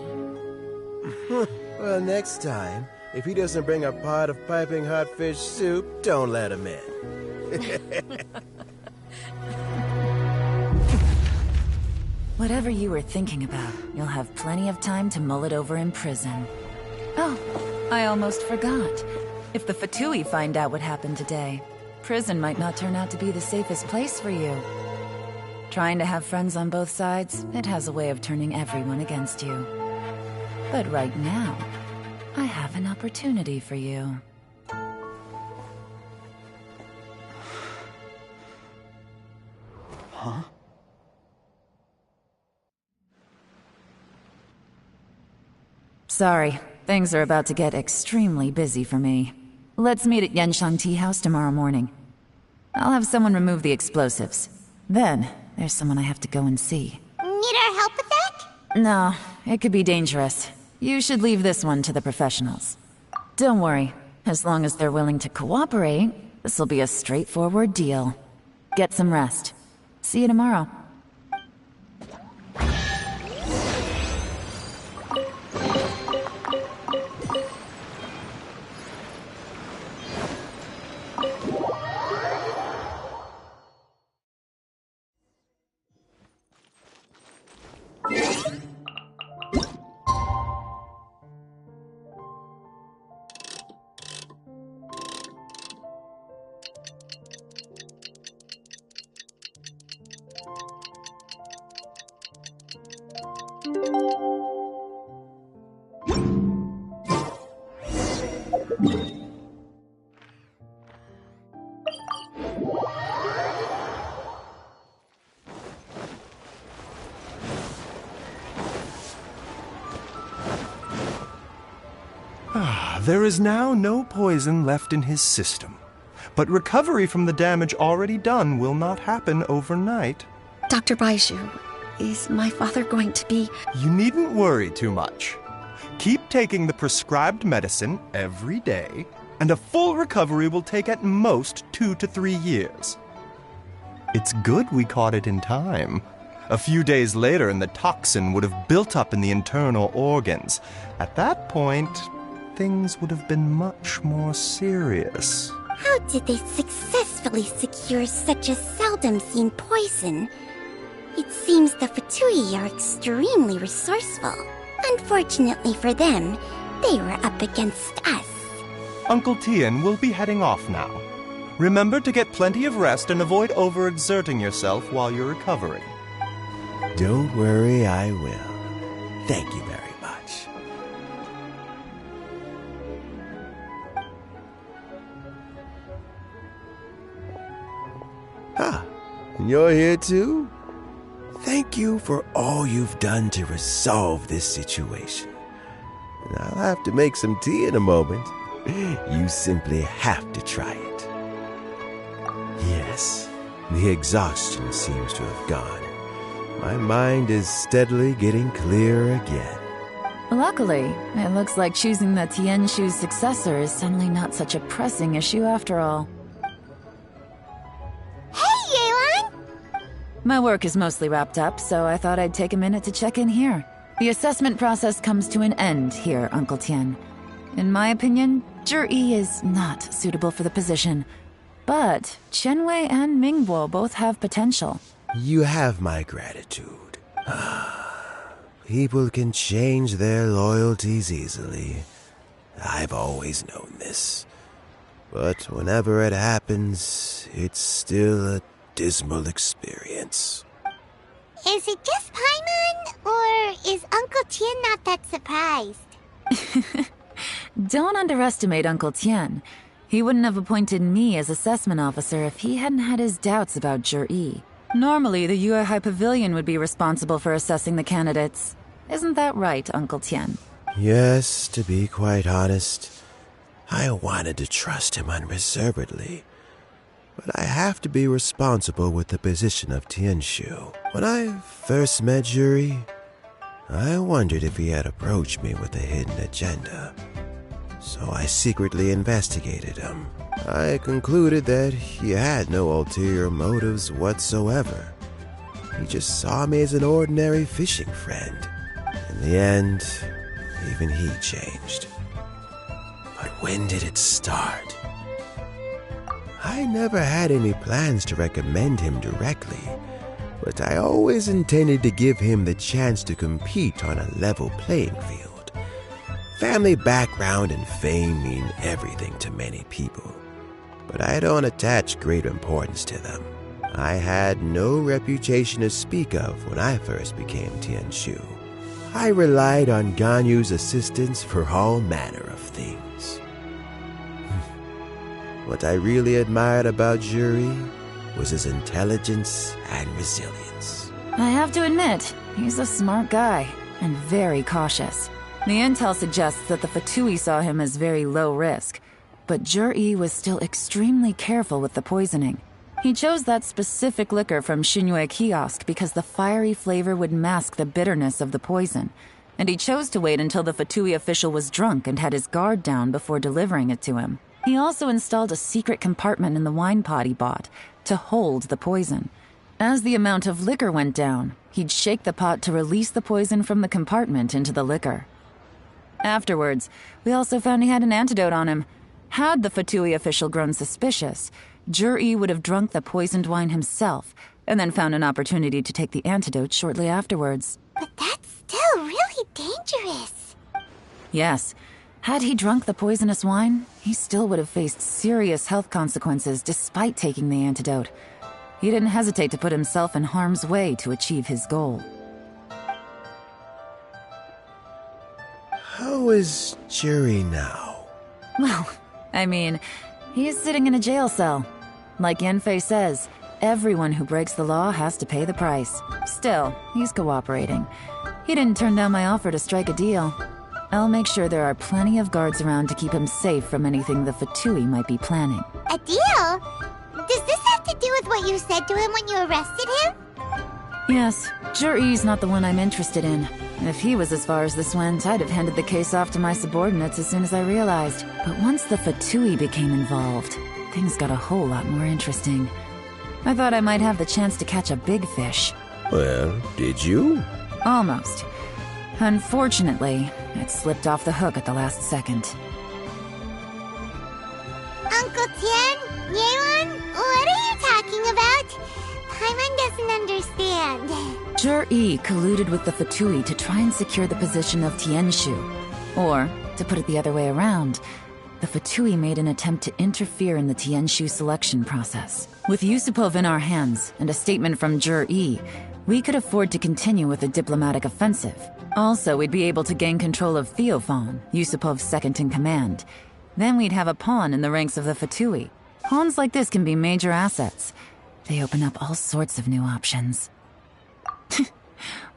Well, next time, if he doesn't bring a pot of piping hot fish soup, don't let him in. Whatever you were thinking about, you'll have plenty of time to mull it over in prison. Oh, I almost forgot. If the Fatui find out what happened today, prison might not turn out to be the safest place for you. Trying to have friends on both sides, it has a way of turning everyone against you. But right now, I have an opportunity for you. Huh? Sorry, things are about to get extremely busy for me. Let's meet at Genshin Tea House tomorrow morning. I'll have someone remove the explosives. Then, there's someone I have to go and see. Need our help with that? No, it could be dangerous. You should leave this one to the professionals. Don't worry. As long as they're willing to cooperate, this'll be a straightforward deal. Get some rest. See you tomorrow. There is now no poison left in his system, but recovery from the damage already done will not happen overnight. Dr. Baiju, is my father going to be... You needn't worry too much. Keep taking the prescribed medicine every day, and a full recovery will take at most 2 to 3 years. It's good we caught it in time. A few days later, and the toxin would have built up in the internal organs. At that point, things would have been much more serious. How did they successfully secure such a seldom-seen poison? It seems the Fatui are extremely resourceful. Unfortunately for them, they were up against us. Uncle Tien will be heading off now. Remember to get plenty of rest and avoid overexerting yourself while you're recovering. Don't worry, I will. Thank you very much. Ah, and you're here too? Thank you for all you've done to resolve this situation. And I'll have to make some tea in a moment. You simply have to try it. Yes, the exhaustion seems to have gone. My mind is steadily getting clearer again. Luckily, it looks like choosing the Tianshu's successor is suddenly not such a pressing issue after all. My work is mostly wrapped up, so I thought I'd take a minute to check in here. The assessment process comes to an end here, Uncle Tien. In my opinion, Zhi is not suitable for the position. But Qianwei and Mingbo both have potential. You have my gratitude. People can change their loyalties easily. I've always known this. But whenever it happens, it's still a dismal experience. Is it just Paimon, or is Uncle Tien not that surprised? Don't underestimate Uncle Tien. He wouldn't have appointed me as assessment officer if he hadn't had his doubts about Zhi. Normally, the Yue High Pavilion would be responsible for assessing the candidates. Isn't that right, Uncle Tien? Yes, to be quite honest, I wanted to trust him unreservedly. But I have to be responsible with the position of Tianshu. When I first met Zhi, I wondered if he had approached me with a hidden agenda. So I secretly investigated him. I concluded that he had no ulterior motives whatsoever. He just saw me as an ordinary fishing friend. In the end, even he changed. But when did it start? I never had any plans to recommend him directly, but I always intended to give him the chance to compete on a level playing field. Family background and fame mean everything to many people, but I don't attach great importance to them. I had no reputation to speak of when I first became Tianshu. I relied on Ganyu's assistance for all manner of things. What I really admired about Zhi was his intelligence and resilience. I have to admit, he's a smart guy, and very cautious. The intel suggests that the Fatui saw him as very low risk, but Zhi was still extremely careful with the poisoning. He chose that specific liquor from Xinyue kiosk because the fiery flavor would mask the bitterness of the poison, and he chose to wait until the Fatui official was drunk and had his guard down before delivering it to him. He also installed a secret compartment in the wine pot he bought to hold the poison. As the amount of liquor went down, he'd shake the pot to release the poison from the compartment into the liquor. Afterwards, we also found he had an antidote on him. Had the Fatui official grown suspicious, Jur-E would have drunk the poisoned wine himself, and then found an opportunity to take the antidote shortly afterwards. But that's still really dangerous. Yes. Had he drunk the poisonous wine, he still would have faced serious health consequences despite taking the antidote. He didn't hesitate to put himself in harm's way to achieve his goal. How is Jerry now? Well, I mean, he's sitting in a jail cell. Like Yanfei says, everyone who breaks the law has to pay the price. Still, he's cooperating. He didn't turn down my offer to strike a deal. I'll make sure there are plenty of guards around to keep him safe from anything the Fatui might be planning. A deal? Does this have to do with what you said to him when you arrested him? Yes, Jur-E's not the one I'm interested in. If he was as far as this went, I'd have handed the case off to my subordinates as soon as I realized. But once the Fatui became involved, things got a whole lot more interesting. I thought I might have the chance to catch a big fish. Well, did you? Almost. Unfortunately, it slipped off the hook at the last second. Uncle Tien? Yeon? What are you talking about? Paimon doesn't understand. Jur-E colluded with the Fatui to try and secure the position of Tianshu. Or, to put it the other way around, the Fatui made an attempt to interfere in the Tianshu selection process. With Yusupov in our hands and a statement from Jur-E, we could afford to continue with a diplomatic offensive. Also, we'd be able to gain control of Theophan, Yusupov's second-in-command. Then we'd have a pawn in the ranks of the Fatui. Pawns like this can be major assets. They open up all sorts of new options.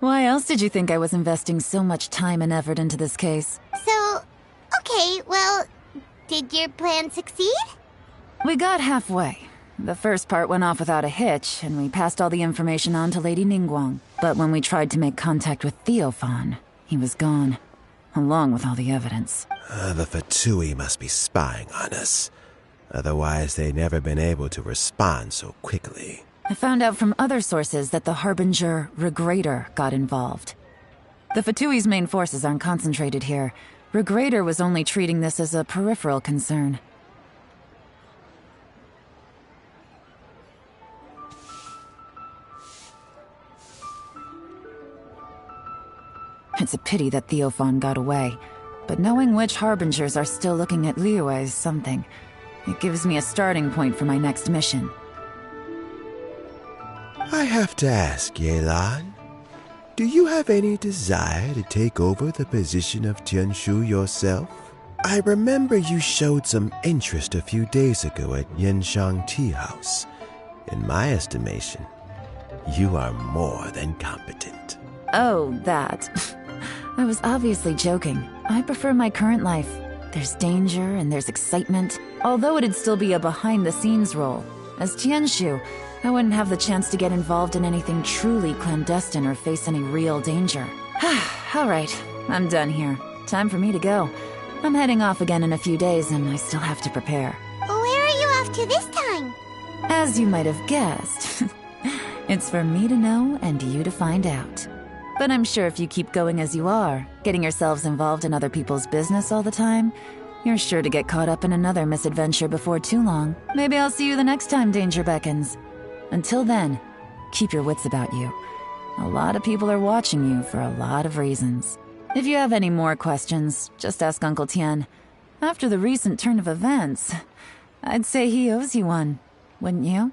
Why else did you think I was investing so much time and effort into this case? So, okay, well, did your plan succeed? We got halfway. The first part went off without a hitch, and we passed all the information on to Lady Ningguang. But when we tried to make contact with Theophan, he was gone, along with all the evidence. The Fatui must be spying on us. Otherwise, they'd never been able to respond so quickly. I found out from other sources that the Harbinger Regrator got involved. The Fatui's main forces aren't concentrated here. Regrator was only treating this as a peripheral concern. It's a pity that Theophan got away, but knowing which Harbingers are still looking at Liyue is something. It gives me a starting point for my next mission. I have to ask, Yelan, do you have any desire to take over the position of Tianshu yourself? I remember you showed some interest a few days ago at Yanshang Tea House. In my estimation, you are more than competent. Oh, that. I was obviously joking. I prefer my current life. There's danger and there's excitement, although it'd still be a behind-the-scenes role. As Tianshu, I wouldn't have the chance to get involved in anything truly clandestine or face any real danger. All right, I'm done here. Time for me to go. I'm heading off again in a few days, and I still have to prepare. Where are you off to this time? As you might have guessed, it's for me to know and you to find out. But I'm sure if you keep going as you are, getting yourselves involved in other people's business all the time, you're sure to get caught up in another misadventure before too long. Maybe I'll see you the next time danger beckons. Until then, keep your wits about you. A lot of people are watching you for a lot of reasons. If you have any more questions, just ask Uncle Tien. After the recent turn of events, I'd say he owes you one, wouldn't you?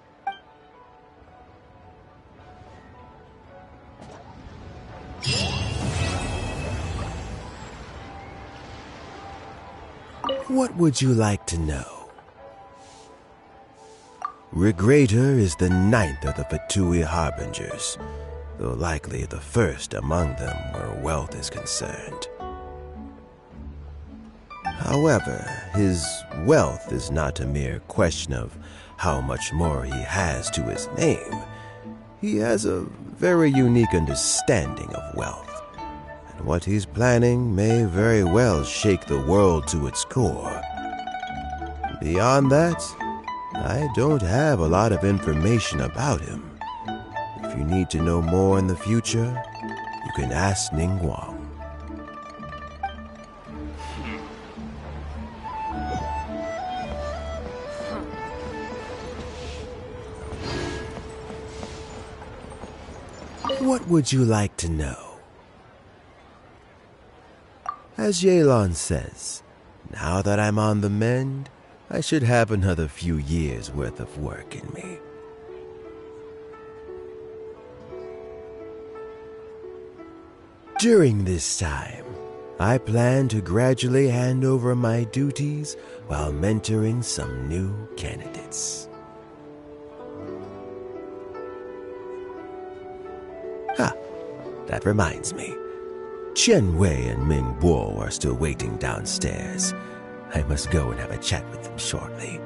What would you like to know? Regrator is the 9th of the Fatui Harbingers, though likely the first among them where wealth is concerned. However, his wealth is not a mere question of how much more he has to his name. He has a very unique understanding of wealth, and what he's planning may very well shake the world to its core. Beyond that, I don't have a lot of information about him. If you need to know more in the future, you can ask Ning Guang. What would you like to know? As Yelan says, now that I'm on the mend, I should have another few years' worth of work in me. During this time, I plan to gradually hand over my duties while mentoring some new candidates. That reminds me. Chen Wei and Ming Bo are still waiting downstairs. I must go and have a chat with them shortly.